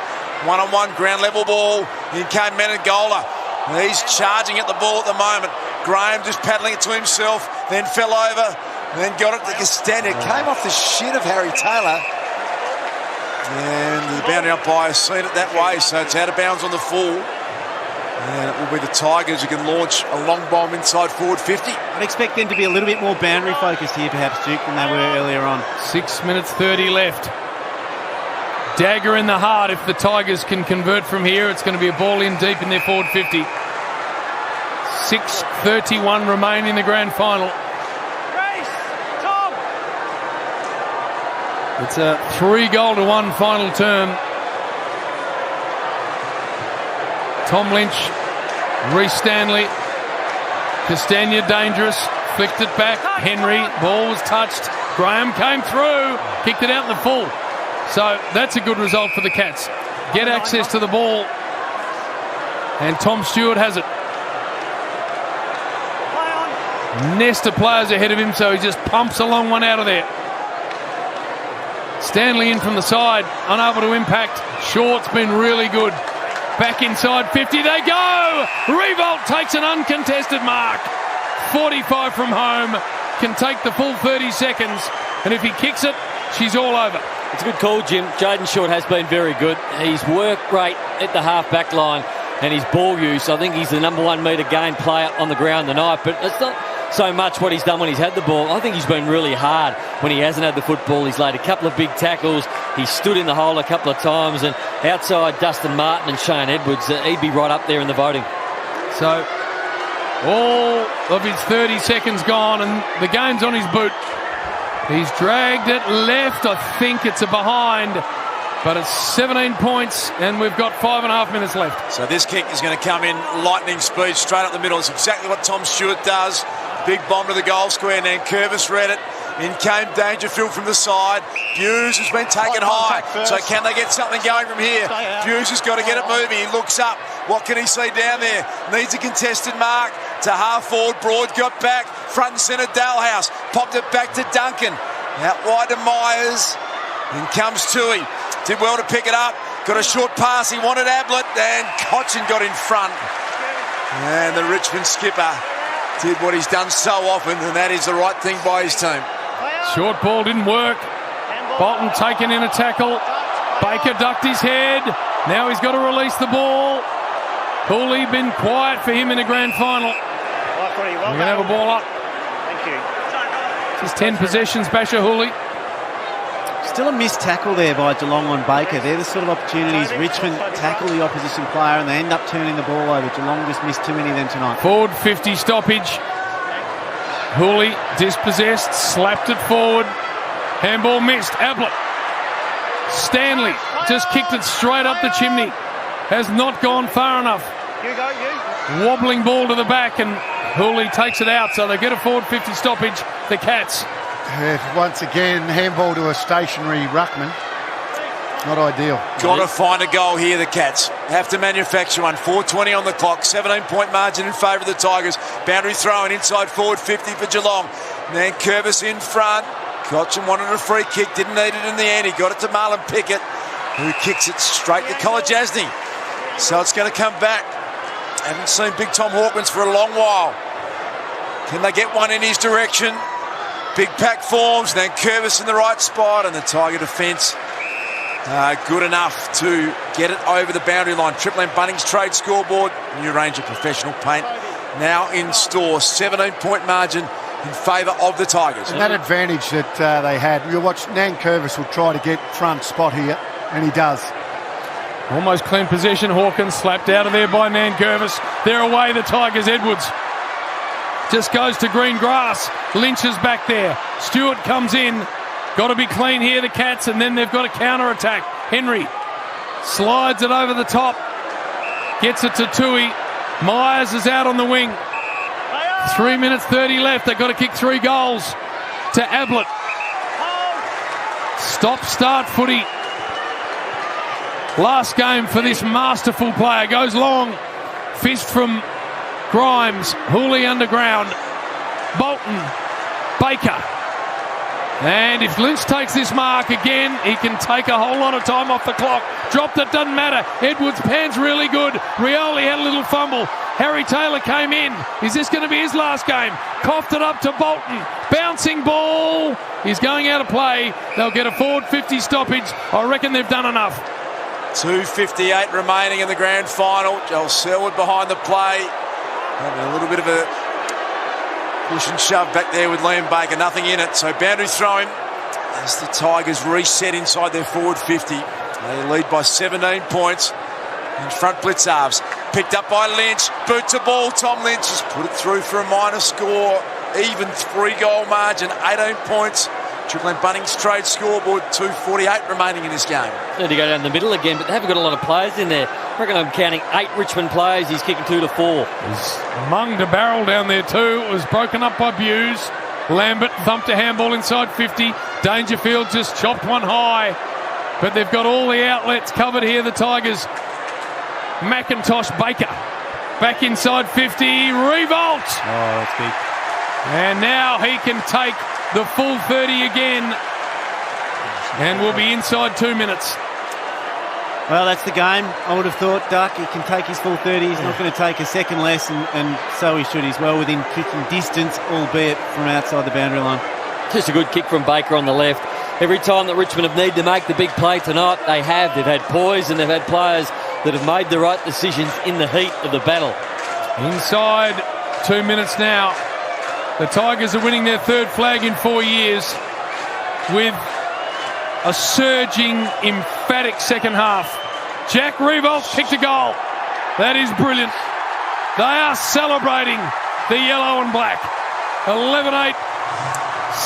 One-on-one, ground level ball. In came Menegola. He's charging at the ball at the moment. Graham just paddling it to himself, then fell over, then got it to Costanza. Came off the shin of Harry Taylor. And the boundary umpire seen it that way, so it's out of bounds on the full. And it will be the Tigers who can launch a long bomb inside forward 50. I'd expect them to be a little bit more boundary focused here, perhaps, Duke, than they were earlier on. 6 minutes 30 left. Dagger in the heart. If the Tigers can convert from here, it's going to be a ball in deep in their forward 50. 6:31 remain in the grand final. It's a 3-1 final term. Tom Lynch, Reece Stanley, Castagna dangerous. Flicked it back. Henry. Ball was touched. Graham came through. Kicked it out in the full. So that's a good result for the Cats. Get access to the ball. And Tom Stewart has it. Nest of players ahead of him, so he just pumps a long one out of there. Stanley in from the side, unable to impact. Short's been really good. Back inside 50, they go! Revolt takes an uncontested mark. 45 from home, can take the full 30 seconds, and if he kicks it, she's all over. It's a good call, Jim. Jaden Short has been very good. He's worked great at the half-back line, and his ball use, I think he's the number 1 metre gain player on the ground tonight, but it's not so much what he's done when he's had the ball. I think he's been really hard when he hasn't had the football. He's laid a couple of big tackles. He's stood in the hole a couple of times, and outside Dustin Martin and Shane Edwards, he'd be right up there in the voting. So all of his 30 seconds gone, and the game's on his boot. He's dragged it left. I think it's a behind, but it's 17 points, and we've got 5.5 minutes left. So this kick is going to come in lightning speed straight up the middle. It's exactly what Tom Stewart does. Big bomb to the goal square. Nankervis read it. In came Dangerfield from the side. Hughes has been taken high. So can they get something going from here? Hughes has got to get it moving. He looks up. What can he see down there? Needs a contested mark. To half forward. Broad got back. Front and centre Dalhouse. Popped it back to Duncan. Out wide to Myers. In comes Tui. Did well to pick it up. Got a short pass. He wanted Ablett. And Cochin got in front. And the Richmond skipper did what he's done so often, and that is the right thing by his team. Short ball didn't work. Bolton taken in a tackle. Baker ducked his head. Now he's got to release the ball. Hooley been quiet for him in the grand final. We're going to have a ball up. Thank you. Just 10 possessions, Basher Hooley. Still a missed tackle there by Geelong on Baker. They're the sort of opportunities Richmond tackle the opposition player and they end up turning the ball over. Geelong just missed too many of them tonight. Forward 50 stoppage. Hooley dispossessed, slapped it forward. Handball missed. Ablett. Stanley just kicked it straight up the chimney. Has not gone far enough. You go, you. Wobbling ball to the back, and Hooley takes it out, so they get a forward 50 stoppage, the Cats. Once again, handball to a stationary ruckman. Not ideal. Got to find a goal here, the Cats. Have to manufacture one. 4:20 on the clock. 17-point margin in favour of the Tigers. Boundary throwing inside forward 50 for Geelong. Nankervis in front. Cochin wanted a free kick. Didn't need it in the end. He got it to Marlon Pickett, who kicks it straight to Kolodjasny. So it's going to come back. Haven't seen Big Tom Hawkins for a long while. Can they get one in his direction? Big pack forms, then Curvis in the right spot, and the Tiger defence good enough to get it over the boundary line. Triple M Bunnings trade scoreboard, new range of professional paint now in store. 17-point margin in favour of the Tigers. And that advantage that they had, you'll watch Nankervis will try to get front spot here, and he does. Almost clean possession. Hawkins slapped out of there by Nankervis. They're away, the Tigers. Edwards just goes to green grass. Lynch is back there. Stewart comes in. Got to be clean here, the Cats, and then they've got a counter-attack. Henry slides it over the top. Gets it to Tui. Myers is out on the wing. 3 minutes 30 left. They've got to kick 3 goals to Ablett. Stop-start footy. Last game for this masterful player. Goes long. Fist from Grimes. Hooley underground. Bolton. Baker. And if Lynch takes this mark again, he can take a whole lot of time off the clock. Dropped it, doesn't matter. Edwards' pan's really good. Rioli had a little fumble. Harry Taylor came in. Is this going to be his last game? Coughed it up to Bolton. Bouncing ball. He's going out of play. They'll get a forward 50 stoppage. I reckon they've done enough. 2:58 remaining in the grand final. Joel Selwood behind the play. Having a little bit of a push and shove back there with Liam Baker. Nothing in it. So boundary throwing as the Tigers reset inside their forward 50. They lead by 17 points. In front blitz halves. Picked up by Lynch. Boot to ball. Tom Lynch has put it through for a minor score. Even 3-goal margin. 18 points Triple M Bunnings trade scoreboard, 2:48 remaining in this game. Need to go down the middle again, but they haven't got a lot of players in there. I reckon I'm counting 8 Richmond players. He's kicking 2 to 4. He's munged a barrel down there too. It was broken up by Buse. Lambert thumped a handball inside 50. Dangerfield just chopped one high. But they've got all the outlets covered here, the Tigers. McIntosh Baker back inside 50. Revolt. Oh, that's big. And now he can take the full 30 again. And we'll be inside 2 minutes. Well, that's the game. I would have thought Duck, he can take his full 30. He's not going to take a second less, and so he should. He's well within kicking distance, albeit from outside the boundary line. Just a good kick from Baker on the left. Every time that Richmond have needed to make the big play tonight, they have. They've had poise and they've had players that have made the right decisions in the heat of the battle. Inside 2 minutes now. The Tigers are winning their third flag in 4 years with a surging, emphatic second half. Jack Revolt kicked a goal. That is brilliant. They are celebrating the yellow and black. 11-8,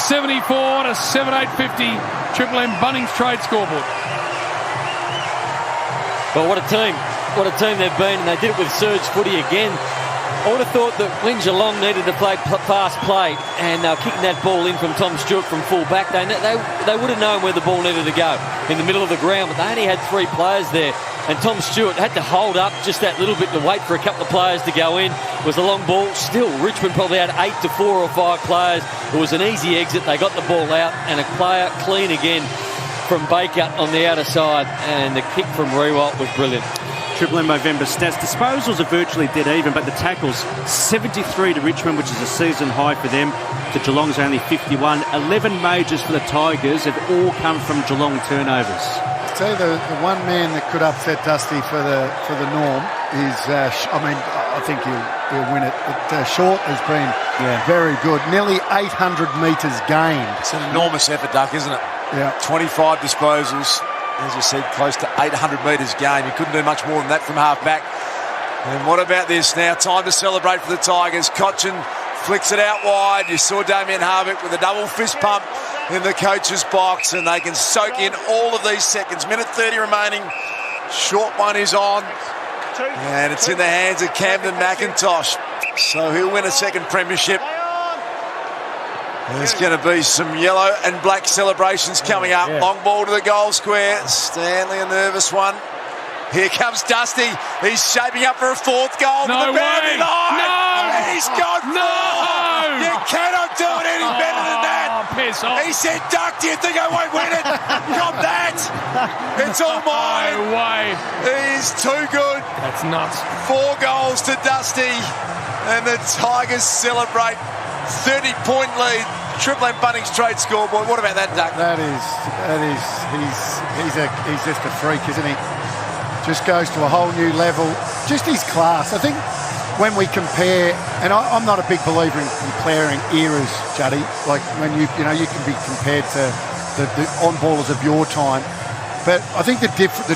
74 to 7-8-50. Triple M Bunnings trade scoreboard. But what a team. What a team they've been, and they did it with surge footy again. I would have thought that when Geelong needed to play fast play and kicking that ball in from Tom Stewart from full back, they would have known where the ball needed to go, in the middle of the ground, but they only had 3 players there, and Tom Stewart had to hold up just that little bit to wait for a couple of players to go in. It was a long ball. Still, Richmond probably had 8 to 4 or 5 players. It was an easy exit. They got the ball out, and a player clean again from Baker on the outer side, and the kick from Rewalt was brilliant. Triple M November stats. Disposals are virtually dead even, but the tackles, 73 to Richmond, which is a season high for them. The Geelong's only 51. 11 majors for the Tigers have all come from Geelong turnovers. So the one man that could upset Dusty for the norm is, I think he'll win it. But Short has been very good. Nearly 800 metres gained. It's an enormous effort, Duck, isn't it? Yeah. 25 disposals. As you said, close to 800 metres gained. You couldn't do much more than that from half-back. And what about this now? Time to celebrate for the Tigers. Cochin flicks it out wide. You saw Damien Harvick with a double fist pump in the coach's box, and they can soak in all of these seconds. Minute 30 remaining. Short one is on. And it's in the hands of Camden McIntosh. So he'll win a second premiership. There's going to be some yellow and black celebrations coming up. Long ball to the goal square. Stanley, a nervous one. Here comes Dusty. He's shaping up for a 4th goal. No the boundary way. line. No. And he's gone 4. You cannot do it any better than that. Piss off. He said, Duck, do you think I won't win it? Got that. It's all mine. No way. He's too good. That's nuts. 4 goals to Dusty. And the Tigers celebrate. 30-point lead. Triple M Bunnings trade scoreboard. What about that, Duck? He's just a freak, isn't he? Just goes to a whole new level. Just his class. I think when we compare, and I'm not a big believer in comparing eras, Juddy. Like when you can be compared to the on-ballers of your time. But I think the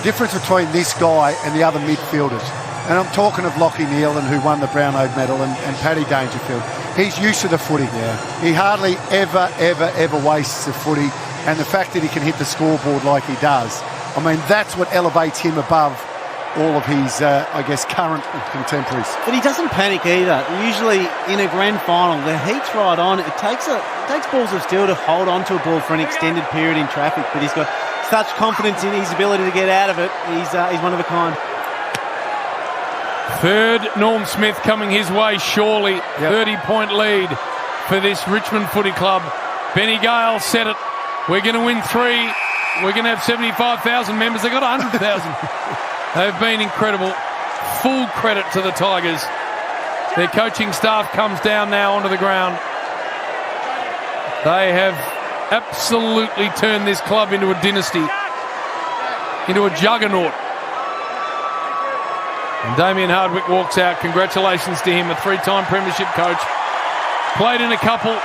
difference between this guy and the other midfielders, and I'm talking of Lachie Nealon, who won the Brownlow medal, and Paddy Dangerfield. He's used to the footy. Yeah. He hardly ever wastes the footy. And the fact that he can hit the scoreboard like he does, I mean, that's what elevates him above all of his, current contemporaries. But he doesn't panic either. Usually in a grand final, the heat's right on. It takes balls of steel to hold on to a ball for an extended period in traffic, but he's got such confidence in his ability to get out of it. He's one of a kind. Third Norm Smith coming his way, surely. 30-point lead for this Richmond Footy Club. Benny Gale said it. We're going to win 3. We're going to have 75,000 members. They got 100,000. They've been incredible. Full credit to the Tigers. Their coaching staff comes down now onto the ground. They have absolutely turned this club into a dynasty, into a juggernaut. And Damien Hardwick walks out. Congratulations to him, a 3-time premiership coach. Played in a couple.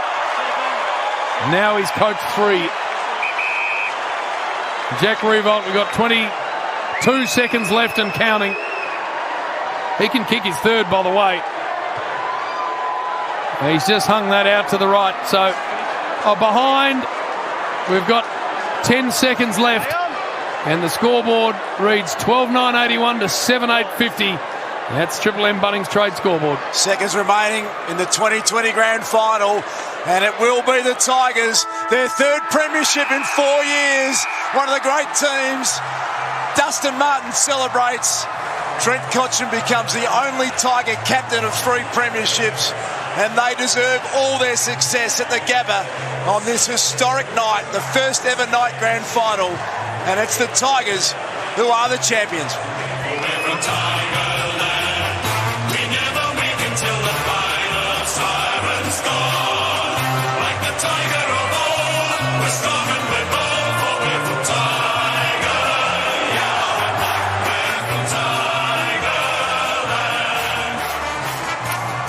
Now he's coached 3. Jack Revolt, we've got 22 seconds left and counting. He can kick his 3rd, by the way. He's just hung that out to the right. So behind We've got 10 seconds left. And the scoreboard reads 12-9-81 to 7-8-50. That's Triple M Bunnings Trade scoreboard. Seconds remaining in the 2020 Grand Final, and it will be the Tigers, their third premiership in 4 years. One of the great teams. Dustin Martin celebrates. Trent Cotchin becomes the only Tiger captain of 3 premierships, and they deserve all their success at the Gabba on this historic night, the first ever night Grand Final. And it's the Tigers who are the champions.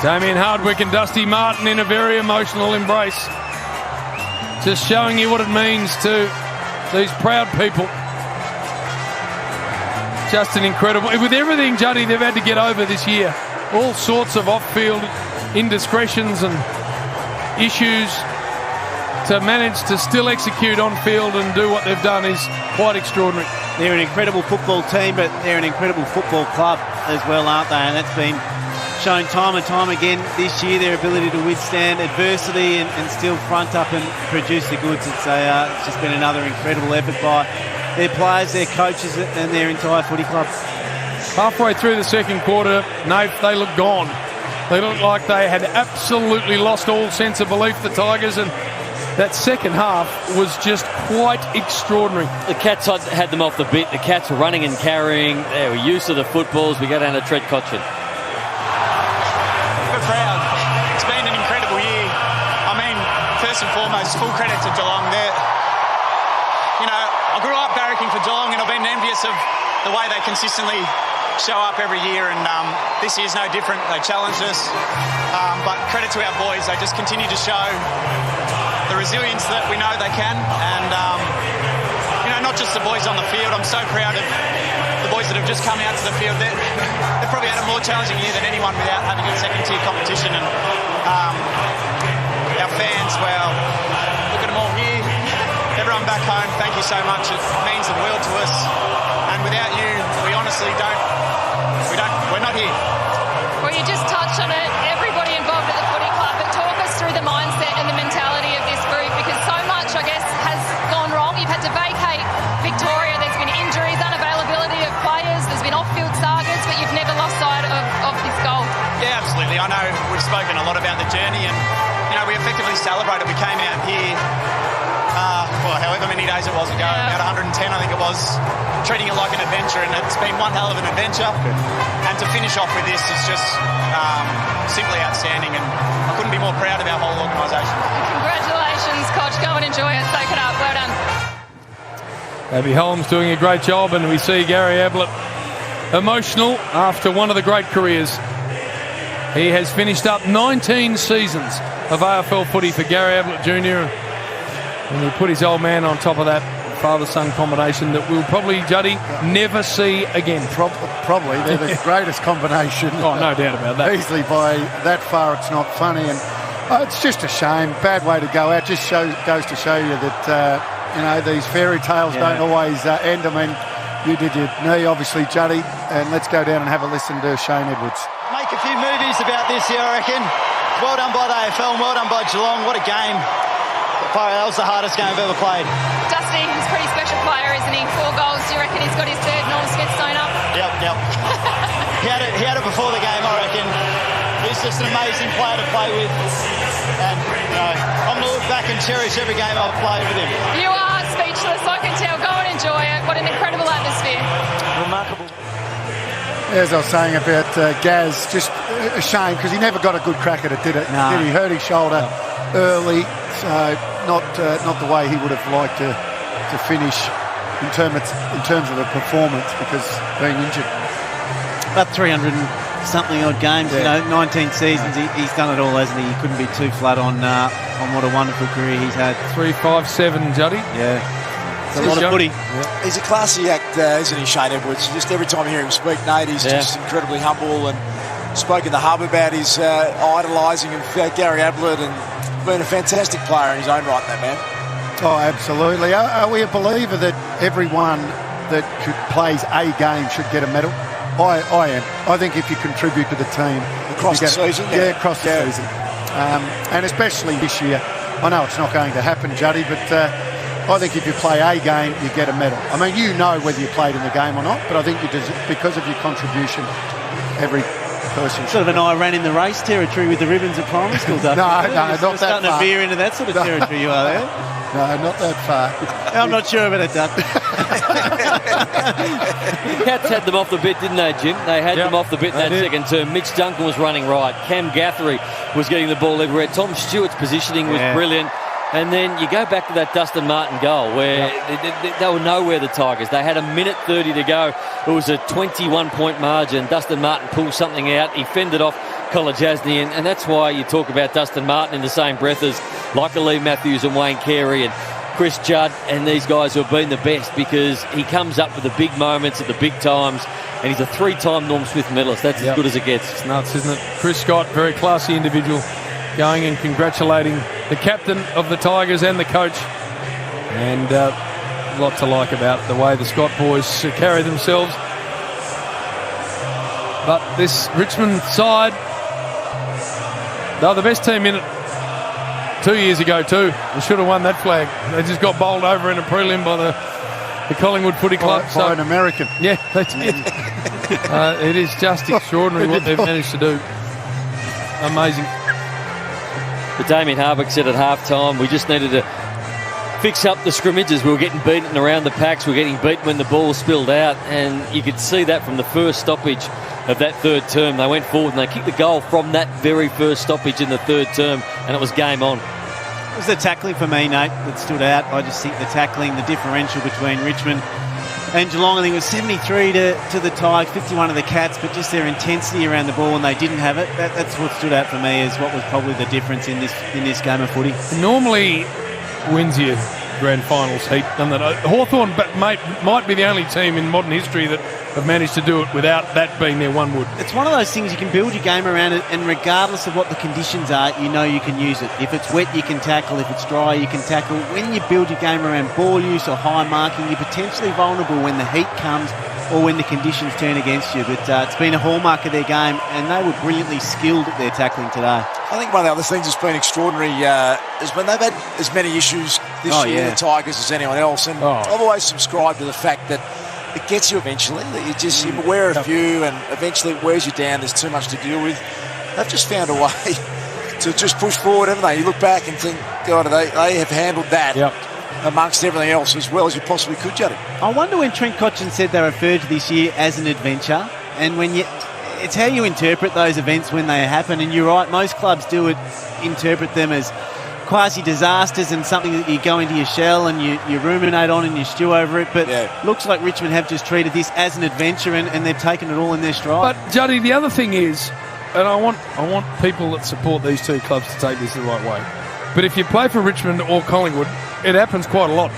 Damien Hardwick and Dusty Martin in a very emotional embrace. Just showing you what it means to these proud people. Just an incredible... With everything, Juddy, they've had to get over this year. All sorts of off-field indiscretions and issues. To manage to still execute on field and do what they've done is quite extraordinary. They're an incredible football team, but they're an incredible football club as well, aren't they? And that's been shown time and time again this year, their ability to withstand adversity and still front up and produce the goods. It's just been another incredible effort by their players, their coaches and their entire footy club. Halfway through the second quarter, Nath, they look gone. They look like they had absolutely lost all sense of belief, the Tigers, and that second half was just quite extraordinary. The Cats had them off the bit. The Cats were running and carrying. They were used to the footballs. We go down to Trent Cotchin. We're proud. It's been an incredible year. I mean, first and foremost, full credit to Geelong. I grew up barracking for Geelong, and I've been envious of the way they consistently show up every year, and this year's no different. They challenged us, but credit to our boys. They just continue to show the resilience that we know they can, and not just the boys on the field. I'm so proud of the boys that have just come out to the field. They've probably had a more challenging year than anyone without having a second-tier competition, and our fans, well, look at them all here. Everyone back home, thank you so much. It means the world to us, and without you, we honestly we're not here. Well, you just touched on it. Everybody involved at the footy club, but talk us through the mindset and the mentality of this group, because so much, I guess, has gone wrong. You've had to vacate Victoria. There's been injuries, unavailability of players. There's been off-field sagas, but you've never lost sight of this goal. Yeah, absolutely. I know we've spoken a lot about the journey, and we effectively celebrated. We came out here, however many days it was ago, about 110, I think it was, treating it like an adventure, and it's been one hell of an adventure. And to finish off with this is just simply outstanding, and I couldn't be more proud of our whole organisation. Congratulations, Coach. Go and enjoy it. Soak it up. Well done. Abby Holmes doing a great job, and we see Gary Ablett emotional after one of the great careers. He has finished up 19 seasons of AFL footy for Gary Ablett Jr. And he put his old man on top of that father-son combination that we'll probably, Juddy, never see again. Probably. They're the greatest combination. Oh, no doubt about that. Easily by that far, it's not funny. And it's just a shame. Bad way to go out. Just goes to show you that, these fairy tales don't always end. I mean, you did your knee, obviously, Juddy. And let's go down and have a listen to Shane Edwards. Make a few movies about this here, I reckon. Well done by the AFL and well done by Geelong. What a game. That was the hardest game I've ever played. Dusty, he's a pretty special player, isn't he? 4 goals. Do you reckon he's got his third Norm Smith stone up? Yep. he had it before the game, I reckon. He's just an amazing player to play with. And, I'm going to look back and cherish every game I've played with him. You are speechless, I can tell. Go and enjoy it. What an incredible atmosphere. Remarkable. As I was saying about Gaz, just a shame because he never got a good crack at it, did it? No. He hurt his shoulder early, so not the way he would have liked to finish in terms of a performance because being injured. About 300 and something odd games, 19 seasons. He's done it all, hasn't he? He couldn't be too flat on what a wonderful career he's had. 3-5-7, Juddy. Yeah. It's a lot of footy. Yeah. He's a classy act, isn't he, Shane Edwards? Just every time I hear him speak, Nate, he's just incredibly humble and spoke in the hub about his idolising of Gary Ablett and being a fantastic player in his own right, that man. Oh, absolutely. Are we a believer that everyone that plays a game should get a medal? I am. I think if you contribute to the team across the season, across the season, and especially this year. I know it's not going to happen, Juddy, but I think if you play a game, you get a medal. I mean, you know whether you played in the game or not, but I think you because of your contribution, every person. Sort of an I ran in the race territory with the ribbons at primary school, Duck. No, not that far. Starting to veer into that sort of territory you are there. No, not that far. I'm not sure about it, Duck. Cats had them off the bit, didn't they, Jim? They had them off the bit in that second term. Mitch Duncan was running right. Cam Guthrie was getting the ball everywhere. Tom Stewart's positioning was brilliant. And then you go back to that Dustin Martin goal where they were nowhere, the Tigers. They had 1:30 to go. It was a 21-point margin. Dustin Martin pulled something out. He fended off Kolajasny, and that's why you talk about Dustin Martin in the same breath as like Lee Matthews and Wayne Carey and Chris Judd and these guys who have been the best, because he comes up with the big moments at the big times, and he's a 3-time Norm Smith medalist. That's as good as it gets. It's nuts, isn't it? Chris Scott, very classy individual, going and congratulating the captain of the Tigers and the coach. And a lot to like about the way the Scott boys carry themselves. But this Richmond side, they're the best team in it 2 years ago too. They should have won that flag. They just got bowled over in a prelim by the Collingwood Footy Club. By an American. Yeah, they did. It is just extraordinary what they've managed to do. Amazing. But Damien Harbuck said at half-time, we just needed to fix up the scrimmages. We were getting beaten around the packs. We were getting beaten when the ball spilled out. And you could see that from the first stoppage of that third term. They went forward and they kicked the goal from that very first stoppage in the third term, and it was game on. It was the tackling for me, Nate, that stood out. I just think the tackling, the differential between Richmond and Geelong, I think it was 73 to the Tigers, 51 to the Cats, but just their intensity around the ball when they didn't have it, that's what stood out for me as what was probably the difference in this game of footy. Normally wins your grand finals heat, and that Hawthorn might be the only team in modern history that have managed to do it without that being their one wood. It's one of those things you can build your game around it, and regardless of what the conditions are, you know you can use it. If it's wet, you can tackle. If it's dry, you can tackle. When you build your game around ball use or high marking, you're potentially vulnerable when the heat comes or when the conditions turn against you. But it's been a hallmark of their game, and they were brilliantly skilled at their tackling today. I think one of the other things that's been extraordinary is when they've had as many issues this year, the Tigers, as anyone else. And I've always subscribed to the fact that it gets you eventually, that you wear a few and eventually it wears you down. There's too much to deal with. They've just found a way to just push forward, haven't they? You look back and think, God, they have handled that amongst everything else as well as you possibly could, Juddy. I wonder when Trent Cotchin said they referred to this year as an adventure, and when it's how you interpret those events when they happen. And you're right, most clubs do interpret them as quasi-disasters and something that you go into your shell and you ruminate on and you stew over it. But looks like Richmond have just treated this as an adventure and they've taken it all in their stride. But, Juddy, the other thing is, and I want people that support these two clubs to take this the right way, but if you play for Richmond or Collingwood, it happens quite a lot.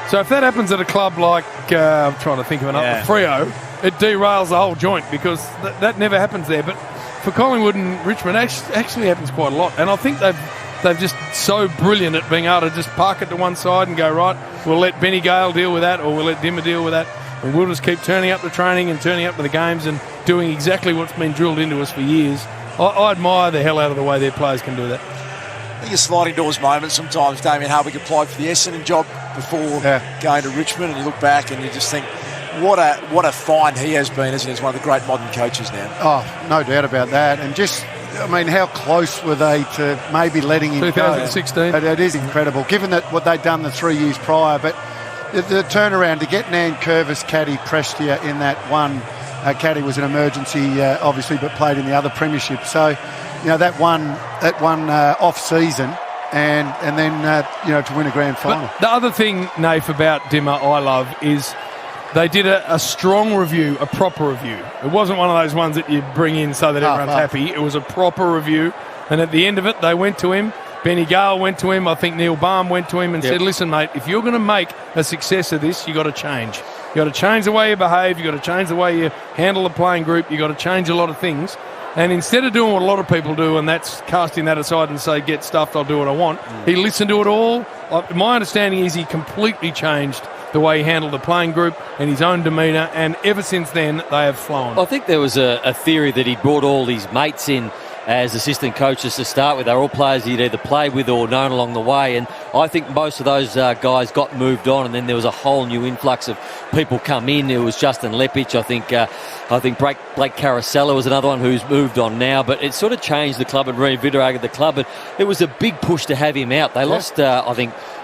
So if that happens at a club like, I'm trying to think of another, Freo, it derails the whole joint because that never happens there. But for Collingwood and Richmond, actually happens quite a lot. And I think they've just so brilliant at being able to just park it to one side and go, right, we'll let Benny Gale deal with that, or we'll let Dimmer deal with that, and we'll just keep turning up to training and turning up to the games and doing exactly what's been drilled into us for years. I admire the hell out of the way their players can do that. I think a sliding doors moment. Sometimes Damien Harbuck applied for the Essendon job before going to Richmond, and you look back and you just think, what a find he has been, isn't he? He's one of the great modern coaches now. Oh, no doubt about that. And just, I mean, how close were they to maybe letting him 2016. go? It is incredible, given that what they'd done the 3 years prior. But the turnaround to get Nan Curvis, Caddy, Prestia in that one. Caddy was an emergency, obviously, but played in the other premiership. So, that one off season, and then to win a grand final. But the other thing, Nath, about Dimmer I love is they did a strong review, a proper review. It wasn't one of those ones that you bring in so that everyone's happy. It was a proper review. And at the end of it, they went to him. Benny Gale went to him. I think Neil Baum went to him and said, listen, mate, if you're going to make a success of this, you got to change. You got to change the way you behave. You got to change the way you handle the playing group. You got to change a lot of things. And instead of doing what a lot of people do, and that's casting that aside and say, get stuffed, I'll do what I want, he listened to it all. My understanding is he completely changed the way he handled the playing group and his own demeanour, and ever since then, they have flown. I think there was a theory that he brought all his mates in as assistant coaches to start with. They're all players he'd either played with or known along the way, and I think most of those guys got moved on, and then there was a whole new influx of people come in. It was Justin Lepich, I think Blake Carosella was another one who's moved on now, but it sort of changed the club and reinvigorated the club, but it was a big push to have him out. They lost,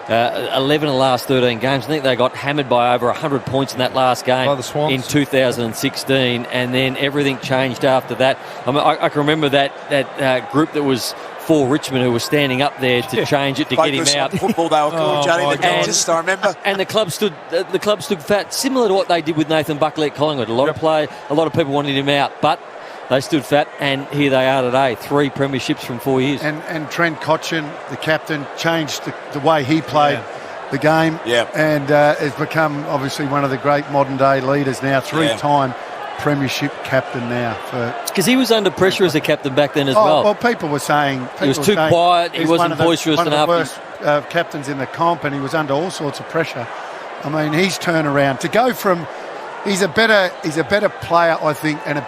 11 of the last 13 games. I think they got hammered by over 100 points in that last game in 2016, and then everything changed after that. I can remember that group that was for Richmond who was standing up there to change it to get him out. Football they were called, Johnny, the contest, I remember. And the club stood fat, similar to what they did with Nathan Buckley at Collingwood. A lot of people wanted him out, but they stood fat, and here they are today, 3 premierships from 4 years. And Trent Cotchin, the captain, changed the way he played the game, and has become obviously one of the great modern-day leaders now, 3-time premiership captain now. Because he was under pressure as a captain back then as well. Well, people were saying... He was too quiet, he wasn't boisterous enough. One of the worst captains in the comp, and he was under all sorts of pressure. I mean, his turnaround, to go from... He's a better player, I think, and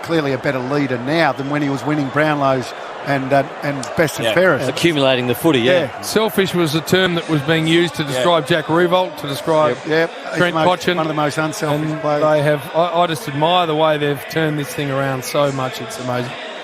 clearly a better leader now than when he was winning Brownlows and best and fairest. Accumulating the footy, Selfish was a term that was being used to describe Jack Revolt, to describe Trent Cotchin. One of the most unselfish players. I just admire the way they've turned this thing around so much. It's amazing.